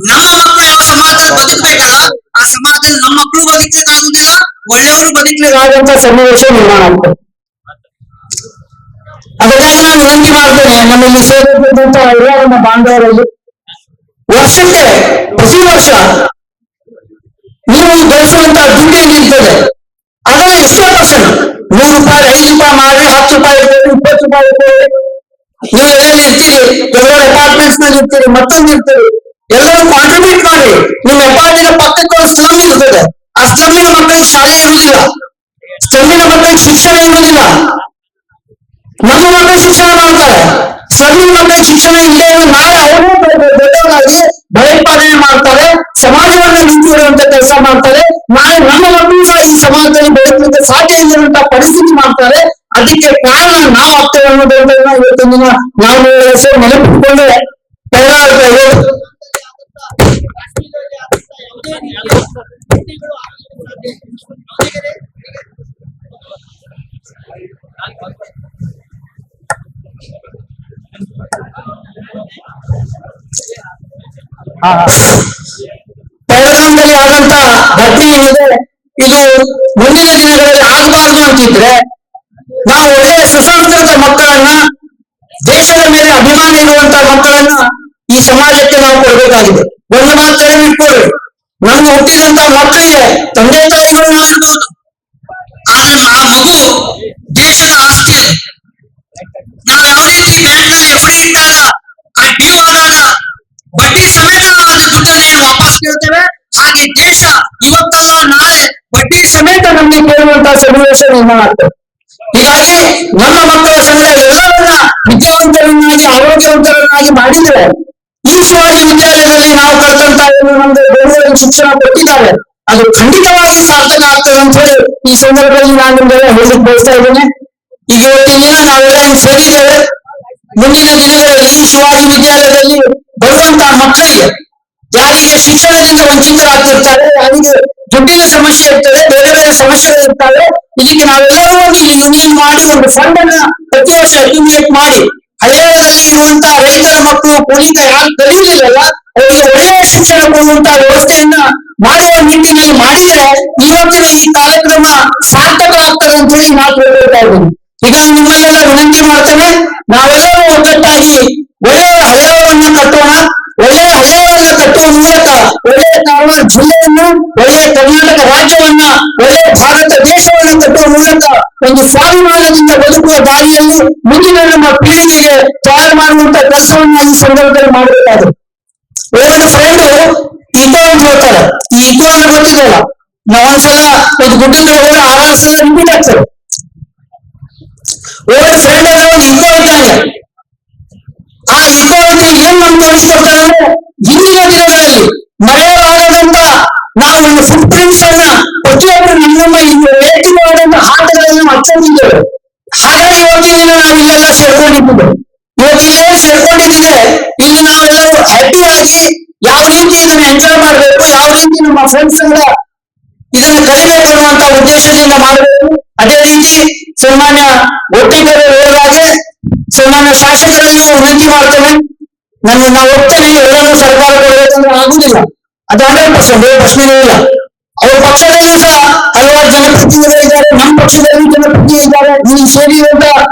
ನಮ್ಮ ಮಕ್ಕಳು ಯಾವ ಸಮಾಜದಲ್ಲಿ ಬದುಕಬೇಕಲ್ಲ, ಆ ಸಮಾಜದಲ್ಲಿ ನಮ್ಮ ಮಕ್ಕಳು ಬದುಕಲಿಕ್ಕೆ ಆಗುದಿಲ್ಲ, ಒಳ್ಳೆಯವರು ಬದುಕಲಿಕ್ಕೆ ಆಗುವಂತ ಸನ್ನಿವೇಶ ನಿರ್ಮಾಣ ಆಗ್ತದೆ. ಅದಕ್ಕಾಗಿ ನಾನು ವಿನಂತಿ ಮಾಡ್ತೇನೆ ನಮ್ಮಲ್ಲಿ ಸೇರಿದಂತ ಎಲ್ಲ ನಮ್ಮ ಬಾಂಧವರಲ್ಲಿ, ವರ್ಷಕ್ಕೆ ಪ್ರತಿ ವರ್ಷ ನೀವು ಗಳಿಸುವಂತ ದುಡ್ಡು ಏನಿರ್ತದೆ ಅದರಲ್ಲಿ ಎಷ್ಟೋ ಪರ್ಸೆಂಟ್, 100 ರೂಪಾಯಿ, 5 ರೂಪಾಯಿ ಮಾಡಿ, 10 ರೂಪಾಯಿ ಇರ್ತದೆ, 20 ರೂಪಾಯಿ ಇರ್ತದೆ. ನೀವು ಎಲ್ಲೆಲ್ಲಿ ಇರ್ತೀರಿ, ಕೆಲವರು ಅಪಾರ್ಟ್ಮೆಂಟ್ಸ್ ನಲ್ಲಿ ಇರ್ತೀರಿ, ಮತ್ತೊಂದು ಇರ್ತೀರಿ, ಎಲ್ಲರೂ ಕಾಂಟ್ರಿಬ್ಯೂಟ್ ಮಾಡಿ. ನಿಮ್ಮ ಅಪಾರ್ಟ್ಮೆಂಟ್ ಪಕ್ಕಕ್ಕೆ ಒಂದು ಸ್ಲಮ್ ಇರ್ತದೆ, ಆ ಸ್ಲಮ್ಮಿನ ಮಕ್ಕಳಿಗೆ ಶಾಲೆ ಇರುವುದಿಲ್ಲ, ಸ್ಲಮ್ಮಿನ ಮಕ್ಕಳಿಗೆ ಶಿಕ್ಷಣ ಇರುವುದಿಲ್ಲ. ನಮ್ಮ ಮಕ್ಕಳು ಶಿಕ್ಷಣ ಮಾಡ್ತಾರೆ, ಸ್ಲಮ್ಮಿನ ಮಕ್ಕಳಿಗೆ ಶಿಕ್ಷಣ ಇಲ್ಲೇ ನಾಳೆ ಅವರು ದೊಡ್ಡವರಾಗಿ ಭಯೋತ್ಪಾದನೆ ಮಾಡ್ತಾರೆ, ಸಮಾಜವನ್ನ ನೀತಿ ಇರುವಂತ ಕೆಲಸ ಮಾಡ್ತಾರೆ. ನಾಳೆ ನಮ್ಮ ಮಕ್ಕಳು ಸಹ ಈ ಸಮಾಜದಲ್ಲಿ ಬೆಳೆಸಲಿಕ್ಕೆ ಸಾಧ್ಯ ಇರುವಂತ ಪರಿಸ್ಥಿತಿ ಮಾಡ್ತಾರೆ. ಅದಕ್ಕೆ ಕಾರಣ ನಾವು ಆಗ್ತೇವೆ ಅನ್ನೋದನ್ನ ಇವತ್ತಿನ ದಿನ ನಾವು ಹೆಸರು ನೆನಪಿಟ್ಕೊಂಡ್ರೆ ಪಹಲ್ಗಾಮ್ದಲ್ಲಿ ಆದಂತ ಘಟನೆ ಏನಿದೆ, ಇದು ಮುಂದಿನ ದಿನಗಳಲ್ಲಿ ಆಗಬಾರ್ದು ಅಂತಿದ್ರೆ ನಾವು ಒಳ್ಳೆಯ ಸುಸಂಸ್ಕೃತ ಮಕ್ಕಳನ್ನ, ದೇಶದ ಮೇಲೆ ಅಭಿಮಾನ ಇರುವಂತ ಮಕ್ಕಳನ್ನ ಈ ಸಮಾಜಕ್ಕೆ ನಾವು ಕೊಡಬೇಕಾಗಿದೆ. ಒಂದು ಮಾತು ತೆರೆದಿಟ್ಕೊಳ್ಳಿ, ನಮ್ಗೆ ಹುಟ್ಟಿದಂತ ಮಕ್ಕಳಿಗೆ ತಂದೆ ತಾಯಿಗಳು ಇರ್ಬೋದು, ಆದ್ರೆ ಆ ಮಗು ದೇಶದ ಆಸ್ತಿ. ನಾವು ಯಾವ ರೀತಿ ಬ್ಯಾಂಕ್ನಲ್ಲಿ ಎಫ್ಡಿ ಇಟ್ಟಾಗ ಆ ಡ್ಯೂ ಆದಾಗ ಬಡ್ಡಿ ಸಮೇತ ಅದು ದುಡ್ಡನ್ನು ಏನು ವಾಪಸ್ ಕೇಳ್ತೇವೆ, ಹಾಗೆ ದೇಶ ಇವತ್ತಲ್ಲ ನಾಳೆ ಬಡ್ಡಿ ಸಮೇತ ನಮ್ಗೆ ಕೇಳುವಂತ ಸನ್ನಿವೇಶ ನಿರ್ಮಾಣ ಆಗ್ತದೆ. ಹೀಗಾಗಿ ನಮ್ಮ ಮಕ್ಕಳ ಸಂಘ ಎಲ್ಲರನ್ನ ವಿದ್ಯಾವಂತರನ್ನಾಗಿ, ಆರೋಗ್ಯವಂತರನ್ನಾಗಿ ಮಾಡಿದ್ರೆ ಈ ಶಿವಾಜಿ ವಿದ್ಯಾಲಯದಲ್ಲಿ ನಾವು ಕಲ್ತಂತ ನಮ್ಗೆ ಬೆಂಗಳೂರಿನ ಶಿಕ್ಷಣ ಕೊಟ್ಟಿದ್ದಾರೆ, ಅದು ಖಂಡಿತವಾಗಿ ಸಾರ್ಥಕ ಆಗ್ತದೆ ಅಂತ ಹೇಳಿ ಈ ಸಂದರ್ಭದಲ್ಲಿ ನಾನು ನಿಮ್ಗೆಲ್ಲ ಹೇಳಲಿಕ್ಕೆ ಬಯಸ್ತಾ ಇದ್ದೇನೆ. ಈಗ ಇವತ್ತಿನ ದಿನ ನಾವೆಲ್ಲ ಹಿಂಗ್ ಸೇರಿದ್ದೇವೆ. ಮುಂದಿನ ದಿನಗಳಲ್ಲಿ ಈ ಶಿವಾಜಿ ವಿದ್ಯಾಲಯದಲ್ಲಿ ಬರುವಂತಹ ಮಕ್ಕಳಿಗೆ, ಯಾರಿಗೆ ಶಿಕ್ಷಣದಿಂದ ವಂಚಿತರಾಗ್ತಿರ್ತಾರೆ, ಯಾರಿಗೆ ದುಡ್ಡಿನ ಸಮಸ್ಯೆ ಇರ್ತದೆ, ಬೇರೆ ಬೇರೆ ಸಮಸ್ಯೆಗಳು ಇರ್ತವೆ, ಇದಕ್ಕೆ ನಾವೆಲ್ಲರೂ ಒಂದು ಯೂನಿಯನ್ ಮಾಡಿ ಒಂದು ಫಂಡ್ ಅನ್ನ ಪ್ರತಿ ವರ್ಷ ಅಕ್ಯುಮುಲೇಟ್ ಮಾಡಿ ಹಳ್ಳಿಗಳಲ್ಲಿ ಇರುವಂತಹ ರೈತರ ಮಕ್ಕಳು, ಕೂಲಿಕ ಯಾರು ಕಲಿಯುವುದಿಲ್ಲ ಅವರಿಗೆ ಒಳ್ಳೆಯ ಶಿಕ್ಷಣ ಕೊಡುವಂತ ವ್ಯವಸ್ಥೆಯನ್ನ ಮಾಡುವ ನಿಟ್ಟಿನಲ್ಲಿ ಮಾಡಿದ್ರೆ ಇವತ್ತಿನ ಈ ಕಾರ್ಯಕ್ರಮ ಸಾರ್ಥಕ ಆಗ್ತದೆ ಅಂತ ಹೇಳಿ ನಾವು ಹೇಳ್ತಾ ಇದ್ದೀನಿ. ಈಗ ನಿಮ್ಮಲ್ಲೆಲ್ಲ ವಿನಂತಿ ಮಾಡ್ತೇನೆ, ನಾವೆಲ್ಲರೂ ಒಗ್ಗಟ್ಟಾಗಿ ಒಳ್ಳೆಯ ಹಳ್ಳಿಯವರನ್ನ ಕಟ್ಟೋಣ. ಒಳ್ಳೆಯ ಹಳ್ಳಿಯವರನ್ನ ಕಟ್ಟುವ ಮೂಲಕ ಒಳ್ಳೆಯ ಕಾರವಾರ ಜಿಲ್ಲೆಯನ್ನು, ಒಳ್ಳೆಯ ಕರ್ನಾಟಕ ರಾಜ್ಯವನ್ನ, ಒಳ್ಳೆಯ ಭಾರತ ದೇಶವನ್ನು ಕಟ್ಟುವ ಮೂಲಕ ಒಂದು ಸ್ವಾಭಿಮಾನದಿಂದ ಬದುಕುವ ದಾರಿಯಲ್ಲಿ ಮುಂದಿನ ನಮ್ಮ ಪೀಳಿಗೆಗೆ ತಯಾರು ಮಾಡುವಂತ ಕೆಲಸವನ್ನ ಈ ಸಂದರ್ಭದಲ್ಲಿ ಮಾಡಬೇಕಾದ್ರೆ ಒಂದು ಫ್ರೆಂಡ್ ಈಕೋ ಅಂತ ಹೇಳ್ತಾರೆ. ಈ ಈಕೋ ಅಂದ್ರೆ ಗೊತ್ತಿದೆಯಲ್ಲ, ನಾವೊಂದ್ಸಲ ಒಂದು ಗುಡ್ಡದ ಹೋದ್ರೆ 6 ಸಲ ರಿಪೀಟ್ ಆಗ್ತದೆ. ಒಳ್ಳೆ ಫ್ರೆಂಡ್ ಅಂದ್ರೆ ಒಂದು ಈಕೋ ಇದ್ದಾನೆ. ಆ ಈಕೋ ಅಂದ್ರೆ ಏನ್ ನಮ್ಗೆ ತೋರಿಸ್ಕೊಡ್ತಾರೆ ಅಂದ್ರೆ, ಹಿಂದಿನ ದಿನಗಳಲ್ಲಿ ಮರೆಯಲಾಗದಂತ ನಾವು ಒಂದು ಫುಟ್ ಪ್ರಿಂಟ್ಸ್ ಅನ್ನ ಪ್ರತಿಯೊಬ್ಬರು ನಮ್ಮ ವೈಯಕ್ತಿಕವಾದಂತ ಹಾಟಗಳನ್ನು ಹಚ್ಕೊಂಡಿದ್ದೇವೆ. ಹಾಗಾಗಿ ಇವತ್ತಿನ ದಿನ ನಾವು ಇಲ್ಲೆಲ್ಲ ಸೇರ್ಕೊಂಡಿದ್ದೇವೆ. ಇವತ್ತು ಇಲ್ಲೇನು ಸೇರ್ಕೊಂಡಿದ್ರೆ ಇಲ್ಲಿ ನಾವೆಲ್ಲರೂ ಹ್ಯಾಪಿ ಆಗಿ ಯಾವ ರೀತಿ ಇದನ್ನ ಎಂಜಾಯ್ ಮಾಡಬೇಕು, ಯಾವ ರೀತಿ ನಮ್ಮ ಫ್ರೆಂಡ್ಸ್ ಎಲ್ಲ ಇದನ್ನು ಕಲಿಬೇಕು ಅನ್ನುವಂತ ಉದ್ದೇಶದಿಂದ ಮಾಡಬೇಕು. ಅದೇ ರೀತಿ ಸನ್ಮಾನ್ಯ ಒಟ್ಟಿಗರು ಹೇಳಿದ ಹಾಗೆ ಸನ್ಮಾನ್ಯ ಶಾಸಕರನ್ನು ವಿನಂತಿ ಮಾಡ್ತೇನೆ. ನಾವು ಹೋಗ್ತೇನೆ, ಎಲ್ಲರನ್ನು ಸರ್ಕಾರ ಕೊಡಬೇಕಂದ್ರೆ ಆಗುದಿಲ್ಲ, ಅದು 100% ಪ್ರಶ್ನೆನೇ ಇಲ್ಲ. ಅವ್ರ ಪಕ್ಷದಲ್ಲೂ ಸಹ ಹಲವಾರು ಜನಪ್ರತಿನಿಧಿಗಳಿದ್ದಾರೆ, ನಮ್ಮ ಪಕ್ಷದಲ್ಲಿ ಜನಪ್ರತಿನಿಧಿದ್ದಾರೆ, ಇಲ್ಲಿ ಸೇರಿರುವಂತ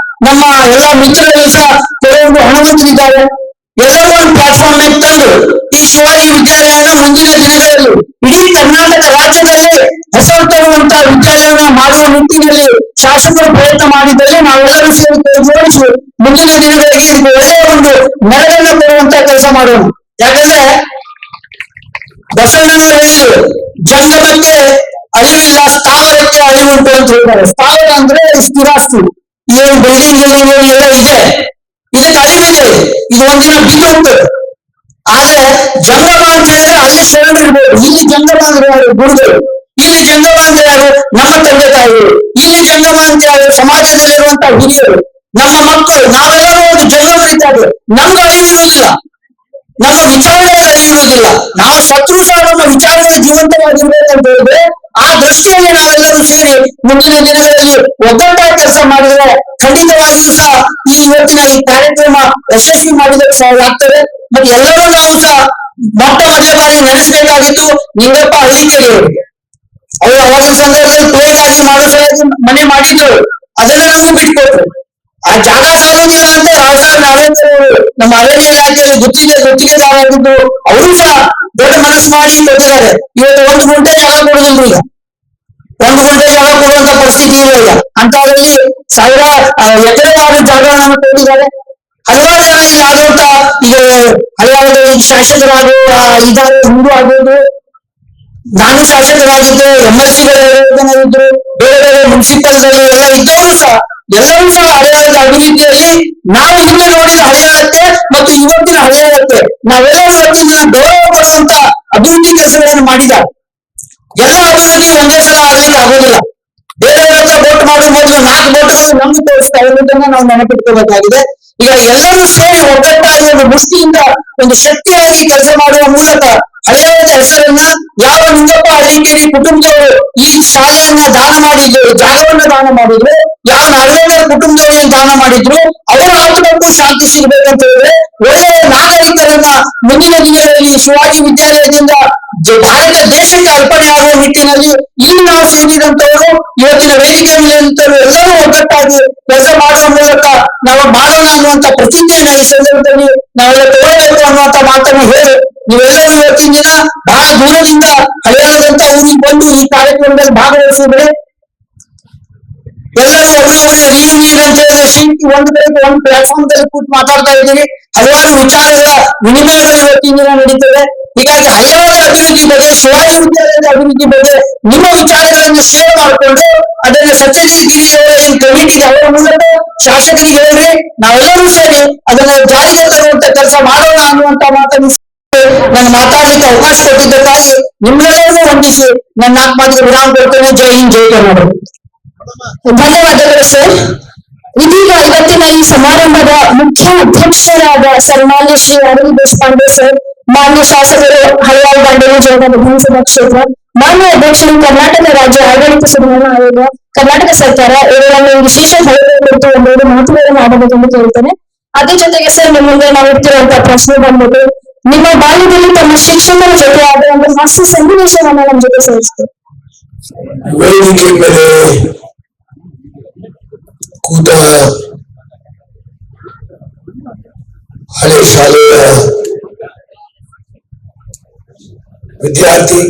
ನಮ್ಮ ಎಲ್ಲ ಮಿತ್ರರು ಸಹ ಕೆಲವೊಂದು ಹಣವಂತರಿದ್ದಾರೆ. ಎಲ್ಲರೂ ಒಂದು ಪ್ಲಾಟ್ಫಾರ್ಮ್ ಮೇಲೆ ತಂದು ಈ ಶಿವಾಜಿ ವಿದ್ಯಾಲಯನ ಮುಂದಿನ ದಿನಗಳಲ್ಲಿ ಇಡೀ ಕರ್ನಾಟಕ ರಾಜ್ಯದಲ್ಲಿ ಹೆಸರು ತರುವಂತ ವಿದ್ಯಾಲಯನ ಮಾಡುವ ನಿಟ್ಟಿನಲ್ಲಿ ಶಾಸಕರು ಪ್ರಯತ್ನ ಮಾಡಿದಲ್ಲಿ ನಾವೆಲ್ಲರೂ ಸೇರಿ ಜೋಡಿಸಿ ಮುಂದಿನ ದಿನಗಳಿಗೆ ಇದಕ್ಕೆ ಒಳ್ಳೆಯ ಒಂದು ನೆರಳನ್ನು ಕೊಡುವಂತ ಕೆಲಸ ಮಾಡೋಣ. ಯಾಕಂದ್ರೆ ಬಸವಣ್ಣನವರು ಹೇಳಿದ್ರು, ಜಂಗಮಕ್ಕೆ ಅಳಿವಿಲ್ಲ, ಸ್ಥಾವರಕ್ಕೆ ಅಳಿವುಂಟು ಅಂತ ಹೇಳ್ತಾರೆ. ಸ್ಥಾವರ ಅಂದ್ರೆ ಸ್ಥಿರಾಸ್ತಿ. ಏನು ಬಿಲ್ಡಿಂಗ್ ಎಲ್ಲ ಇದೆ, ಇದಕ್ಕೆ ಅಳಿವಿದೆ, ಇದು ಒಂದಿನ ಬಿದ್ದು ಹೋಗ್ತದೆ. ಆದ್ರೆ ಜಂಗಮ ಅಂತ ಹೇಳಿದ್ರೆ ಅಲ್ಲಿ ಶರಣರು ಇರ್ಬೋದು, ಇಲ್ಲಿ ಜಂಗಮ ಅಂದ್ರೆ ಯಾರು? ಗುರುಗಳು. ಇಲ್ಲಿ ಜಂಗಮ ಅಂದ್ರೆ ಯಾರು? ನಮ್ಮ ತಂದೆ ತಾಯಿಗಳು. ಇಲ್ಲಿ ಜಂಗಮ ಅಂತ ಯಾರು? ಸಮಾಜದಲ್ಲಿರುವಂತಹ ಹಿರಿಯರು, ನಮ್ಮ ಮಕ್ಕಳು. ನಾವೆಲ್ಲರೂ ಒಂದು ಜಂಗಮರಿದ್ದಾರೆ. ನಮ್ಗೆ ಅರಿವಿರುವುದಿಲ್ಲ, ನಮ್ಮ ವಿಚಾರಗಳಿಗೆ ಅರಿವಿರುವುದಿಲ್ಲ. ನಾವು ಸತ್ರು ಸಹ ನಮ್ಮ ವಿಚಾರಗಳು ಜೀವಂತವಾಗಿರ್ಬೇಕಂತ ಹೇಳಿದ್ರೆ ಆ ದೃಷ್ಟಿಯಲ್ಲಿ ನಾವೆಲ್ಲರೂ ಸೇರಿ ಮುಂದಿನ ದಿನಗಳಲ್ಲಿ ಒಗ್ಗಟ್ಟಾಗಿ ಕೆಲಸ ಮಾಡಿದ್ರೆ ಖಂಡಿತವಾಗಿಯೂ ಸಹ ಈ ಇವತ್ತಿನ ಈ ಕಾರ್ಯಕ್ರಮ ಯಶಸ್ವಿ ಮಾಡಿದಕ್ಕೆ ಸಹಾಯ ಆಗ್ತದೆ. ಮತ್ತೆ ಎಲ್ಲರೂ ನಾವು ಸಹ ಮೊದಲನೇ ಬಾರಿ ನಡೆಸಬೇಕಾಗಿತ್ತು ನಿಂಗಪ್ಪ ಹಳ್ಳಿಕೇರಿ ಅವರಿಗೆ. ಅವರು ಅವಾಗಿನ ಸಂದರ್ಭದಲ್ಲಿ ಕ್ಲೋಸ್ ಆಗಿ ಮಾಡೋ ಸಲುವಾಗಿ ಮನೆ ಮಾಡಿದ್ರು, ಅದನ್ನ ನಮ್ಗೆ ಬಿಟ್ಕೊಟ್ರು. ಆ ಜಾಗ ಸಾಲೋದಿಲ್ಲ ಅಂತ 2040 ನಮ್ಮ ಅರಣ್ಯ ಇಲಾಖೆಯಲ್ಲಿ ಗುತ್ತಿಗೆದಾರರಾಗಿದ್ದು ಅವರು ಸಹ ದೊಡ್ಡ ಮನಸ್ಸು ಮಾಡಿ ಕೊಟ್ಟಿದ್ದಾರೆ. ಇವತ್ತು 1 ಗುಂಟೆ ಜಾಗ ಕೊಡುದಿಲ್ಲ, ಈಗ 1 ಗುಂಟೆ ಜಾಗ ಕೊಡುವಂತ ಪರಿಸ್ಥಿತಿ ಇಲ್ಲ. ಈಗ ಅಂತವರಲ್ಲಿ 1000 ಎಕರೆವಾದ ಜಾಗಗಳನ್ನು ಕೊಟ್ಟಿದ್ದಾರೆ. ಹಲವಾರು ಜನ ಇಲ್ಲಿ ಆದಂತ ಈಗ ಹಲವಾರು ಶಾಸಕರಾಗಿ ಇದ್ದಾರೆ, ಹಿಂದೂ ಆಗೋದು. ನಾನು ಶಾಸಕರಾಗಿದ್ದೆ, MLC-ಗಳು ಜನ ಇದ್ರು, ಬೇರೆ ಬೇರೆ ಮುನ್ಸಿಪಲ್ಗಳು ಎಲ್ಲ ಇದ್ದವರು ಸಹ ಎಲ್ಲರೂ ಸಹ ಹರಿಯಾಣದ ಅಭಿವೃದ್ಧಿಯಲ್ಲಿ ನಾವು ಹಿಂದೆ ನೋಡಿದ ಹರಿಯಾಣಕ್ಕೆ ಮತ್ತು ಇವತ್ತಿನ ಹರಿಯಾಣಕ್ಕೆ ನಾವೆಲ್ಲರೂ ಇವತ್ತಿನ ಗೌರವ ಪಡುವಂತ ಅಭಿವೃದ್ಧಿ ಕೆಲಸಗಳನ್ನು ಮಾಡಿದ್ದಾರೆ. ಎಲ್ಲ ಅಭಿವೃದ್ಧಿ ಒಂದೇ ಸಲ ಆಗ್ಲಿಕ್ಕೆ ಆಗೋದಿಲ್ಲ. ಬೇರೆ ಹತ್ರ ವೋಟ್ ಮಾಡುವ ಮೊದಲು 4 ವೋಟ್ಗಳು ನಮ್ಗೆ ತೋರಿಸ್ತಾ ಇರುವುದನ್ನ ನಾವು ನೆನಪಿಟ್ಕೋಬೇಕಾಗಿದೆ. ಈಗ ಎಲ್ಲರೂ ಸೇರಿ ಒಗ್ಗಟ್ಟಾಗಿ ಒಂದು ದೃಷ್ಟಿಯಿಂದ ಒಂದು ಶಕ್ತಿಯಾಗಿ ಕೆಲಸ ಮಾಡುವ ಮೂಲಕ ಹರಿಯಾಣದ ಹೆಸರನ್ನ ಯಾವ ನಿಂಗಪ್ಪ ಹಳ್ಳಿಕೇರಿ ಕುಟುಂಬದವರು ಈ ಶಾಲೆಯನ್ನ ದಾನ ಮಾಡಿದ್ರು, ಜಾಗವನ್ನ ದಾನ ಮಾಡಿದ್ರು, ಯಾವ ನಾರಾಯಣರ ಕುಟುಂಬದವರು ದಾನ ಮಾಡಿದ್ರು, ಅವರ ಆತ್ಮಕ್ಕೂ ಶಾಂತಿ ಸಿಗ್ಬೇಕಂತ ಹೇಳಿದ್ರೆ ಒಳ್ಳೆಯ ನಾಗರಿಕರನ್ನ ಮುಂದಿನ ದಿನಗಳಲ್ಲಿ ಶಿವಾಜಿ ವಿದ್ಯಾಲಯದಿಂದ ಭಾರತ ದೇಶಕ್ಕೆ ಅರ್ಪಣೆ ಆಗುವ ನಿಟ್ಟಿನಲ್ಲಿ ಇಲ್ಲಿ ನಾವು ಸೇರಿದಂತವರು ಇವತ್ತಿನ ವೇದಿಕೆ ಮೇಲಿರುವಂತವರು ಎಲ್ಲರೂ ಒಗ್ಗಟ್ಟಾಗಿ ಕೆಲಸ ಮಾಡುವ ಮೂಲಕ ನಾವು ಮಾಡೋಣ ಅನ್ನುವಂತ ಪ್ರತಿಜ್ಞೆಯನ್ನು ಈ ಸಂದರ್ಭದಲ್ಲಿ ನಾವೆಲ್ಲ ತಗೊಳ್ಬೇಕು ಅನ್ನುವಂತ ಮಾತನ್ನು ಹೇಳಿ ನೀವೆಲ್ಲರೂ ಇವತ್ತಿನ ದಿನ ಬಹಳ ದೂರದಿಂದ ಹರಿಯಾಣದಂತ ಊರಿಗೆ ಬಂದು ಈ ಕಾರ್ಯಕ್ರಮದಲ್ಲಿ ಭಾಗವಹಿಸಿದ್ರೆ ಎಲ್ಲರೂ ಒಬ್ಬರೊಬ್ಬರಿಗೆ ರೀಯೂನಿಯನ್ ಅಂತ ಹೇಳಿದ್ರೆ ಶಿಲ್ಪಿ ಒಂದು ಕಡೆ ಒಂದು ಪ್ಲಾಟ್ಫಾರ್ಮ್ ದಲ್ಲಿ ಕೂತು ಮಾತಾಡ್ತಾ ಇದ್ದೀರಿ. ಹಲವಾರು ವಿಚಾರಗಳ ವಿನಿಮಯಗಳು ಇವತ್ತಿನ ದಿನ ನಡೀತದೆ. ಹೀಗಾಗಿ ಹರಿಯಾಣದ ಅಭಿವೃದ್ಧಿ ಬಗ್ಗೆ, ಶಿವಾಜಿ ವಿದ್ಯಾಲಯದ ಅಭಿವೃದ್ಧಿ ಬಗ್ಗೆ ನಿಮ್ಮ ವಿಚಾರಗಳನ್ನು ಶೇರ್ ಮಾಡಿಕೊಂಡು ಅದನ್ನ ಸತ್ಯಜಿತ್ ಗಿರಿ ಅವರ ಈ ಕಮಿಟಿಗೆ ಅವರ ಮೂಲಕ ಶಾಸಕರಿಗೆ ಹೇಳ್ರಿ, ನಾವೆಲ್ಲರೂ ಸೇರಿ ಅದನ್ನ ಜಾರಿಗೆ ತರುವಂತ ಕೆಲಸ ಮಾಡೋಣ ಅನ್ನುವಂತ ಮಾತನ್ನು ನಾನು ಮಾತಾಡ್ಲಿಕ್ಕೆ ಅವಕಾಶ ಕೊಟ್ಟಿದ್ದಕ್ಕಾಗಿ ನಿಮ್ಮೆಲ್ಲರನ್ನೂ ವಂದಿಸಿ ನನ್ನ 4 ಮಾತಿಗೆ ವಿರಾಮ ಕೊಡ್ತೇನೆ. ಜೈ ಹಿಂದ್, ಜೈ ಕರ್ನಾಟಕ. ಧನ್ಯವಾದಗಳು ಸರ್. ಇದೀಗ ಇವತ್ತಿನ ಈ ಸಮಾರಂಭದ ಮುಖ್ಯ ಅಧ್ಯಕ್ಷರಾದ ಸನ್ಮಾನ್ಯ ಶ್ರೀ ಅರವಿಂದ್ ದೇಶಪಾಂಡೆ ಸರ್, ಮಾನ್ಯ ಶಾಸಕರು ಹರಿಯಾಣ ದಾಂಡೇಲಿ ಜೋಗ ವಿಧಾನಸಭಾ ಕ್ಷೇತ್ರ, ಮಾನ್ಯ ಅಧ್ಯಕ್ಷರು ಕರ್ನಾಟಕ ರಾಜ್ಯ ಆಡಳಿತ ಸುಧಾರಣಾ ಆಯೋಗ, ಕರ್ನಾಟಕ ಸರ್ಕಾರ ಇವರನ್ನು ವಿಶೇಷ ಸಲಹೆ ಕುರಿತು ಒಂದೆರಡು ಮಾತುಗಳನ್ನು ಆಡಬೇಕೆಂದು ಕೇಳ್ತೇನೆ. ಅದೇ ಜೊತೆಗೆ ಸರ್ ನಿಮ್ಮ ಮುಂದೆ ನಾವು ಇಡ್ತಿರುವಂತಹ ಪ್ರಶ್ನೆ ಬಂದ್ಬಿಟ್ಟು ನಿಮ್ಮ ಬಾಲ್ಯದಲ್ಲಿ ತಮ್ಮ ಶಿಕ್ಷಕರ ಜೊತೆ ಆದ ಒಂದು ಹಾಸ್ಯ ಸನ್ನಿವೇಶವನ್ನ ನಮ್ಮ ಜೊತೆ ಸೇರಿಸ್ತೇವೆ. ವೇದಿಕೆ ಮೇಲೆ ಕೂತ ಹಳೆ ಶಾಲೆಯ ವಿದ್ಯಾರ್ಥಿ,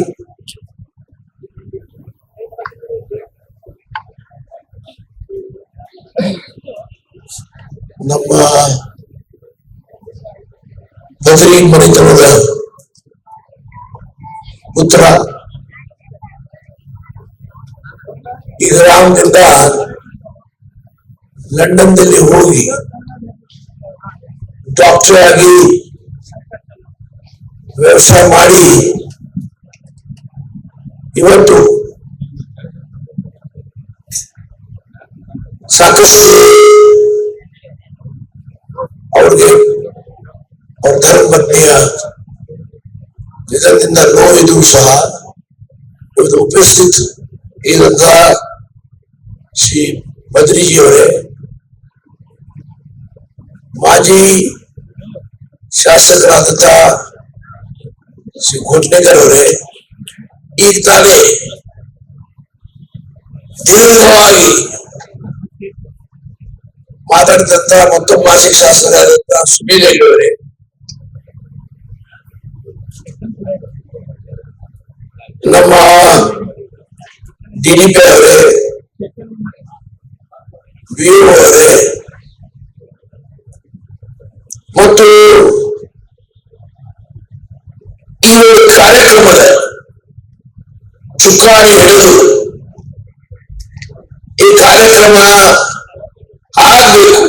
ನಮ್ಮ ಬದರಿ ಮನೆತನದ ಪುತ್ರ, ಈ ಗ್ರಾಮದಿಂದ ಲಂಡನ್ದಲ್ಲಿ ಹೋಗಿ ಡಾಕ್ಟರ್ ಆಗಿ ವ್ಯವಸಾಯ ಮಾಡಿ ಇವತ್ತು ಸಾಕಷ್ಟು ಅವ್ರಿಗೆ ಅವ್ರ ಧರ್ಮಪತ್ನಿಯ ಇದರಿಂದ ನೋವಿದು ಸಹ ಇವತ್ತು ಉಪಸ್ಥಿತ ಇದ್ದಂತ ಶ್ರೀ ಬದ್ರಿಜಿಯವರೇ, ಮಾಜಿ ಶಾಸಕರಾದಂತ ಶ್ರೀ ಘೋಟ್ನೇಕರ್ ಅವರೇ, ಈಗ ತಾನೇ ದೀರ್ಘವಾಗಿ ಮಾತಾಡಿದಂತ ಮತ್ತೊಬ್ಬ ಮಾಜಿ ಶಾಸಕರಾದಂತ ಸುನೀಲ್ ಅವರೇ, ನಮ್ಮ DDP ಅವರೇ, VO ಅವರೇ ಮತ್ತು ಈ ಕಾರ್ಯಕ್ರಮದ ಚುಕ್ಕಾಣಿ ಹಿಡಿದು ಈ ಕಾರ್ಯಕ್ರಮ ಆಗ್ಬೇಕು.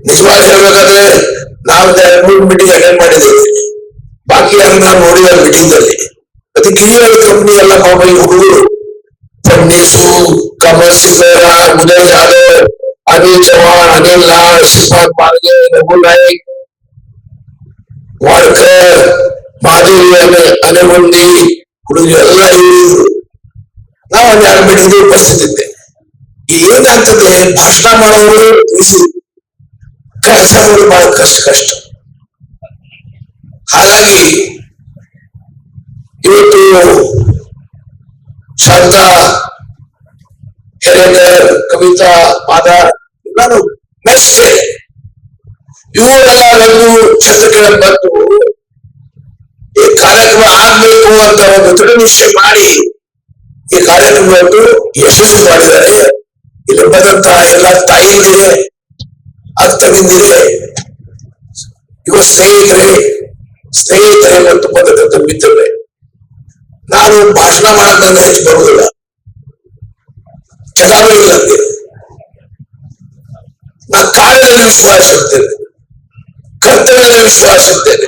ನಿಜವಾಗಿ ಹೇಳ್ಬೇಕಾದ್ರೆ ನಾವು 2-3 ಮೀಟಿಂಗ್ ಅಟೆಂಡ್ ಮಾಡಿದ್ದೇವೆ, ಬಾಕಿ ಯಾರು ನಾವು ನೋಡಿದ ಮೀಟಿಂಗ್ ಅಲ್ಲಿ. ಮತ್ತೆ ಕಿರಿಯರ ಕಂಪ್ನಿ ಎಲ್ಲ ಪಾಪ ಈ ಹುಡುಗರು ಫಡ್ನೀಸು, ಕಮಲ್ ಸಿಂಗ್, ಉದಯ್ ಜಾಧವ್, ಅನಿಲ್ ಚೌಹಾಣ್, ಅನಿಲ್ ಲಾಡ್, ಶ್ರೀಪಾದ್ ಮಾರ್ಗೆ, ರಘು ನಾಯಕ್, ವಾಡ್ಕರ್, ಮಾಧುರಿ ಅನೆಗುಂದಿ ಹುಡುಗರು ಎಲ್ಲ ಇವರು. ನಾವು ಒಂದು 2 ಮೀಟಿಂಗ್ ಉಪಸ್ಥಿತಿದ್ದೆ. ಏನಾಗ್ತದೆ, ಭಾಷಣ ಮಾಡೋರು ಕೆಲಸ ಮಾಡೋದು ಬಹಳ ಕಷ್ಟ. ಹಾಗಾಗಿ ಇವತ್ತು ಶಾಂತಾ ಹೆರೇಕರ್, ಕವಿತಾ ಮಾದಾರ್ ನಾನು ಮೆಚ್ಚೆ. ಇವರೆಲ್ಲ ಒಂದು ಚಂದ್ರಕಿಳ ಬಂದು ಈ ಕಾರ್ಯಕ್ರಮ ಆಗ್ಬೇಕು ಅಂತ ಒಂದು ದೃಢ ನಿಶ್ಚಯ ಮಾಡಿ ಈ ಕಾರ್ಯಕ್ರಮವನ್ನು ಯಶಸ್ವಿ ಮಾಡಿದ್ದಾರೆ. ಇಲ್ಲಿ ಬಂದಂತ ಎಲ್ಲ ತಾಯಿಯಂದಿರೆ, ಅರ್ಥವಿಂದಿರೆ, ಯುವ ಸ್ನೇಹಿತರೆ ಮತ್ತು ಬಂದಂತ ಮಿತ್ರರೇ, ನಾನು ಭಾಷಣ ಮಾಡಕ್ ನನ್ನ ಹೆಚ್ಚು ಬರುವುದಿಲ್ಲ, ಚಲಾವಣೆ ಇಲ್ಲ. ನಾನು ಕಾರ್ಯದಲ್ಲಿ ವಿಶ್ವಾಸ ಇರ್ತೇನೆ, ಕರ್ತವ್ಯದಲ್ಲಿ ವಿಶ್ವಾಸ ಇರ್ತೇನೆ.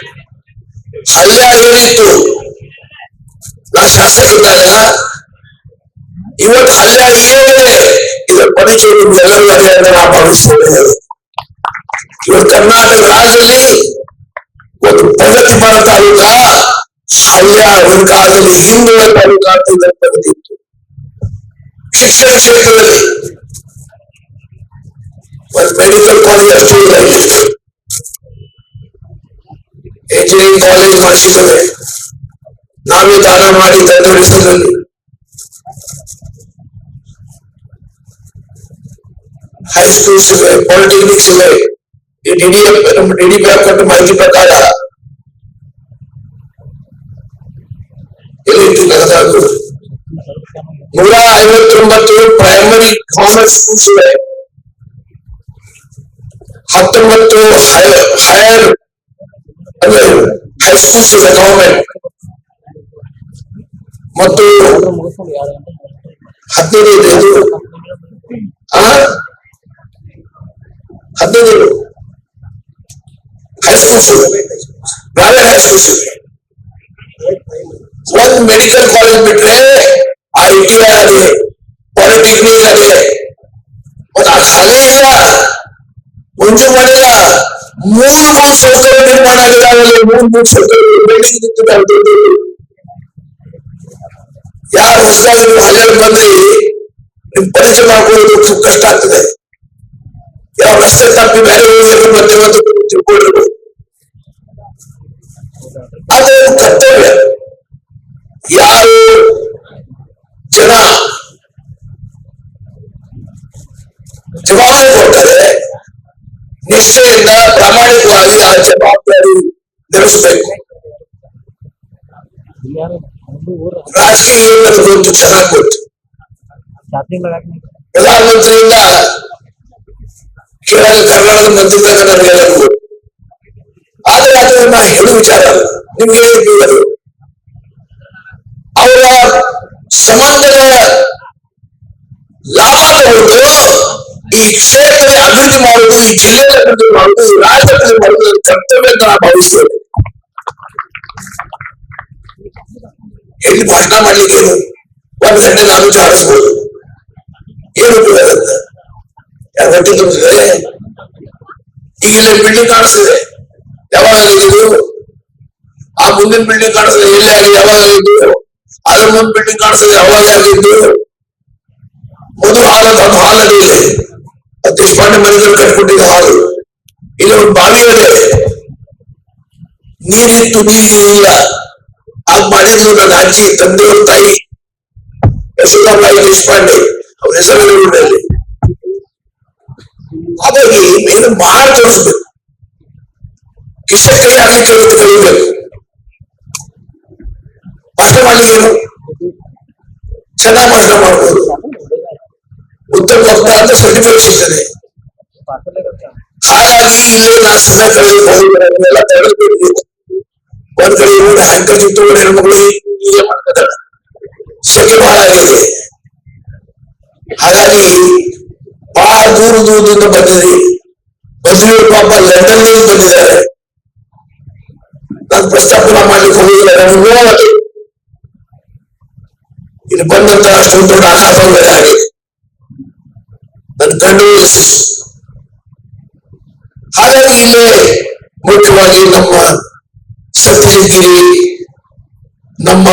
ಹಳ್ಳ ಏನಿತ್ತು ನಾ ಶಾಸಕ ಇದ್ದಾಗ, ಇವತ್ತು ಹಳ್ಳ ಏನಿದೆ ಇದರ ಪರಿಚಯ ನಿಮ್ಗೆಲ್ಲರೂ ಅದೇ ಅಂತ ನಾ ಭಾವಿಸ್ತೇನೆ. ಇವತ್ತು ಕರ್ನಾಟಕ ರಾಜ್ಯದಲ್ಲಿ ಒಂದು ಪ್ರಗತಿಪರ ತಾಲೂಕ ಹಳ್ಳ ಒಂದು ಕಾಲದಲ್ಲಿ ಹಿಂದುಳಿದ ತಾಲೂಕ ಅಂತ ಇದರ ಪ್ರಗತಿ ಇತ್ತು. ಶಿಕ್ಷಣ ಕ್ಷೇತ್ರದಲ್ಲಿ ಒಂದು ಮೆಡಿಕಲ್ ಕಾಲೇಜ್ ಅಷ್ಟು ಇಲ್ಲ, ಇಂಜಿನಿಯರಿಂಗ್ ಕಾಲೇಜ್ ಮಾಡಿಸಿದ್ದೇವೆ ನಾವೇ ದಾನ ಮಾಡಿ ತಂದೊಡಿಸಿದಲ್ಲಿ. ಹೈಸ್ಕೂಲ್ಸ್ ಇವೆ, ಪಾಲಿಟೆಕ್ನಿಕ್ಸ್ ಇವೆ. ಈ ಡಿಡಿಪ್ಯಾಕ್ ಕೊಟ್ಟ ಮಾಹಿತಿ ಪ್ರಕಾರ ಇಲ್ಲಿ ನಗದಾಗು 159 ಪ್ರೈಮರಿ ಗವರ್ಮೆಂಟ್ ಸ್ಕೂಲ್ಸ್ ಇವೆ, 19 ಹೈಯರ್ ಹೈಸ್ಕೂಲ್ಸ್ ಇವೆ ಗವರ್ಮೆಂಟ್, ಮತ್ತು 15 ಇದೆ. ಇದು 15 ಹೈಸ್ಕೂಲ್ಸ್ ಇವೆ, ಪ್ರೈವೇಟ್ ಹೈಸ್ಕೂಲ್ಸ್ ಇವೆ. ಒಂದು ಮೆಡಿಕಲ್ ಕಾಲೇಜ್ ಬಿಟ್ರೆ ITI ಅದೇ, ಪಾಲಿಟೆಕ್ನಿಕ್ ಅದೇ, ಮತ್ತು ಆ ಖಾಲಿ ಇಲ್ಲ, ಮುಂಚೆ ಮಾಡಿಲ್ಲ. 3 ಸೌಕರ್ಯ ನಿರ್ಮಾಣ ಆಗಿದಾವಲ್ಲಿ, 3 ಸೌಕರ್ಯ ಬಿಲ್ಡಿಂಗ್ ನಿಂತಿದ್ದಾವೆ. ಯಾರು ಹೊಸದಾಗಿ ಹಳ್ಳಿ ಬಂದ್ರಿ ನಿಮ್ ಪರಿಚಯ ಮಾಡ್ಕೊಳ್ಳೋದು ಕಷ್ಟ ಆಗ್ತದೆ. ಯಾವ ರಸ್ತೆ ತಪ್ಪಿ ಬೇರೆ ಹೋಗಿ ಬರ್ತೇವೆ ಅಂತ ತಿಳ್ಕೊಂಡಿರ್ಬೋದು. ಅದು ಕರ್ತವ್ಯ. ಯಾರು ಜನ ಜವಾಬ್ದಾರಿ ಕೊಡ್ತಾರೆ, ನಿಷ್ಠೆಯಿಂದ ಪ್ರಾಮಾಣಿಕವಾಗಿ ಆ ಜವಾಬ್ದಾರಿ ನಿರ್ವಹಿಸಬೇಕು. ರಾಜಕೀಯ ಗೊತ್ತು, ಚೆನ್ನಾಗಿ ಗೊತ್ತು. ಪ್ರಧಾನಮಂತ್ರಿಯಿಂದ ಕೆಳಗೆ ಕರ್ನಾಟಕದ ಮಂತ್ರಿ ತನಕ ನನಗೆಲ್ಲ ಗೊತ್ತು. ಆದ್ರೆ ಅದು ನಾ ಹೇಳುವ ವಿಚಾರ ನಿಮ್ಗೆ ಹೇಳಿದ್ದು, ಅವರ ಸಮಗ್ರ ಲಾಭ ತಗೊಂಡು ಈ ಕ್ಷೇತ್ರದ ಅಭಿವೃದ್ಧಿ ಮಾಡುವುದು, ಈ ಜಿಲ್ಲೆಯ ಅಭಿವೃದ್ಧಿ ಮಾಡುವುದು, ಈ ರಾಜ್ಯದ ಅಭಿವೃದ್ಧಿ ಮಾಡುವುದು ಕರ್ತವ್ಯ ಅಂತ ನಾವು ಭಾವಿಸ್ತೇವೆ. ಎಲ್ಲಿ ಭಾಷಣ ಮಾಡ್ಲಿಕ್ಕೆ ಏನು 1 ಗಂಟೆ ನಾನು ಚಾಡಿಸ್ಬೋದು, ಏನು ಉಪಯೋಗ ಅಂತ? 2 ಗಂಟೆ ತುಂಬಿಸಿದೆ. ಈಗ ಇಲ್ಲಿ ಬಿಲ್ಡಿಂಗ್ ಕಾಣಿಸ್ತದೆ, ಯಾವಾಗ ಆಗಿದ್ದು? ಆ ಮುಂದಿನ ಬಿಲ್ಡಿಂಗ್ ಕಾಣಿಸ್ತದೆ, ಎಲ್ಲಿ ಆಗಿದೆ, ಯಾವಾಗ ಆಗಿದ್ದು? ಅದ್ರ ಮುಂದೆ ಬಿಲ್ಡಿಂಗ್ ಕಾಣಿಸ್ತದೆ, ಯಾವಾಗ ಆಗಿದ್ದು? ಒಂದು ದೊಡ್ಡ ಹಾಲ್ ಅಲ್ಲಿ ಇದೆ, ದೇಶಪಾಂಡೆ ಮನೆಗಳು ಕಟ್ಕೊಟ್ಟಿದ್ದ ಹಾಲು. ಇಲ್ಲಿ ಒಂದು ಬಾವಿ ಇದೆ, ನೀರಿತ್ತು, ನೀರಿಲ್ಲ. ಆಗ ಮಾಡಿದ್ರು ನನ್ನ ಅಜ್ಜಿ, ತಂದೆಯವ್ರ ತಾಯಿ ಯಶೋಧಾಬಾಯಿ ದೇಶಪಾಂಡೆ, ಅವ್ರ ಹೆಸರಲ್ಲಿ. ಹಾಗಾಗಿ ಏನು ಮಾಡಿ ತೋರಿಸ್ಬೇಕು, ಕಿಶನ್ ಕೈ ಆಗಲಿ ಕಲಿಬೇಕು. ಭಾಷಣ ಮಾಡ್ಲಿಕ್ಕೆ ಏನು ಚೆನ್ನಾಗಿ ಭಾಷಣ ಮಾಡ್ಬೋದು, ಉತ್ತಮ ವಕ್ತ ಅಂತ ಸರ್ಟಿಫಿಕೇಟ್ ಸಿಗ್ತದೆ. ಹಾಗಾಗಿ ಇಲ್ಲಿ ನಾ ಸಮಯ ಕಳೆದುಕೊಳ್ಳುವುದೆಲ್ಲ ತಡೆದುಕೊಳ್ಳಬೇಕು. ಒಂದ್ ಕಡೆ ಇವರು ಹ್ಯಾಂಕರ್ ತಗೊಂಡು ಹೆಣ್ಮಕ್ಳು ಹೀಗೆ ಮಾಡ್ತಾರೆ, ಸೆಕೆ ಬಹಳ ಆಗಿದೆ. ಹಾಗಾಗಿ ಬಹಳ ದೂರದಿಂದ ಬಂದಿದ್ರಿ, ಬಂಧುಗಳು ಪಾಪ ಲಂಡನ್ ಬಂದಿದ್ದಾರೆ. ಪ್ರಸ್ತಾಪನ ಮಾಡ್ಲಿಕ್ಕೆ ಹೋಗಿಲ್ಲ, ನನಗೆ ನೋವಾಗುತ್ತೆ. ಇಲ್ಲಿ ಬಂದಂತ ಅಷ್ಟೊಂದು ದೊಡ್ಡ ಅನಾಹುತ ಆಗಿದೆ. ನನ್ನ ಕಂಡೋಲೆನ್ಸಸ್. ಹಾಗಾಗಿ ಇಲ್ಲೇ ಮುಖ್ಯವಾಗಿ ನಮ್ಮ ಸತ್ಯಗಿರಿ, ನಮ್ಮ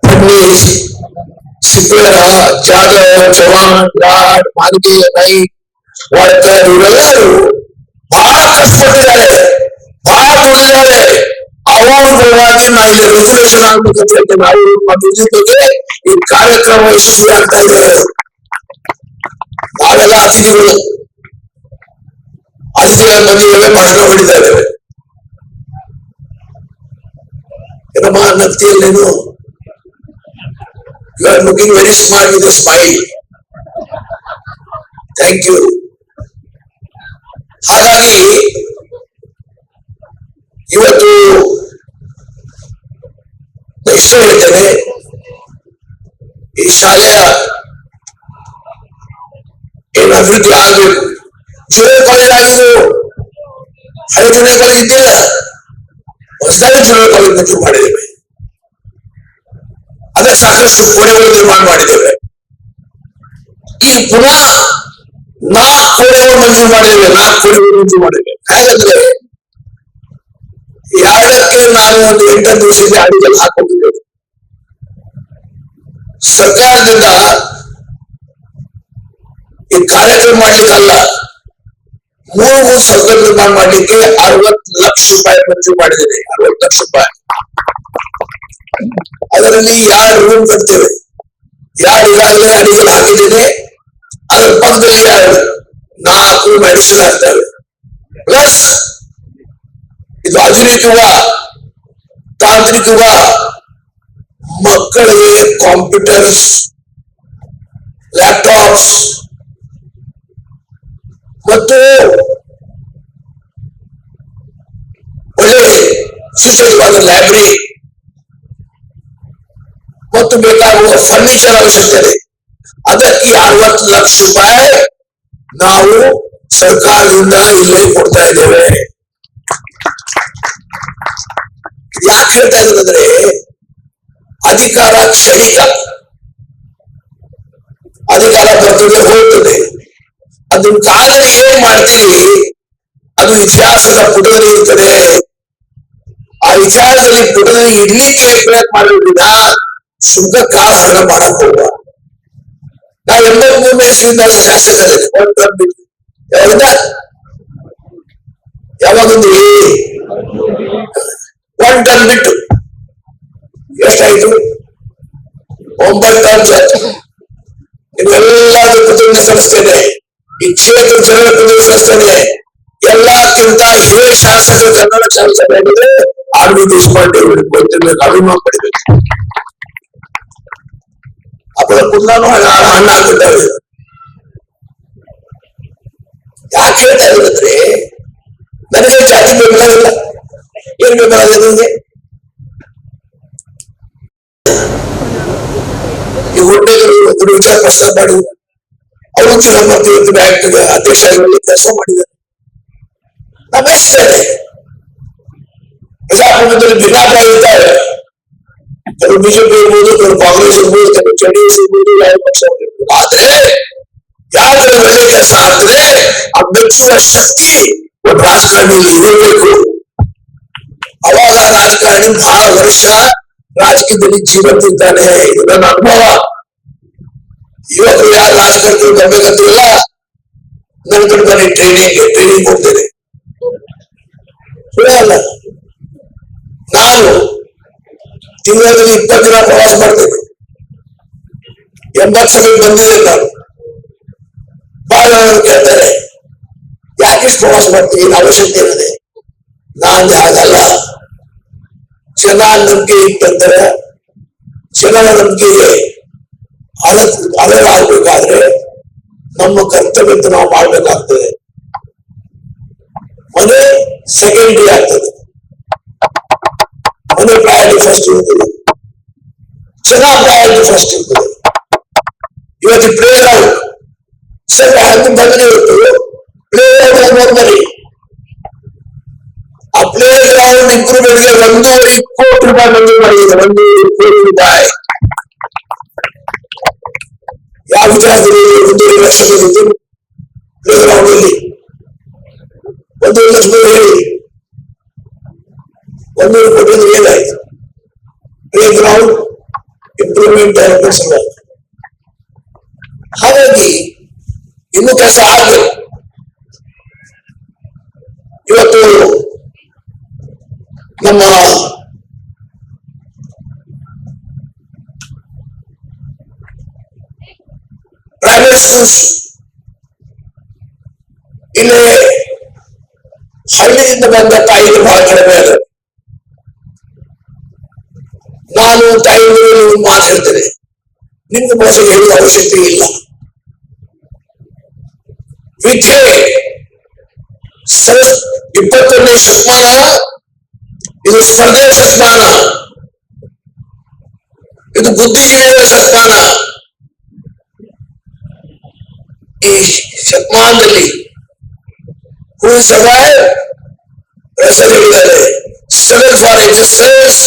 ಫಡ್ನೀಸ್, ಸಿದ್ದೇರ, ಜಾಧವ್, ಚೌಹಾಣ್, ಲಾಡ್, ಮಾಲ್ಗೆ, ನಾಯ್ಕ್, ವಾಡ್ಕರ್ ಇವರೆಲ್ಲರೂ ಬಹಳ ಕಷ್ಟಪಟ್ಟಿದ್ದಾರೆ, ಬಹಳ ದುಡಿದಿದ್ದಾರೆ. ಅವ್ರ ಪರವಾಗಿ ನಾ ಇಲ್ಲಿ ರೆಸಲ್ಯೂಷನ್ ಆಗ್ಬೇಕಂತ ಹೇಳ್ತೇನೆ. ನಾವು ನಮ್ಮ ಬಗ್ಗೆ ಈ ಕಾರ್ಯಕ್ರಮ ಯಶಸ್ವಿ ಆಗ್ತಾ ಇದೆ. ನಾವೆಲ್ಲ ಅತಿಥಿಗಳು ಬಂದಿದ್ದೇವೆ, ಭಾಷಣ ಮಾಡಿದ್ದಾರೆ. ಏನಮ್ಮ ನಗ್ತಿಯಲ್ಲೇನು? You are looking very smart with a smile. Thank you. ಹಾಗಾಗಿ ಇವತ್ತು ಇಷ್ಟ ಹೇಳ್ತೇನೆ, ಈ ಶಾಲೆಯ ಏನು ಅಭಿವೃದ್ಧಿ ಆಗಬೇಕು. ಜೂನಿಯರ್ ಕಾಲೇಜ್ ಆಗಿದ್ದು, ಹಳೆ ಜೂನಿಯರ್ ಕಾಲೇಜ್ ಇದ್ದಿಲ್ಲ, ಹೊಸದಾಗಿ ಜೂನಿಯರ್ ಕಾಲೇಜ್ ಮಂಜೂರು ಮಾಡಿದ್ದೇವೆ. ಅದಕ್ಕೆ ಸಾಕಷ್ಟು ಕೋಣೆಗಳು ನಿರ್ಮಾಣ ಮಾಡಿದ್ದೇವೆ. ಈ ಪುನಃ 4 ಕೋಣೆಗಳು ಮಂಜೂರು ಮಾಡಿದ್ದೇವೆ. 4 ಕೋಣೆಗಳು ಮಂಜೂರು ಮಾಡಿದ್ದೇವೆ. ಹಾಗಂದ್ರೆ ಯಾವುದಕ್ಕೆ ನಾನು ಒಂದು 8 ದಿವಸಕ್ಕೆ ಅಡಿಗೆಲ್ಲ ಹಾಕೊಂಡಿದ್ದೇವೆ. ಸರ್ಕಾರದಿಂದ ಈ ಕಾರ್ಯಕ್ರಮ ಮಾಡ್ಲಿಕ್ಕಲ್ಲ, 3 ಸರ್ಕಲ್ ನಿರ್ಮಾಣ ಮಾಡ್ಲಿಕ್ಕೆ 60 ಲಕ್ಷ ರೂಪಾಯಿ ಮಂಜೂರು ಮಾಡಿದ್ದೇನೆ. 60 ಲಕ್ಷ ರೂಪಾಯಿ. ಅದರಲ್ಲಿ 2 ರೂಮ್ ಕಟ್ತೇವೆ. 2 ಈಗಾಗಲೇ ಅಡಿಗೆ ಹಾಕಿದ್ದೇನೆ. ಅದರ ಪಕ್ಕದಲ್ಲಿ 4 ರೂಮ್ ಅಡಿಷನ್ ಆಗ್ತವೆ. ಪ್ಲಸ್ ಇದು ಆಧುನಿಕ ಯುಗ, ತಾಂತ್ರಿಕ ಯುಗ. ಮಕ್ಕಳಿಗೆ ಕಂಪ್ಯೂಟರ್ಸ್, ಲ್ಯಾಪ್ಟಾಪ್ಸ್ ಮತ್ತು ಒಳ್ಳೆ ಸುಸಜ್ಜಿತವಾದ ಲೈಬ್ರರಿ ಮತ್ತು ಬೇಕಾಗುವ ಫರ್ನಿಚರ್ ಅವಶ್ಯಕತೆ ಇದೆ. ಅದಕ್ಕೆ 60 ಲಕ್ಷ ರೂಪಾಯಿ ನಾವು ಸರ್ಕಾರದಿಂದ ಇಲ್ಲೇ ಕೊಡ್ತಾ ಇದ್ದೇವೆ. ಯಾಕೆ ಹೇಳ್ತಾ ಇರೋದಂದ್ರೆ, ಅಧಿಕಾರ ಕ್ಷಣಿಕ, ಅಧಿಕಾರ ಬರ್ತದೆ ಹೋಗ್ತದೆ. ಅದನ್ನ ಕಾಲದಲ್ಲಿ ಏನ್ ಮಾಡ್ತೀವಿ ಅದು ಇತಿಹಾಸದ ಪುಟದಲ್ಲಿ ಇರ್ತದೆ. ಆ ಇತಿಹಾಸದಲ್ಲಿ ಪುಟದಲ್ಲಿ ಇಡ್ಲಿಕ್ಕೆ ಪ್ರಯತ್ನ ಮಾಡಿಬಿಟ್ಟಿದ ಸುಂಕ ಕಾಲ ಹರಣ ಮಾಡಕ್ ಹೋಗುವ. ನಾವು 83ನೇ ಇಸ್ವಿಯಿಂದ ಶಾಸಕರಲ್ಲಿ ಯಾವಾಗಂದ್ರಿ 1 ಟರ್ಮ್ ಬಿಟ್ಟು ಎಷ್ಟಾಯ್ತು? 9 ಟರ್ಮ್ ಆಯ್ತು. ನಿಮ್ಗೆಲ್ಲಾದ್ರೂ ಕೃತಜ್ಞತೆ ಸಲ್ಲಿಸ್ತೇನೆ. ಈ ಕ್ಷೇತ್ರ ಜನರ ಕೃತಜ್ಞತೆ ಸಲ್ಲಿಸ್ತೇನೆ. ಎಲ್ಲಕ್ಕಿಂತ ಹಿರಿಯ ಶಾಸಕರು ಕನ್ನಡ ಶಾಸಕರು ಹೇಳಿದ್ರೆ ಆರ್ವಿ ದೇಶಪಾಂಡೆ ಗೊತ್ತಿರ್ಬೇಕು, ಅಭಿಮಾನ ಪಡಿಬೇಕು. ಅಪ್ಪಳ ಕುಂದಾನು ಹಣ್ಣ ಹಾಕಿದ್ದಾರೆ. ಯಾಕೆ ಹೇಳ್ತಾ ಇರೋದಂದ್ರೆ, ನನಗೆ ಜಾತಿ ಬೆಂಬಲ ಇಲ್ಲ. ಏನ್ ಬೆಂಬಲ ಇದೆ ನನಗೆ? ಈ ಹೊಟ್ಟೆಗಳು ಒಂದು ವಿಚಾರ ಪ್ರಸ್ತಾವ ಮಾಡಿದ್ರು. ಅವರು ಚುನಾವಣೆ ಬ್ಯಾಂಕ್ ಅಧ್ಯಕ್ಷ ಆಗಿ ಕೆಲಸ ಮಾಡಿದ್ದಾರೆ. ನಮ್ಮ ಇಷ್ಟೇ ಪ್ರಜಾಪ್ರಭುತ್ವದಲ್ಲಿ ಭಿನ್ನಾಭಿಪ್ರಾಯ ಇರ್ತಾರೆ. ಕೆಲವು ಬಿಜೆಪಿ ಇರ್ಬೋದು, ಕೆಲವು ಕಾಂಗ್ರೆಸ್ ಇರ್ಬೋದು, ಕೆಲವು ಜೆಡಿಎಸ್ ಇರ್ಬೋದು, ಯಾವ ಪಕ್ಷ ಇರ್ಬೋದು. ಆದ್ರೆ ಯಾವ್ದಾದ್ರು ಒಳ್ಳೆ ಕೆಲಸ ಆಗ್ತದೆ ಆ ಮೆಚ್ಚುವ ಶಕ್ತಿ ಒಬ್ಬ ರಾಜಕಾರಣಿಯಲ್ಲಿ ಇರಬೇಕು. ಅವಾಗ ರಾಜಕಾರಣಿ ಬಹಳ ವರ್ಷ ರಾಜಕೀಯದಲ್ಲಿ ಜೀವಂತಿದ್ದಾನೆ. ಇದು ನನ್ನ ಅನುಭವ. ಯುವಕರು ಯಾರು ರಾಜಕಾರಣಿ ಬರ್ಬೇಕಂತಿಲ್ಲ, ನನ್ನ ಕಡೆ ಬನ್ನಿ, ಟ್ರೈನಿಂಗ್ ಕೊಡ್ತೇನೆ. ಅಲ್ಲ, ನಾನು ತಿಂಗಳಲ್ಲಿ 20 ದಿನ ಪ್ರವಾಸ ಮಾಡ್ತೇನೆ. 80 ಸಲ ಬಂದಿದೆ. ನಾನು ಬಹಳ ಕೇಳ್ತಾರೆ, ಯಾಕಿಷ್ಟು ಪ್ರವಾಸ ಮಾಡ್ತೀವಿ, ಏನು ಅವಶ್ಯಕತೆ ಇರದೆ? ನಾನು ಹಾಗಲ್ಲ. ಜನ ನಂಬಿಕೆ ಇಟ್ಟಂತಾರೆ, ಜನರ ನಂಬಿಕೆಗೆ ಅಳಗಾಗಬೇಕಾದ್ರೆ ನಮ್ಮ ಕರ್ತವ್ಯ ನಾವು ಮಾಡ್ಬೇಕಾಗ್ತದೆ. ಮನೆ ಸೆಕೆಂಡರಿ ಆಗ್ತದೆ, ಮನೆ ಪ್ರಾಯೋರಿಟಿ ಫಸ್ಟ್ ಇರ್ತದೆ, ಜನ ಪ್ರಾಯೋರಿಟಿ ಫಸ್ಟ್ ಇರ್ತದೆ. ಇವತ್ತು ಪ್ಲೇ ಗ್ರೌಂಡ್ ಸರ್ ಹಂಗೆ ಬಂದ್ರೆ ಇವತ್ತು ಪ್ಲೇ ಗ್ರೌಂಡ್ ಬರೀ 1.5 ಕೋಟಿ ರೂಪಾಯಿ ಮಂಜೂರು ಮಾಡಿದೆ. 1.5 ಕೋಟಿ ರೂಪಾಯಿ. ಯಾವ ವಿಚಾರದಲ್ಲಿ 1.5 ಲಕ್ಷ ಬಂದಿದ್ದು ಪ್ಲೇ ಗ್ರೌಂಡ್ ಅಲ್ಲಿ 1.5 ಲಕ್ಷ ಹೇಳಿ 1.5 ಕೋಟಿ ಏನಾಯ್ತು? ಪ್ಲೇ ಗ್ರೌಂಡ್ ಇಂಪ್ರೂವ್ಮೆಂಟ್ ಡೆವಲಪ್ಮೆಂಟ್ ಸಲುವಾಗಿ. ಹಾಗಾಗಿ ಇನ್ನೂ ಕೆಲಸ ಆಗಬೇಕು. ಇವತ್ತು ನಮ್ಮ ಪ್ರೈವೇಟ್ ಸ್ಕೂಲ್ಸ್ ಇಲ್ಲಿ ಹಳ್ಳಿಯಿಂದ ಬಂದ ತಾಯಿಗೆ ಬಹಳ ಕಡಿಮೆ ಅದ. ನಾನು ತಾಯಿಗೆ ಮಾತು ಹೇಳ್ತೇನೆ, ನಿಮ್ಗೆ ಮೋಸ ಹೇಳುವ ಅವಶ್ಯಕತೆ ಇಲ್ಲ. ವಿದ್ಯೆ 21ನೇ ಶತಮಾನ, ಇದು ಸ್ಪರ್ಧೆಯ ಶತಮಾನ, ಇದು ಬುದ್ಧಿಜೀವಿಗಳ ಶತಮಾನ. ಈ ಶತಮಾನದಲ್ಲಿ ಹೂ ಸರ್ವೈವ್ ಹೇಳಿದ್ದಾರೆ, struggle for existence,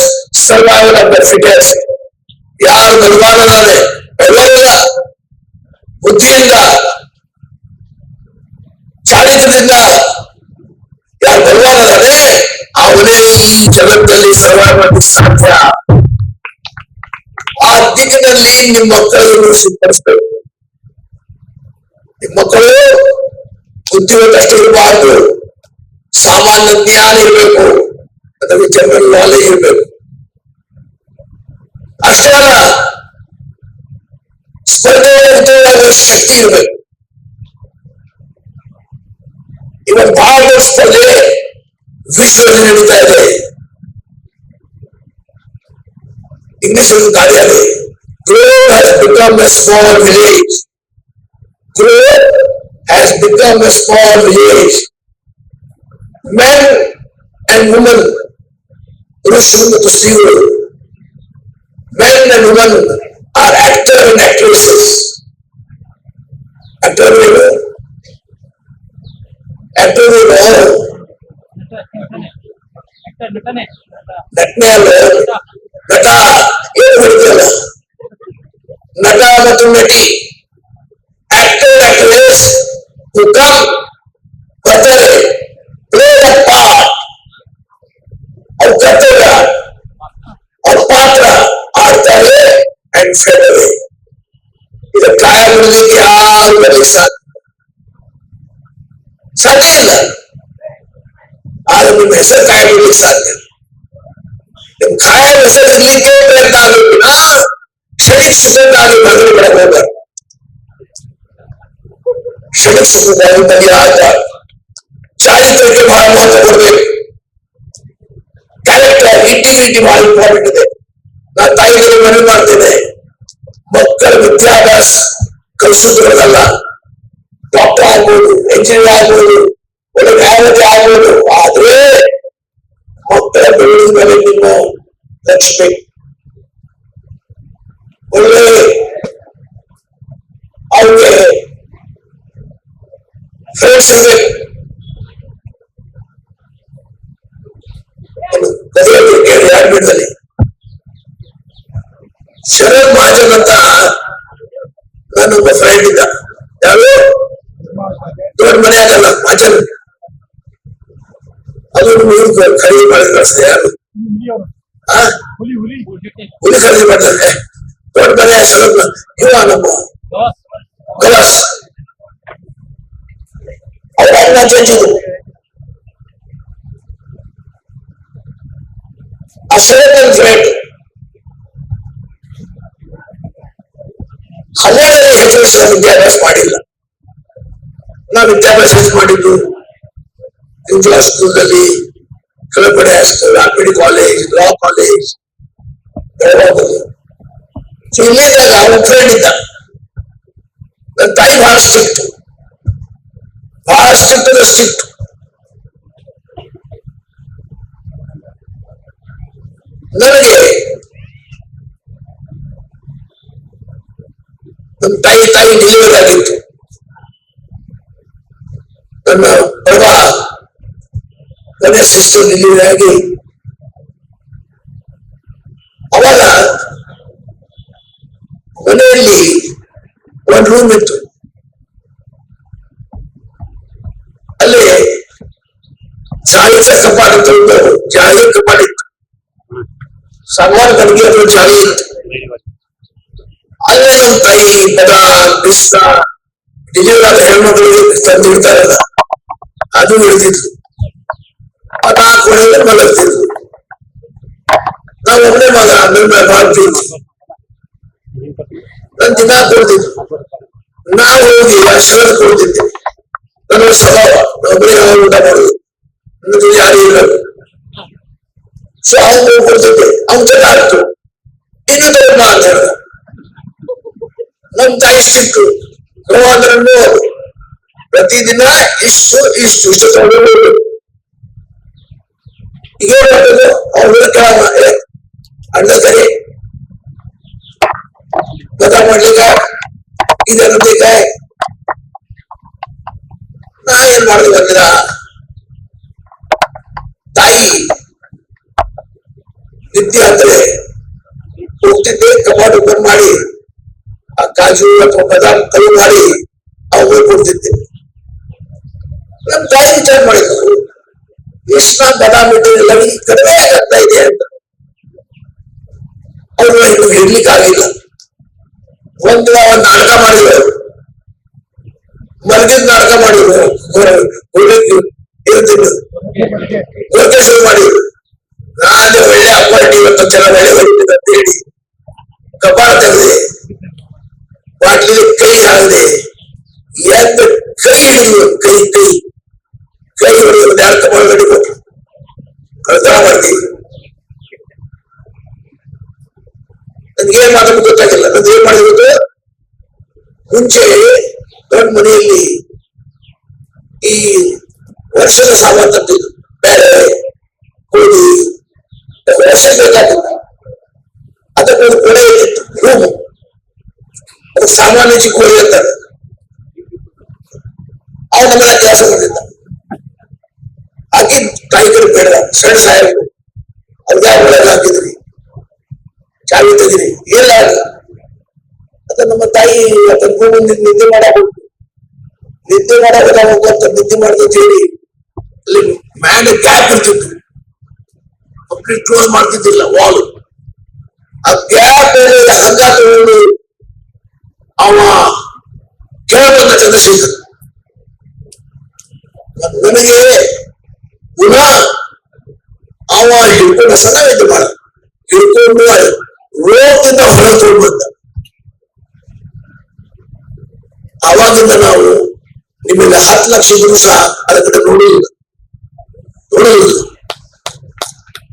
survival of the fittest. ಯಾರು ಬಲವಾನದಾನೆ, ಬಲವಲ್ಲ, ಬುದ್ಧಿಯಿಂದ ಚಾರಿತ್ರದಿಂದ ಯಾರು ಬಲವಾನದಾನೆ ಅವನೇ ಈ ಜಗತ್ತಲ್ಲಿ ಸರ್ವೈವ್ ಮಾಡಲಿಕ್ಕೆ ಸಾಧ್ಯ. ಆ ದಿಕ್ಕಿನಲ್ಲಿ ನಿಮ್ಮ ಮಕ್ಕಳನ್ನು ಸಿದ್ಧಪಡಿಸಬೇಕು. ನಿಮ್ಮ ಮಕ್ಕಳು ಬುದ್ಧಿವಂತಷ್ಟೇ ಇರಬಾರ್ದು, ಸಾಮಾನ್ಯ ಜ್ಞಾನ ಇರಬೇಕು, ಅದಕ್ಕೆ ಜನರಲ್ ನಾಲೆಜ್ ಇರಬೇಕು. ಅಷ್ಟೇ ಅಲ್ಲ, ಸ್ಪರ್ಧೆ ಶಕ್ತಿ ಇರಬೇಕು. ಇವತ್ತು ಬಹಳ ಸ್ಪರ್ಧೆ ವಿಶ್ವದಲ್ಲಿ ನಡೀತಾ ಇದೆ. ಇಂಗ್ಲಿಷ್ ಒಂದು ಗಾದೆ ಇದೆ, grow has become A small village. Grow has become a small village. Men and women, ಪುರುಷರು ಮತ್ತು ಸ್ತ್ರೀಗಳು, men and women are actors and actresses. Actor ನಟನೆ ಅಲ್ಲ, ನಟ ಏನು ಹೇಳ್ತೀಯಲ್ಲ, ನಟ ಮತ್ತು ನಟಿ, actor, actress who come, ಬರ್ತಾರೆ, play the part, ಅವ್ರ ಕರ್ತವ್ಯ, ಅವ್ರ ಪಾತ್ರ ಆಡ್ತಾರೆ and fade away. ಇದು ಕಾಯ ಬಿಡಲಿಕ್ಕೆ ಯಾರು ಬರಲಿಕ್ಕೆ ಸಾಧ್ಯ ಇಲ್ಲ. ಆದ್ರೆ ನಿಮ್ಮ ಹೆಸರು ಕಾಯ ಬಿಡ್ಲಿಕ್ಕೆ ಸಾಧ್ಯ. ನಿಮ್ ಕಾಯ ಹೆಸರು ಇರ್ಲಿಕ್ಕೆ ಪ್ರಯತ್ನ ಆಗಬೇಕಿನ ಕ್ಷಣಿಕ ಸುಖಕ್ಕಾಗಿ ಬದಲು ಬಿಡಕ್ ಹೋಗ್ಬಾರ್ದು. ಕ್ಷಣಿಕ ಸುಖಕ್ಕಾಗಿ ಆಟ, ಚಾರಿತ್ರಕ್ಕೆ ಬಹಳ ಮಹತ್ವ ಕೊಡ್ಬೇಕು. ಕ್ಯಾರೆಕ್ಟರ್, ಇಂಟಿಗ್ರಿಟಿ ಬಹಳ ಇಂಪಾರ್ಟೆಂಟ್ ಇದೆ. ನಾನು ತಾಯಿಗಳಿಗೆ ಮನವಿ ಮಾಡ್ತೇನೆ, ಮಕ್ಕಳ ವಿದ್ಯಾಭ್ಯಾಸ ಕಲಿಸೋದ್ರಲ್ಲ, ಡಾಕ್ಟರ್ ಆಗ್ಬೋದು, ಎಂಜಿನಿಯರ್ ಆಗ್ಬೋದು, ಒಳ್ಳೆ ನ್ಯಾಯವಾದಿ ಆಗ್ಬೋದು, ಆದ್ರೆ ಮಕ್ಕಳ ಬೆಳೆದ ಮೇಲೆ ನಿಮ್ಮ ಲಕ್ಷ್ಮಿ ಒಳ್ಳೆ ಅವ್ರಿಗೆ ಫ್ರೆಂಡ್ಸ್ ಇರ್ಬೇಕು. ಯಾರ್ಬಿಡ್ದಲ್ಲಿ ಶರದ್ ಮಹಾಜನ್ ಅಂತ ನನ್ನೊಬ್ಬ ಫ್ರೆಂಡ್ ಇದ್ದ. ಯಾರು ದೊಡ್ಡ ಮನೆ ಆಗಲ್ಲ ಮಹಾಜನ್, ಅದು ಖರೀದಿ ಮಾಡಿ ಕಳಿಸ್ತದೆ. ಯಾರು ಹುಲಿ ಖರೀದಿ ಮಾಡ್ತಾರೆ, ದೊಡ್ಡ ಮನೆ ಶರದ್ ಇವ ನಮ್ಮ ಗಲಾಸ್ ಅವ್ರ ಅಣ್ಣ ಜಡ್ಜಿದು. ಆ ಶರದ್ ಫ್ರೆಂಡ್ 12ನೇ ಹೆಚ್ಚು ವರ್ಷ ವಿದ್ಯಾಭ್ಯಾಸ ಮಾಡಿಲ್ಲ. ನಾವು ವಿದ್ಯಾಭ್ಯಾಸ ಮಾಡಿದ್ದು ಇಂಗ್ಲಾ ಸ್ಕೂಲ್ನಲ್ಲಿ, ಕಳಪಡೆ high school, RPD college, law college, ಬೆಳಗಾವಿಯಲ್ಲಿ. ಇಲ್ಲಿದ್ದಾಗ ಅವನ ಫ್ರೆಂಡ್ ಇದ್ದ. ನನ್ನ ತಾಯಿ ಬಹಳ ಸ್ಟ್ರಿಕ್ಟ್, ಬಹಳ ಸ್ಟ್ರಿಕ್ಟ್ ಅಂದ್ರೆ ಸ್ಟ್ರಿಕ್ಟ್. ನನಗೆ ನನ್ನ ತಾಯಿ ಡೆಲಿವರಿ ಆಗಿತ್ತು. ನನ್ನ ಪ್ರಭಾ ನನ್ನ ಸಿಸ್ಟರ್ ಡೆಲಿವರಿ ಆಗಿ ಒಂದು ರೂಮ್ ಇತ್ತು. ಅಲ್ಲಿ ಜಾಲಿಯ ಕಪಾಟ ತಂದು ಜಾಲಿ ಕಪಾಟ ಇತ್ತು. ಸಾಮಾನ್ಯ ಗಡಿಗೆ ಅದು ಜಾಲಿ ಇತ್ತು. ಅಲ್ಲೇ ನಮ್ಮ ತಾಯಿ ಬದಾಮ್ ಪಿಸ್ತಾ ಡೆಲಿವರಿ ಆದ ಹೆಣ್ಮಕ್ಳಿಗೆ ತಂದಿಡ್ತಾರಲ್ಲ ಅದು ಹಿಡಿದಿದ್ರು. ಅದ ಕೊನೆಗೆ ಮಲಗ್ತಿದ್ರು. ನಾವು ಒಬ್ಬನೇ ಮಗ ನನ್ನ ಮಾಡ್ತಿದ್ವಿ. ನನ್ ದಿನ ಕೊಡ್ತಿದ್ರು. ನಾವು ಹೋಗಿ ಅಷ್ಟರ ಕೊಡ್ತಿದ್ದೆ. ನನ್ನ ಸ್ವಭಾವ ಒಬ್ಬನೇ ಊಟ ಮಾಡುದು, ನನ್ನ ಜೊತೆ ಯಾರು ಇಲ್ಲ. ಸೊ ಅವ್ನು ಕೊಡ್ತಿದ್ದೆ, ಅವ್ನ ಜೊತೆ ಆಗ್ತು. ಇನ್ನು ದೊಡ್ಡ ಅಂತ ಹೇಳ್ದ. ನಮ್ ತಾಯಿ ಸಿಕ್ಕು ಅಂದ್ರೆ ಪ್ರತಿದಿನ ಇಷ್ಟು ಇಷ್ಟು ಇಷ್ಟು ತಗೊಂಡು ಈಗ ಮಾಡೋದು ಅವ್ರ ಅಣ್ಣ ಸರಿ ಗದ ಮಾಡ್ಲಿಕ್ಕ ಇದನ್ನು ಬೇಕ. ನಾ ಏನ್ ಮಾಡುದು ಅಂದ್ರ ತಾಯಿ ನಿತ್ಯ ಅಂದ್ರೆ ಹೋಗ್ತಿದ್ದೆ, ಕಪಾಟ ಓಪನ್ ಮಾಡಿ ಆ ಕಾಜು ಅಥವಾ ಬದಾಮ್ ಕೈ ಮಾಡಿ ಅವ್ರು ಕೊಡ್ತಿದ್ದೆ. ನಮ್ ತಾಯಿ ವಿಚಾರ ಮಾಡಿದ್ರು, ಎಷ್ಟು ಬದಾಮ್ ಇಟ್ಟಿರಲ್ಲ ಕಡಿಮೆ ಆಗ್ತಾ ಇದೆ ಅಂತ. ಅವ್ರು ಇನ್ನು ಹಿಡ್ಲಿಕ್ಕೆ ಆಗಿಲ್ಲ. ಒಂದು ನಾಟಕ ಮಾಡಿದ್ರು, ಮಲಗಿದ ನಾಟಕ ಮಾಡಿದ್ರು, ಇರ್ತಿದ್ರು ಗೊತ್ತೆ ಶುರು ಮಾಡಿದ್ರು. ನಾನು ಒಳ್ಳೆ ಅಪ್ಪಾಟಿ ಇವತ್ತು ಜನ ಒಳ್ಳೆ ಹೊಡಿತಿದ್ದ ಅಂತ ಹೇಳಿ ಕಪಾಳ ತೆಗೆದೆ, ಬಾಟ್ಲಿ ಕೈ ಹಾಕಿದೆ, ಎದ್ದು ಕೈ ಹಿಡಿಯುವ ಕೈ ಕೈ ಕೈ ಹೊಡೆಯುವ ಯಾರು ಕಪಾಳ ಕಡಿಬೇಕು ಕಳ್ತನ ಮಾಡ್ತೀವಿ. ನನ್ಗೇನ್ ಮಾಡೋದು ಗೊತ್ತಾಗಿಲ್ಲ. ನಂದು ಏನ್ ಮಾಡಿದ್ರು, ಮುಂಚೆ ದೊಡ್ಡ ಮನೆಯಲ್ಲಿ ಈ ವರ್ಷದ ಸಾಮಾನು ತರ್ತಿದ್ರು, ಬೇರೆ ಗೋಧಿ ವರ್ಷ ಬೇಕಾಗಿತ್ತು. ಅದಕ್ಕೊಂದು ಕೊಡೆ ಇತ್ತು, ರೂಮು, ಅದು ಸಾಮಾನ್ಯ ಚಿಕ್ಕೋಳಿ ಅಂತಾರೆ. ಅವ್ನ ನಮ್ಮನ್ನ ಕೆಲಸ ಮಾಡ್ತಿದ್ದ. ಹಾಕಿ ತಾಯಿ ಕಡೆ ಬೇಡ ಸಣ್ಣ ಸಾಹೇಬ್ ಅವ್ರಿಗೆ ಒಳಗೆ ಹಾಕಿದ್ರಿ, ಚಾವಿ ತೆಗಿರಿ, ಎಲ್ಲ ಅದ ನಮ್ಮ ತಾಯಿ ಅದನ್ನ ನಿದ್ದೆ ಮಾಡಬೇಕು, ನಿದ್ದೆ ಮಾಡೋದ ನಿದ್ದೆ ಮಾಡ್ದ ಹೇಳಿ ಅಲ್ಲಿ ಮ್ಯಾಲೆ ಗ್ಯಾಪ್ ಇರ್ತಿತ್ತು, ಕಂಪ್ಲೀಟ್ ಕ್ಲೋಸ್ ಮಾಡ್ತಿದ್ದಿಲ್ಲ ವಾಲ್. ಆ ಗ್ಯಾಪ್ ಹಗ್ಗ ತಗೊಂಡು ಅವ ಕೇಳಬಂದ ಚಂದ್ರಶೇಖರ್ ನನಗೆ ಪುನಃ ಅವ ಹಿಡ್ಕೊಂಡು ಸದಾವಿದ್ದ ಮಾಡ ಹಿಡ್ಕೊಂಡು ರೋಗದಿಂದ ಹೊರ ತಗೊಂಡ್ಬಂದ. ಅವಾಗಿಂದ ನಾವು ನಿಮಗೆ 10 ಲಕ್ಷ ಇದ್ರು ಸಹ ಅದ ಕಡೆ ನೋಡುವುದಿಲ್ಲ.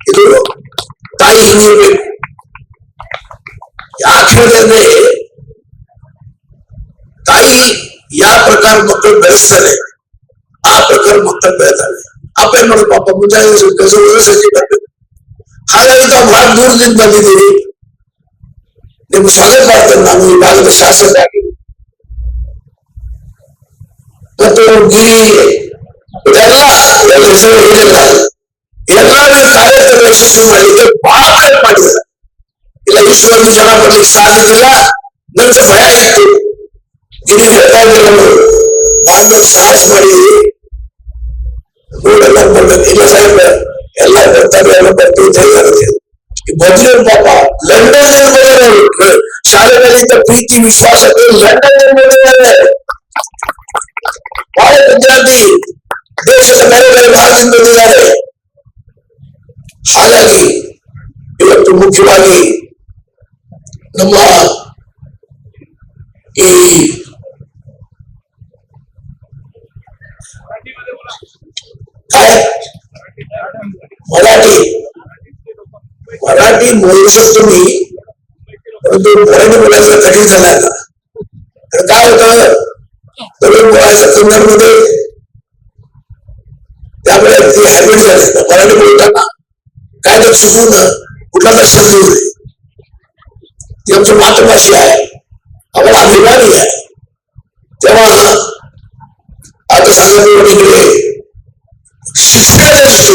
ಇದು ತಾಯಿ ಹಿಂಗಿರ್ಬೇಕು. ಯಾಕೆ ಹೇಳಿದ್ರೆ ತಾಯಿ ಯಾವ ಪ್ರಕಾರ ಮಕ್ಕಳು ಬೆಳೆಸ್ತಾರೆ ಆ ಪ್ರಕಾರ ಮಕ್ಕಳು ಬೆಳೆತಾರೆ. ಅಪ್ಪ ಏನ್ ಮಾಡೋದು ಪಾಪ ಮುಂಜಾನೆ ಕೆಲಸ ಸಂಜೆ ಬರ್ಬೇಕು. ಹಾಗಾಗಿ ನಾವು ಬಹಳ ದೂರದಿಂದ ಬಂದಿದ್ದೀವಿ. ನಿಮ್ಗೆ ಸ್ವಾಗತ ಮಾಡ್ತೇನೆ ನಾನು ಈ ಭಾಗದ ಶಾಸಕರಾಗಿ. ಮತ್ತು ಗಿರಿ ಇದೆಲ್ಲ ಎಲ್ಲ ಹೆಸರು ಹೇಳಿಲ್ಲ, ಎಲ್ಲರೂ ಕಾರ್ಯಕ್ರಮ ಯಶಸ್ವಿ ಮಾಡಲಿಕ್ಕೆ ಬಹಳ ಪ್ರಯತ್ನ ಮಾಡಿದ್ದಾರೆ. ಇಲ್ಲ ಇಷ್ಟೊಂದು ಜನ ಬರ್ಲಿಕ್ಕೆ ಸಾಧ್ಯವಿಲ್ಲ, ನನ್ಗೆ ಭಯ ಇತ್ತು. ಗಿರಿ ಹೆದ್ದಾರಿಗಳನ್ನು ನಾನು ಸಾಹಸ ಮಾಡಿ ನೋಡೆಲ್ಲ ಬರ್ಬೇಕು. ಇಲ್ಲ ಸಾಹೇಬ್ ಎಲ್ಲ ಬರ್ತಾರೆ, ಎಲ್ಲ ಬರ್ತೀವಿ ತಯಾರಿದೆ. ಈ ಬದ್ರಿ ಪಾಪ ಲಂಡನ್ ಶಾಲೆಗಳಿಂದ ಪ್ರೀತಿ ವಿಶ್ವಾಸ ಲಂಡನ್ ಬಂದಿದ್ದಾರೆ. ಬಹಳ ವಿದ್ಯಾರ್ಥಿ ದೇಶದ ಬೇರೆ ಬೇರೆ ಭಾಗದಿಂದ ಬಂದಿದ್ದಾರೆ. ಹಾಗಾಗಿ ಇವತ್ತು ಮುಖ್ಯವಾಗಿ ನಮ್ಮ ಈ मराठी बोलू तुम्ही परंतु मराठी बोलायचं कठीण झालं आता. तर काय होतं तरुण बोलायच्या संदर्भामध्ये त्यामुळे ती हॅबिट झाली. मराठी बोलताना काय तर चुकून कुठला तर शब्द होते. ती आमची मातृभाषा आहे, आम्हाला अभिमानी आहे. तेव्हा आता सांगितलं इकडे शिक्षणाची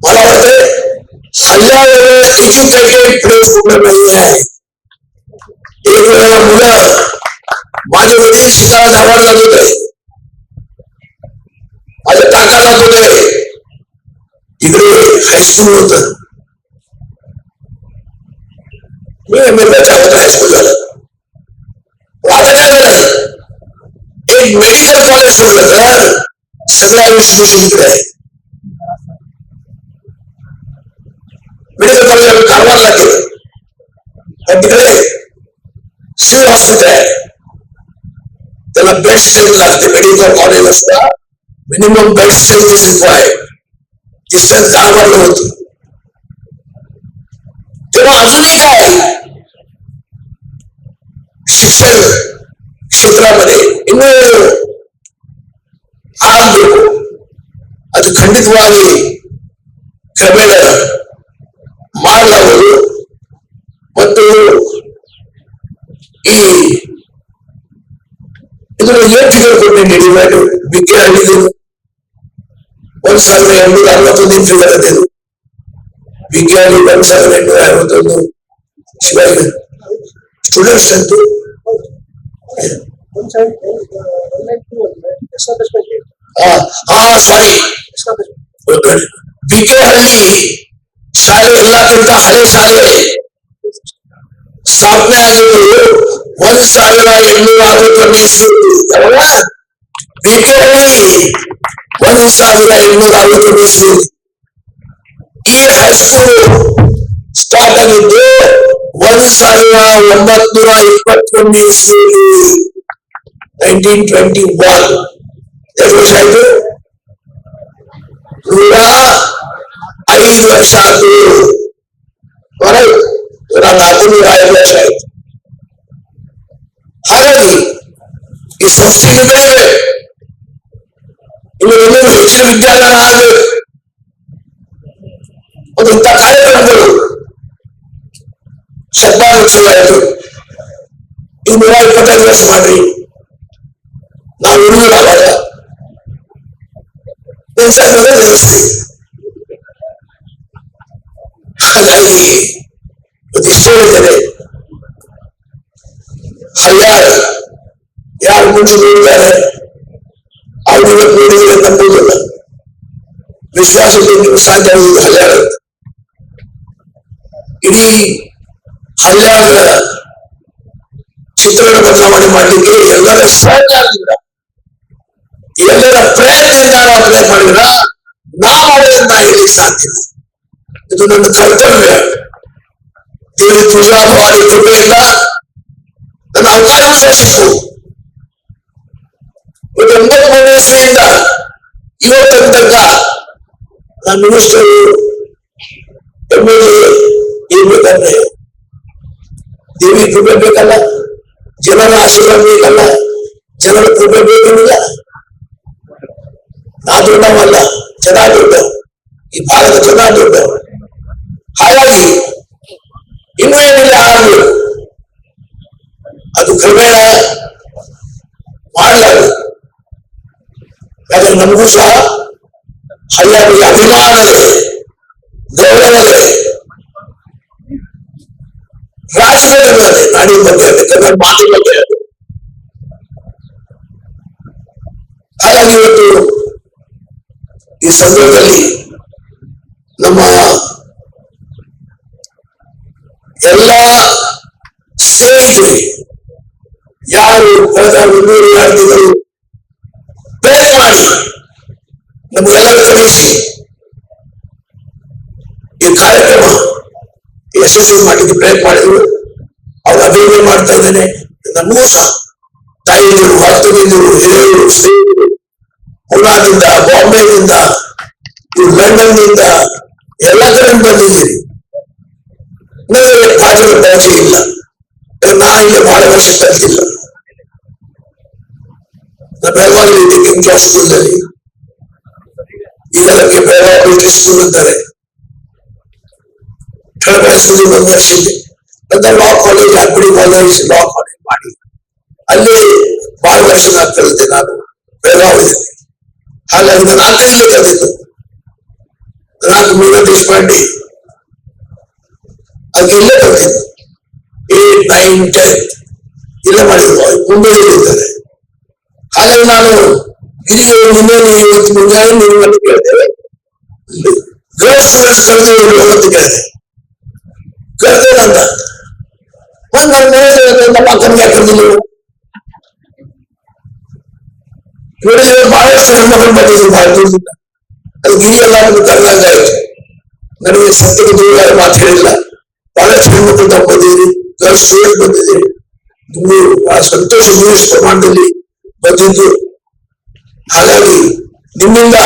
मला वाटतं हल्ल्यावर एकीकडे प्रयोग पूर्ण नाही आहे. एक वेळेला मुलं माझ्यामध्ये शिकायला धावायला जात होते. माझ्या काका जात होते, इकडे हायस्कूल होत, मी अमेरिकाच्या होता हायस्कूल झालं. आता काय झालं, एक मेडिकल कॉलेज सोडलं तर सगळ्या इन्स्टिट्यूशन इकडे आहे. मेडिकल कॉलेज आम्ही कारवारला केलं, पण तिकडे सिव्हिल हॉस्पिटल आहे, त्याला बेड स्ट्रेंथ लागते. मेडिकल कॉलेज असता minimum bed strength is required. ती स्ट्रेंथ कारवारला होती. तेव्हा अजूनही काय ಶಿಕ್ಷಣ ಕ್ಷೇತ್ರದಲ್ಲಿ ಇನ್ನೂ ಆಗಬೇಕು. ಅದು ಖಂಡಿತವಾಗಿ ಕ್ರಮೇಣ ಮಾಡಲಾಗುವುದು. ಮತ್ತು ಈ ಇದರ ಏನು ಫಿಗರ್ ಕೊಟ್ಟೆ ಡಿಮ್ಯಾಂಡ್ ಬಿಗ್ಗೆ ಹಳ್ಳಿಗೆ 1861 ಫಿಗರ್ ಅದೇನು ಬಿಗ್ಗೆ ಹಳ್ಳಿ 1861 ಶಿವಾಜಿ ಸ್ಟೂಡೆಂಟ್ಸ್ ಅಂತೂ ಸಾರಿ ಬಿಕೆಹಳ್ಳಿ ಶಾಲೆ ಎಲ್ಲಕ್ಕಿಂತ ಹಳೆ ಶಾಲೆ ಸ್ಥಾಪನೆ ಆಗಿದ್ದು 1861 ಇಸ್ವಿ. ಬಿಕೆಹಳ್ಳಿ 1861 ಇಸ್ವಿ. ಈ ಹೈಸ್ಕೂಲ್ ಸ್ಟಾರ್ಟ್ ಆಗಿದ್ದು 1921 ಇಸ್ವಿಯಲ್ಲಿ 1921. ಎಷ್ಟು ವರ್ಷ ಆಯ್ತು? 105 ವರ್ಷ ಆಯ್ತು. 105 ವರ್ಷ ಆಯ್ತು. ಹಾಗಾಗಿ ಈ ಸಂಸ್ಥೆಗೆ ಇನ್ನು ಹೆಚ್ಚಿನ ವಿದ್ಯಾಲಯ ಆಗಬೇಕು. ಒಂದು ಇಂಥ ಕಾರ್ಯಕ್ರಮಗಳು ಶತಮಾನೋತ್ಸವ ಆಯ್ತು. ಈ 125 ವರ್ಷ ಮಾಡ್ರಿ. ನಾವು ಇರುವುದಿಲ್ಲ ಅವಾಗ ನೆನೆಸ್ತೀವಿ. ಹಾಗಾಗಿ ಇಷ್ಟೇ ಹೇಳಿದ್ದೇನೆ, ಹಲ್ಯಾಳ್ ಯಾರು ಮುಂಚೆ ನೋಡಿದ್ದಾರೆ ಅವ್ರು ಇವತ್ತು ನೋಡಿದರೆ ನಂಬುವುದಿಲ್ಲ. ವಿಶ್ವಾಸದಿಂದ ನೀವು ಸಾಧ್ಯ ಆಗುವುದು ಹಲ್ಯಾಳ್ ಅಂತ. ಇಡೀ ಹಲ್ಯಾಳ್ ಚಿತ್ರಣ ಬದಲಾವಣೆ ಮಾಡಲಿಕ್ಕೆ ಎಲ್ಲರ ಸಹಕಾರದಿಂದ ಎಲ್ಲರ ಪ್ರಯತ್ನದಿಂದ ನಾವು ಪ್ರಯತ್ನ ಮಾಡಿದ್ರ ನಾ ಮಾಡೋದ್ರಿಂದ ಹೇಳಲಿಕ್ಕೆ ಸಾಧ್ಯ ಇಲ್ಲ. ಇದು ನನ್ನ ಕರ್ತವ್ಯ. ದೇವರ ಪೂಜಾ ಭಾವನೆ ಕೃಪೆಯಿಂದ ನನ್ನ ಅವಕಾಶ ಸಿಕ್ಕು. 83 ಇಸ್ವಿಯಿಂದ ಇವತ್ತಿನ ತನಕ ನಾನು ಮಿನಿಸ್ಟರ್ MLA ಇರ್ಬೇಕಂದ್ರೆ ದೇವಿ ಕೃಪೆ ಬೇಕಲ್ಲ, ಜನರ ಆಶೀರ್ವಾದ ಬೇಕಲ್ಲ, ಜನರ ಕೃಪೆ ಬೇಕೇನಿಲ್ಲ. ನಾ ದೊಡ್ಡವಲ್ಲ, ಜನ ದೊಡ್ಡವು, ಈ ಭಾರತ ಜನ ದೊಡ್ಡವು. ಹಾಗಾಗಿ ಇನ್ನೂ ಏನಿಲ್ಲ ಆಗಬೇಕು, ಅದು ಕ್ರಮೇಣ ಮಾಡಲಾಗದು. ಯಾಕಂದ್ರೆ ನಮಗೂ ಸಹ ಹಳ್ಳಿಗೆ ಅಭಿಮಾನ ಇದೆ, ಗೌರವ ಇದೆ, ರಾಷ್ಟ್ರದ ಮೇಲೆ ನಾಡಿನ ಬಗ್ಗೆ ಕನ್ನಡ ಮಾತಿನ ಬಗ್ಗೆ. ಹಾಗಾಗಿ ಇವತ್ತು ಈ ಸಂದರ್ಭದಲ್ಲಿ ನಮ್ಮ ಎಲ್ಲ ಸ್ನೇಹಿತರಿಗೆ ಯಾರು ಕಳೆದ 102 ದಿನಗಳು ಪ್ರಯತ್ನ ಮಾಡಿ ನಮಗೆಲ್ಲರೂ ಕರೆಸಿ ಈ ಕಾರ್ಯಕ್ರಮ ಯಶಸ್ವಿ ಮಾಡಲಿಕ್ಕೆ ಪ್ರಯತ್ನ ಮಾಡಿದ್ರು. ಅವ್ರು ಅಭಿವೃದ್ಧಿ ಮಾಡ್ತಾ ಇದ್ದೇನೆ. ನಮಗೂ ಸಹ ತಾಯಿಯರು, ವಾಸ್ತವ್ಯರು, ಹಿರಿಯರು, ಸ್ನೇಹಿತರು ಪುನಾದಿಂದ, ಬಾಂಬೆದಿಂದ, ಲಂಡನ್ನಿಂದ ಎಲ್ಲ ಕಡೆ ಬಂದಿದ್ದೀರಿ. ನನಗೆ ಭಾಷೆಯ ಪರಿಚಯ ಇಲ್ಲ, ನಾ ಇಲ್ಲಿ ಬಹಳ ವರ್ಷ ಕಲಿತಿಲ್ಲ. ಬೆಳಗಾವಿ ಕಿಂಗ್ ಕ್ಲಾಸ್ ಸ್ಕೂಲ್ನಲ್ಲಿ, ಈಗ ಅದಕ್ಕೆ ಬೆಳಗಾವಿ ಮಿಲಿಟರಿ ಸ್ಕೂಲ್ ಅಂತಾರೆ. ಕೆಳಗಡೆ ಸ್ಕೂಲ್ 1 ವರ್ಷ ಇದೆ. ನಂತರ law college, agri college, law college ಮಾಡಿ ಅಲ್ಲಿ ಮಾರ್ಗದರ್ಶನ ಕಲಿತೆ ನಾನು ಬೆಳಗಾವಿಯಲ್ಲಿ. ಹಾಗಾಗಿ ನಾನು 4 ಕಲಿತು. 4 ಮೀನಾ ದೇಶಪಾಂಡೆ ಅದಕ್ಕೆ ಇಲ್ಲೇ ಕಲಿತಿದ್ದು. 8, 9, 10 ಇಲ್ಲ ಮಾಡಿದ್ರು ಮುಂದೆ ಇರುತ್ತದೆ. ಹಾಗಾಗಿ ನಾನು ಹಿರಿಯ ನಿನ್ನೆ ಇವತ್ತು ಮುಂಜಾನೆ ನೀವು ಅಂತ ಕೇಳ್ತೇವೆ, ಗರ್ಲ್ಸ್ ಸ್ಟೂಡೆಂಟ್ಸ್ ಕರೆದು ಅಂತ ಕೇಳಿದೆ, ಕರೆದೇನಂತ ನಮ್ಮ ಅಕ್ಕನಿಗೆ ಕರೆದಿಲ್ಲ. ನೋಡಿದ್ರೆ ಬಹಳಷ್ಟು ಹೆಣ್ಮಕ್ಳು ಬಂದಿದ್ರು ಬಹಳ ದೂರದಿಂದ, ಅದು ಗಿರಿಯೆಲ್ಲ ಕರೆದಂಗಾಯ್ತು. ನನಗೆ ಸತ್ಯಕ್ಕೆ ದೂರ ಮಾತು ಹೇಳಿಲ್ಲ, ಬಹಳಷ್ಟು ಹೆಣ್ಮಕ್ಳು ತಾವು ಬಂದಿದ್ದೀರಿ, ಗರ್ಲ್ಸ್ ಸ್ಟೂಡೆಂಟ್ ಬಂದಿದ್ದೀರಿ, ನೀವು ಬಹಳ ಸಂತೋಷ ನ್ಯೂಸ್ ಪ್ರಮಾಣದಲ್ಲಿ ಬಂದಿದ್ದು. ಹಾಗಾಗಿ ನಿಮ್ಮಿಂದ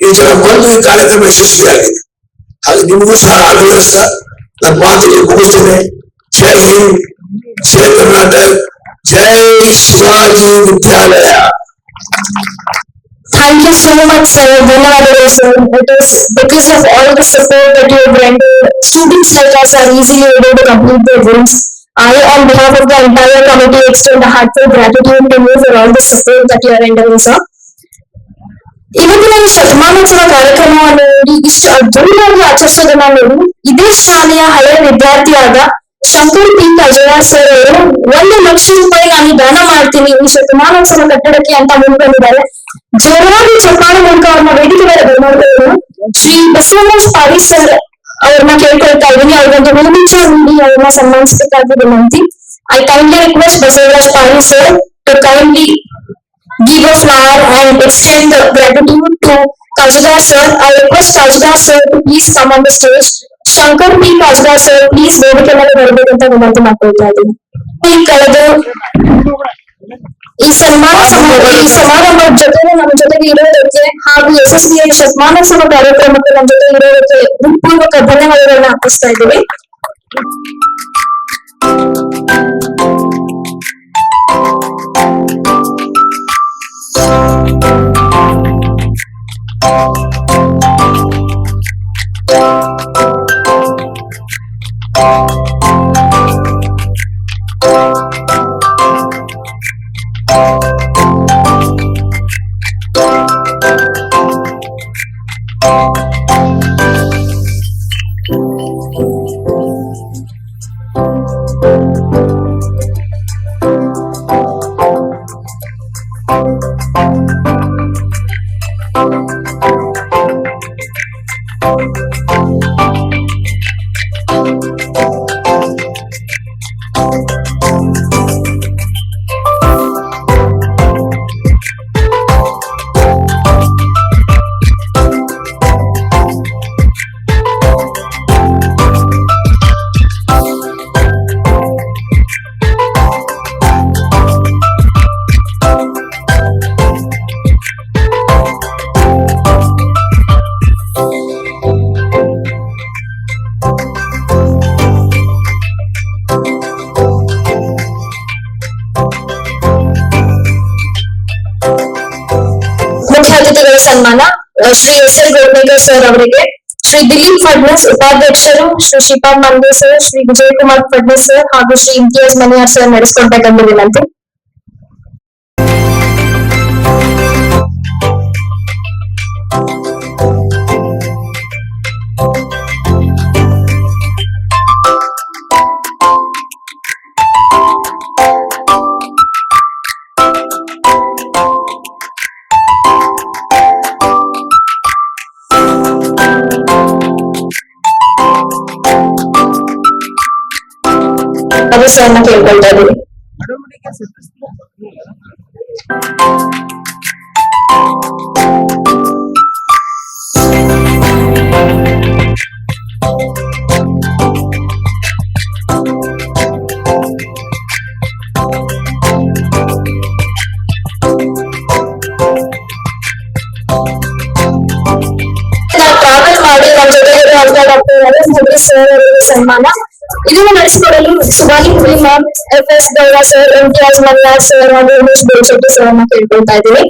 ಈ ಜನ ಬಂದು ಈ ಕಾರ್ಯಕ್ರಮ ಯಶಸ್ವಿಯಾಗಿದೆ. ಹಾಗೆ ನಿಮಗೂ ಸಹ ಆಡಳಿತ ನನ್ನ ಮಾತಿಗೆ ಮುಗಿಸ್ತೇನೆ. ಜೈ ಹಿಂದ್, ಜೈ ಕರ್ನಾಟಕ, ಜೈ ಶಿವಾಜಿ ವಿದ್ಯಾಲಯ. Thank you so much, sir. ಧನ್ಯವಾದಗಳು sir. It is because of all the support that you have rendered, students like us are easily able to complete their dreams. I, on behalf of the entire committee, extend a heartfelt gratitude to you for all the support that you are rendering, sir. ಇವತ್ತಿನ ಈ ಶತಮಾನೋತ್ಸವ ಕಾರ್ಯಕ್ರಮವನ್ನು ನೋಡಿ ಇಷ್ಟು ಅದ್ದೂರಿಯಾಗಿ ಆಚರಿಸೋದನ್ನ ನೋಡಿ ಇದೇ ಶಾಲೆಯ ಹಳೆಯ ವಿದ್ಯಾರ್ಥಿಯಾದ ಶಂಕರ್ ಪಿ ಅಜಯ ಸರ್ ಅವರು 1,00,000 ರೂಪಾಯಿ ನಾನು ದಾನ ಮಾಡ್ತೀನಿ ಈ ಶತಮಾನೋತ್ಸವ ಕಟ್ಟಡಕ್ಕೆ ಅಂತ ಮುಂದ್ಬಂದಿದ್ದಾರೆ. ಜೋರಾಗಿ ಚಪ್ಪಾಳೆ ಮೂಲಕ ಅವ್ರನ್ನ ವೇದಿಕೆ ಮೇಲೆ ಬರ್ಮಾಡ್ತಾರೆ. ಶ್ರೀ ಬಸವರಾಜ್ ಪಾರಿ ಸರ್ ಅವ್ರನ್ನ ಕೇಳ್ಕೊಳ್ತಾ ಇದ್ದೀನಿ, ಅವ್ರಿಗೊಂದು ನೇಮಿಚ ನೀಡಿ ಅವ್ರನ್ನ ಸನ್ಮಾನಿಸಬೇಕಾಗಿ ವಿನಂತಿ. I kindly request Basavaraj Pari sir to kindly give a flower and extend the gratitude to Kajgar sir. I request Kajgar sir to please come on the stage. Shankar P. Kajgar sir, please ವೇದಿಕೆ ಮೇಲೆ ಬರಬೇಕಂತ ವಿನಂತಿ ಮಾಡ್ಕೊಳ್ತಾ ಇದ್ದೀನಿ. ಈ ಸಮಾರಂಭದ ಜೊತೆಗೆ ನಮ್ಮ ಜೊತೆಗೆ ಇರೋದಕ್ಕೆ ಹಾಗೂ ಯಶಸ್ವಿಯ ಶತಮಾನೋತ್ಸವ ಕಾರ್ಯಕ್ರಮಕ್ಕೆ ನಮ್ಮ ಜೊತೆ ಇರೋದಕ್ಕೆ ಹೃತ್ಪೂರ್ವಕ ಧನ್ಯವಾದಗಳನ್ನ ಅರ್ಪಿಸ್ತಾ ಇದ್ದೀವಿ. ಮುಖ್ಯ ಅತಿಥಿಗಳ ಸನ್ಮಾನ Shri S L Godnekar sir ಅವರಿಗೆ, ಶ್ರೀ ದಿಲೀಪ್ ಫಡ್ನಸ್ ಉಪಾಧ್ಯಕ್ಷರು, ಶ್ರೀ ಶ್ರೀಪಾದ್ ಮಂದೆ ಸರ್, ಶ್ರೀ ವಿಜಯ್ ಕುಮಾರ್ ಫಡ್ನಸ್ ಸರ್ ಹಾಗೂ ಶ್ರೀ ಇಮ್ತಿಯಾಜ್ ಮನಿಯಾರ್ ಸರ್ ನಡೆಸಿಕೊಡ್ಬೇಕೆಂದು ವಿನಂತಿ. ಸರ್ ಕೇಳ್ಕೊಳ್ತಾ ಇದ್ದೀವಿ. ಸನ್ಮಾನ ಇದನ್ನು ನಡೆಸಿಕೊಡಲು Subhani Huli ma'am, FS Gowda sir, Imtiyaz Maniyar sir ಹಾಗೂ ಉಮೇಶ್ ಬೋಶೆಟ್ಟಿ ಸರ್ ಅನ್ನ ಕೇಳ್ಕೊಳ್ತಾ ಇದ್ದೀವಿ.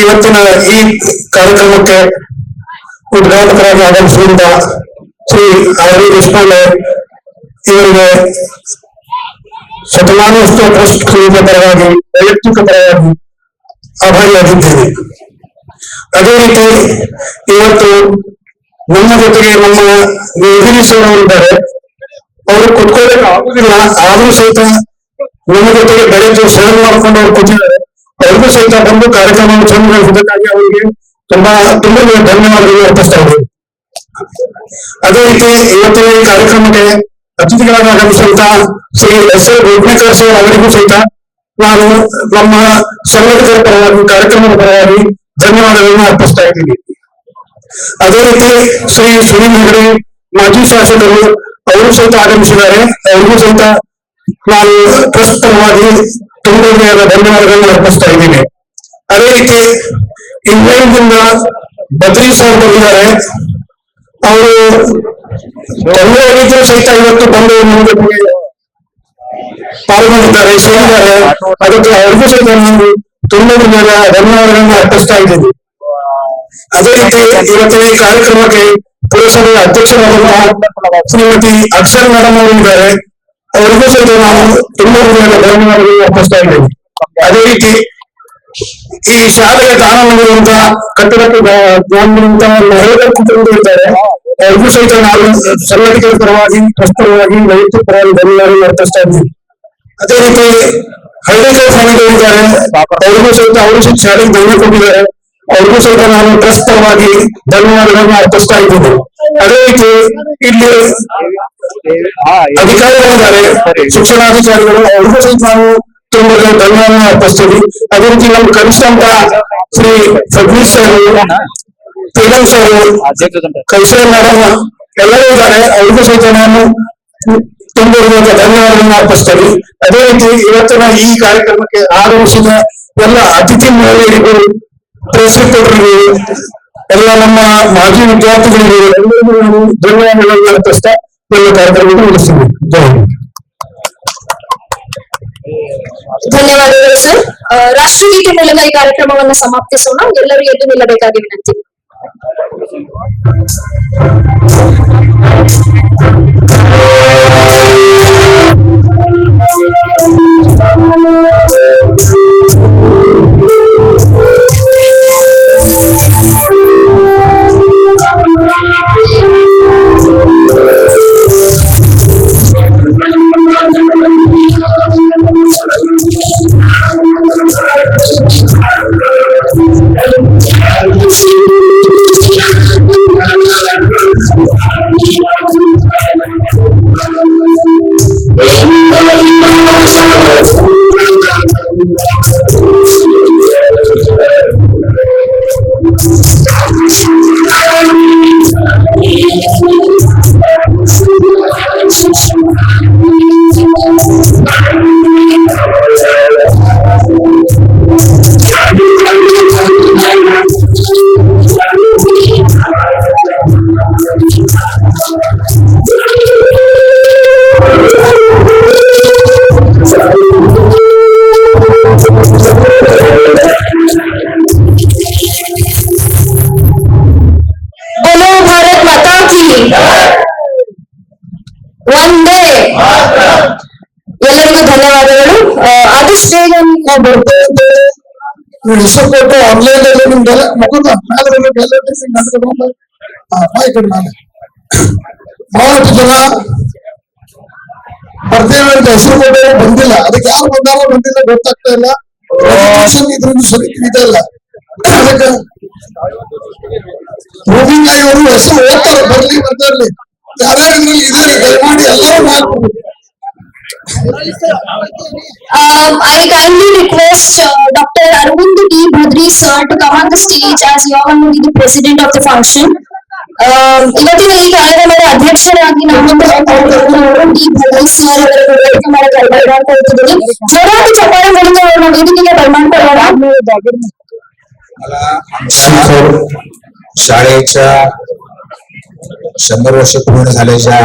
ಇವತ್ತಿನ ಈ ಕಾರ್ಯಕ್ರಮಕ್ಕೆ ಉದ್ಘಾಟಕರಾಗಿ ಆಗಮಿಸಿದ ಶ್ರೀ ಆರ್ ವಿ ದೇಶಪಾಂಡೆ ಇವರಿಗೆ ಶತಮಾನೋತ್ಸವ ಟ್ರಸ್ಟ್ ಸಮಿತಿಯ ಪರವಾಗಿ ವೈಯಕ್ತಿಕ ಪರವಾಗಿ ಆಭಾರಿಯಾಗಿದ್ದೇನೆ. ಅದೇ ರೀತಿ ಇವತ್ತು ನಮ್ಮ ಜೊತೆಗೆ ನಮ್ಮ ಎದುರಿಸುವವರಿದ್ದಾರೆ. ಅವರು ಕುತ್ಕೊಳ್ಳಕ್ಕೆ ಆಗುದಿಲ್ಲ, ಆದ್ರೂ ಸಹಿತ ನಮ್ಮ ಜೊತೆಗೆ ಬೆಳೆದು ಸೇವೆ ಮಾಡ್ಕೊಂಡು ಅವ್ರು ಕೂತಿದ್ದಾರೆ. ಅವ್ರಿಗೂ ಸಹಿತ ಬಂದು ಕಾರ್ಯಕ್ರಮವನ್ನು ಸಂಘಟಿಸಿದ್ದಕ್ಕಾಗಿ ಅವರಿಗೆ ತುಂಬಾ ಧನ್ಯವಾದಗಳು ಅರ್ಪಿಸ್ತಾ ಇದ್ದೇವೆ. ಅದೇ ರೀತಿ ಇವತ್ತಿನ ಈ ಕಾರ್ಯಕ್ರಮಕ್ಕೆ ಅತಿಥಿಗಳಾಗಿ ಆಗಮಿಸಿದಂತ Shri S L Godnekar sir ಅವರಿಗೂ ಸಹಿತ ನಾನು ನಮ್ಮ ಸಂಘಟಕರ ಪರವಾಗಿ ಕಾರ್ಯಕ್ರಮದ ಪರವಾಗಿ ಧನ್ಯವಾದಗಳನ್ನು ಅರ್ಪಿಸ್ತಾ ಇದ್ದೀನಿ. ಅದೇ ರೀತಿ ಶ್ರೀ ಸುನೀಲ್ ಹೆಗಡೆ ಮಾಜಿ ಶಾಸಕರು ಅವರು ಸಹಿತ ಆಗಮಿಸಿದ್ದಾರೆ. ಅವರಿಗೂ ಸಹಿತ ನಾನು ಟ್ರಸ್ಟ್ ಪರವಾಗಿ ತುಂಬ ಧನ್ಯವಾದಗಳನ್ನು ಅರ್ಪಿಸ್ತಾ ಇದ್ದೀನಿ. ಅದೇ ರೀತಿ ಇಂಗ್ಲೆಂಡ್ನಿಂದ ಬದ್ರಿ ಸರ್ ಬಂದಿದ್ದಾರೆ. ಅವರು ತೊಂದರೆಯಾಗಿದ್ದರೂ ಸಹಿತ ಇವತ್ತು ಬಂದು ನಮಗೆ ಪಾಲ್ಗೊಂಡಿದ್ದಾರೆ, ಸೇರಿದ್ದಾರೆ. ಅದಕ್ಕೆ ಅವ್ರಿಗೂ ಸಹಿತ ನಾನು ತುಂಬ ಧನ್ಯವಾದಗಳನ್ನು ಅರ್ಪಿಸ್ತಾ ಇದ್ದೀನಿ. ಅದೇ ರೀತಿ ಇವತ್ತಿನ ಈ ಕಾರ್ಯಕ್ರಮಕ್ಕೆ ಪುರಸಭೆಯ ಅಧ್ಯಕ್ಷರಾದಂತಹ ಶ್ರೀಮತಿ ಅಕ್ಷರ ಮೇಡಮ್ ಅವರು ಇದ್ದಾರೆ. ಅವರಿಗೂ ಸಹಿತ ನಾನು ತುಂಬ ಧನ್ಯವಾದಗಳನ್ನು ಅರ್ಪಿಸ್ತಾ ಇದ್ದೀನಿ. ಅದೇ ರೀತಿ ಈ ಶಾಲೆಗೆ ದಾನ ಮಾಡಿರುವಂತಹ ಕಟ್ಟಡಕ್ಕೆ ಜ್ಞಾನದಂತಹ ಮಹಿಳೆಯರ ಕುಟುಂಬ ಇದ್ದಾರೆ. ಅವ್ರಿಗೂ ಸಹಿತ ನಾನು ಸಂಘಟಕರ ಪರವಾಗಿ ಟ್ರಸ್ಟ್ ಪರವಾಗಿ ವೈಯಕ್ತಿಕ ಪರವಾಗಿ ಧನ್ಯವಾದಗಳನ್ನು ಅರ್ಪಿಸ್ತಾ ಇದ್ದೀನಿ. ಅದೇ ರೀತಿ ಹಳ್ಳಿಕರ್ ಸ್ವಾಮಿಗಳು ಇದ್ದಾರೆ. ಅವ್ರಿಗೂ ಸಹಿತ ಅವರು ಶಾಲೆಗೆ ದಾನ ಕೊಟ್ಟಿದ್ದಾರೆ. ಅವ್ರಿಗೂ ಸಹಿತ ನಾನು ಟ್ರಸ್ಟ್ ಪರವಾಗಿ ಧನ್ಯವಾದಗಳನ್ನು ಅರ್ಪಿಸ್ತಾ ಇದ್ದೀನಿ. ಅದೇ ರೀತಿ ಇಲ್ಲಿ ಅಧಿಕಾರಿಗಳಿದ್ದಾರೆ, ಶಿಕ್ಷಣಾಧಿಕಾರಿಗಳು, ಅವ್ರಿಗೂ ಸಹಿತ ನಾನು ತುಂಬ ಧನ್ಯವಾದಗಳನ್ನು ಅರ್ಪಿಸ್ತೀವಿ. ಅದೇ ರೀತಿ ನಮ್ಮ ಕನಿಷ್ಠ ಅಂತ Shri Phadnis sir, Peelam sir, Kaiser madam ಎಲ್ಲರೂ ಇದ್ದಾರೆ. ಅವ್ರಿಗೂ ಸಹಿತ ನಾನು ತುಂಬ ಧನ್ಯವಾದಗಳನ್ನು ಅರ್ಪಿಸ್ತೇನೆ. ಅದೇ ರೀತಿ ಇವತ್ತಿನ ಈ ಕಾರ್ಯಕ್ರಮಕ್ಕೆ ಆಗಮಿಸಿದ ಎಲ್ಲ ಅತಿಥಿ ಮಹಿಳೆಯರಿಗೂ, ಪ್ರೆಸ್ ರಿಪೋರ್ಟರ್ಗಳು, ಎಲ್ಲ ನಮ್ಮ ಮಾಜಿ ವಿದ್ಯಾರ್ಥಿಗಳಿಗೂ ಎಲ್ಲರಿಗೂ ನಾನು ಧನ್ಯವಾದಗಳನ್ನು ಅರ್ಪಿಸ್ತಾ ಎಲ್ಲ ಕಾರ್ಯಕ್ರಮವನ್ನು ಮುಗಿಸ್ತೀನಿ. ಜೈ ಹಿಂದ್. ಧನ್ಯವಾದಗಳು ಸರ್. ರಾಷ್ಟ್ರಗೀತೆ ಮೂಲಕ ಈ ಕಾರ್ಯಕ್ರಮವನ್ನು ಸಮಾಪ್ತಿಸೋಣ. ಎಲ್ಲರೂ ಎದ್ದು ನಿಲ್ಲಬೇಕಾಗಿ ವಿನಂತಿ. ಒಂದೇ. ಎಲ್ಲರಿಗೂ ಧನ್ಯವಾದಗಳು. ಆದಷ್ಟು ಬೇಗ ನಾವು ಬರ್ತಾ ಇದ್ದೇವೆ. ನೀವು ಹೆಸರು ಕೊಟ್ಟು ಆನ್ಲೈನ್ ಅಲ್ಲಿ ನಿಮ್ಗೆಲ್ಲ ಮುಖದ ಮೇಲೆ ಬಹಳಷ್ಟು ಜನ ಬರ್ತೇವೆ ಅಂತ ಹೆಸರು ಕೊಟ್ಟವರು ಬಂದಿಲ್ಲ. ಅದಕ್ಕೆ ಯಾರು ಬಂದಾರೋ ಬಂದಿಲ್ಲ ಗೊತ್ತಾಗ್ತಾ ಇಲ್ಲ. ಇದ್ರಿಂದ ಸರಿ ತಿಳಿತಾ ಇಲ್ಲ. ಅದಕ್ಕೆ ಭೂಮಿಂಗ ಇವರು ಹೆಸರು ಓದ್ತಾರೆ, ಬರ್ಲಿ ಬರ್ತಾ ಇರ್ಲಿ. ಯಾರ್ಯಾರು ಇದ್ರಲ್ಲಿ ಇದ್ದಾರೆ ದಯಮಾಡಿ ಎಲ್ಲರೂ ಮಾಡ್ಬೋದು. I kindly request Dr. Arvind D. Budri sir to come on the stage as you all will be the president of the function. ಇವತ್ತಿನ ಈ ಕಾರ್ಯಕ್ರಮದ ಅಧ್ಯಕ್ಷರಾಗಿ ನಮ್ಮೊಂದು ಡಿ ಬದ್ರಿ ಸರ್ ಅವರ ವೇದಿಕೆ ಮೇಲೆ ಕರೆದುಕೊಳ್ಳುತ್ತಿದ್ದೀನಿ. ಜೋರಾಗಿ ಚಪ್ಪಾಳೆ ಮೂಲಕ ಅವರನ್ನು ವೇದಿಕೆಗೆ ಬರಮಾಡಿಕೊಳ್ಳೋಣ. शाळेच्या 100 वर्ष पूर्ण झाल्याच्या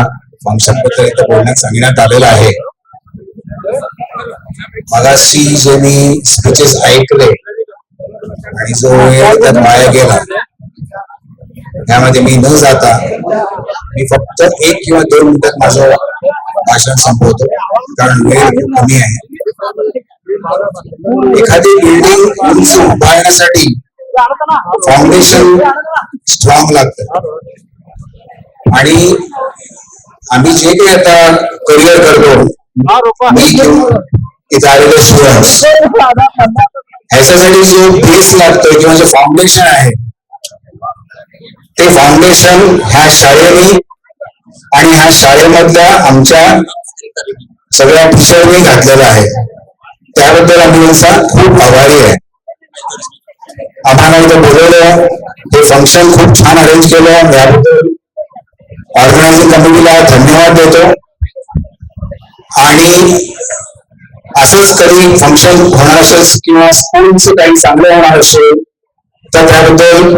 फंक्शन बद्दल इथं बोलण्यात सांगण्यात आलेलं आहे. मगाशी जे मी स्पीचेस ऐकले आणि जो वेळ त्यात वाया गेला त्यामध्ये मी न जाता मी फक्त 1 किंवा 2 मिनिटात माझं भाषण संपवतो, कारण वेळ खूप कमी आहे. एखादी बिल्डिंग उंच उभारण्यासाठी फाउंडेशन स्ट्रॉंग लागतं आणि आम्ही जे काही आता करिअर करतो मी किंवा इथे आलेले स्टुडंट्स ह्याच्यासाठी जो बेस लागतो किंवा जो फाउंडेशन आहे ते फाउंडेशन ह्या शाळेने आणि ह्या शाळेमधल्या आमच्या सगळ्या टीचरनी घातलेलं आहे. त्याबद्दल आम्ही त्यांचा खूप आभारी आहे. आम्हाला इथं बोलवलं, हे फंक्शन खूप छान अरेंज केलं, याबद्दल ऑर्गनायझिंग कमिटीला धन्यवाद देतो. आणि असंच कधी फंक्शन होणार असेल किंवा स्कूलचं काही चांगलं होणार असेल तर त्याबद्दल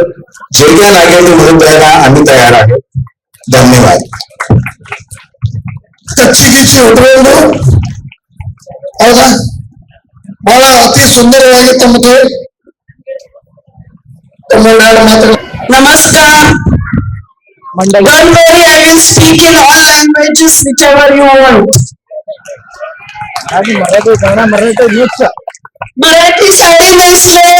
जे काय लागेल ते मदत द्यायला आम्ही तयार आहोत. धन्यवाद. ಕಚ್ಚಿಗಿಚ್ಚಿ ಉಟ್ಕೊಂಡು ಹೌದಾ ಬಹಳ ಅತಿ ಸುಂದರವಾಗಿ ತಮ್ಮದು ತಮಿಳುನಾಡು ಮಾತ್ರ. Namaskar. Don't worry, I will speak in all languages, whichever you want. Marathi साडी नेसले,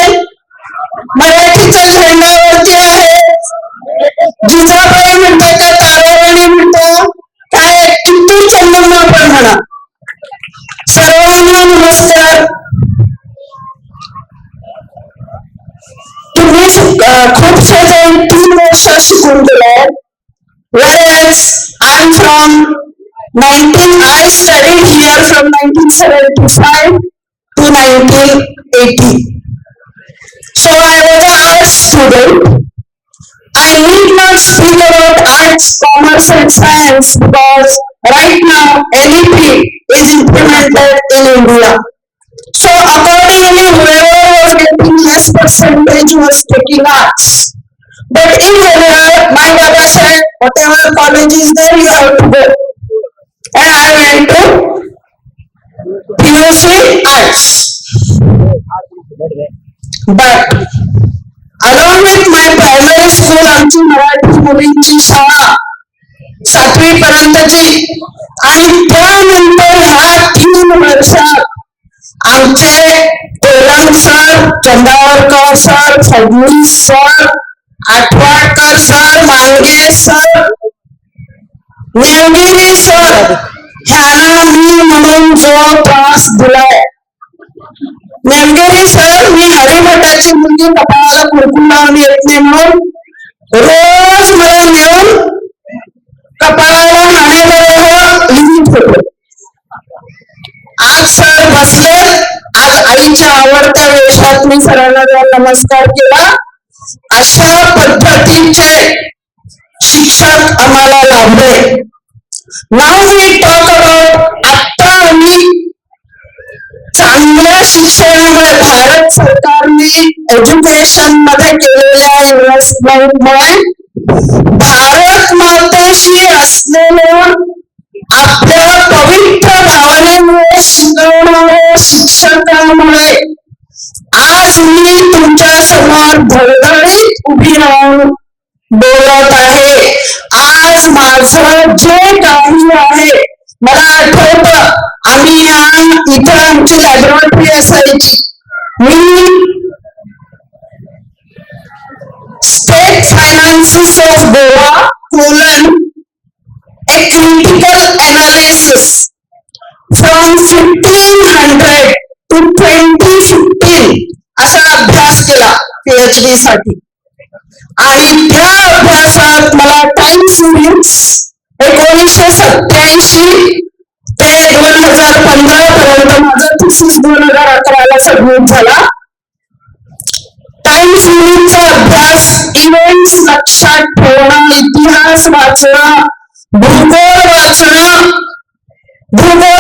मराठीचा झेंडा वरती आहे. जिजाबाई म्हणतो का ताराराणी म्हणतो काय कित्तूर चंदम्मा पण म्हणा. सर्वांना नमस्कार. तुम्ही खूप जाऊन 3 वर्ष शिकून गेलाय. Whereas I'm from I studied here from 1975 to 1980. So I was an art student. I need not speak about arts, commerce and science because right now LEP is implemented in India. So accordingly, whoever was getting less percentage was taking arts. But in general, my Baba said, whatever college is there, you have to go. And I went to PUC Arts. But along with my primary school, आमची मराठी मुलींची शाळा 7वी पर्यंतची आणि त्यानंतर ह्या 3 वर्षात आमचे Telang sir, Chandavarkar sir, Fadnavis sir, Athavadkar sir, Mange sir, Nevgiri sir ह्यांना मी म्हणून जो त्रास दिलाय. नेवगिरी सर, मी हरिभटाची मुलगी कपाळाला कुंकू लावून येत नाही म्हणून रोज मला नेऊन कपाळाला नाण्याबरोबर लिहित होतो. आज सर बसले, आज आईच्या आवडत्या वेशात मी सरांना नमस्कार केला. अशा पद्धतीचे शिक्षक आम्हाला लाभले. नाव वी टॉक अबाउट आता आम्ही चांगल्या शिक्षणामुळे भारत सरकारने एज्युकेशन मध्ये केलेल्या इन्व्हेस्टमेंटमुळे भारत मातेशी असलेल्या आपल्या पवित्र भावनेमुळे शिकवणाऱ्या शिक्षकांमुळे आज मी तुमच्या समोर धडधडीत उभी राहून बोलत आहे. आज माझं जे काही आहे, मला आठवतं आम्ही इथं आमची लॅबोरेटरी असायची. मी state finances of Goa colon a critical analysis from 1500 to 2015 असा अभ्यास केला PhD साठी. आणि त्या अभ्यासात मला टाइम सिरीज 1987 ते 2015 पर्यंत माझा थिसिस 2011 सबमिट झाला. टाइम सिरीजचा अभ्यास, इव्हेंट्स लक्षात ठेवणं, इतिहास वाचणं, भूगोल वाचणं, भूगोल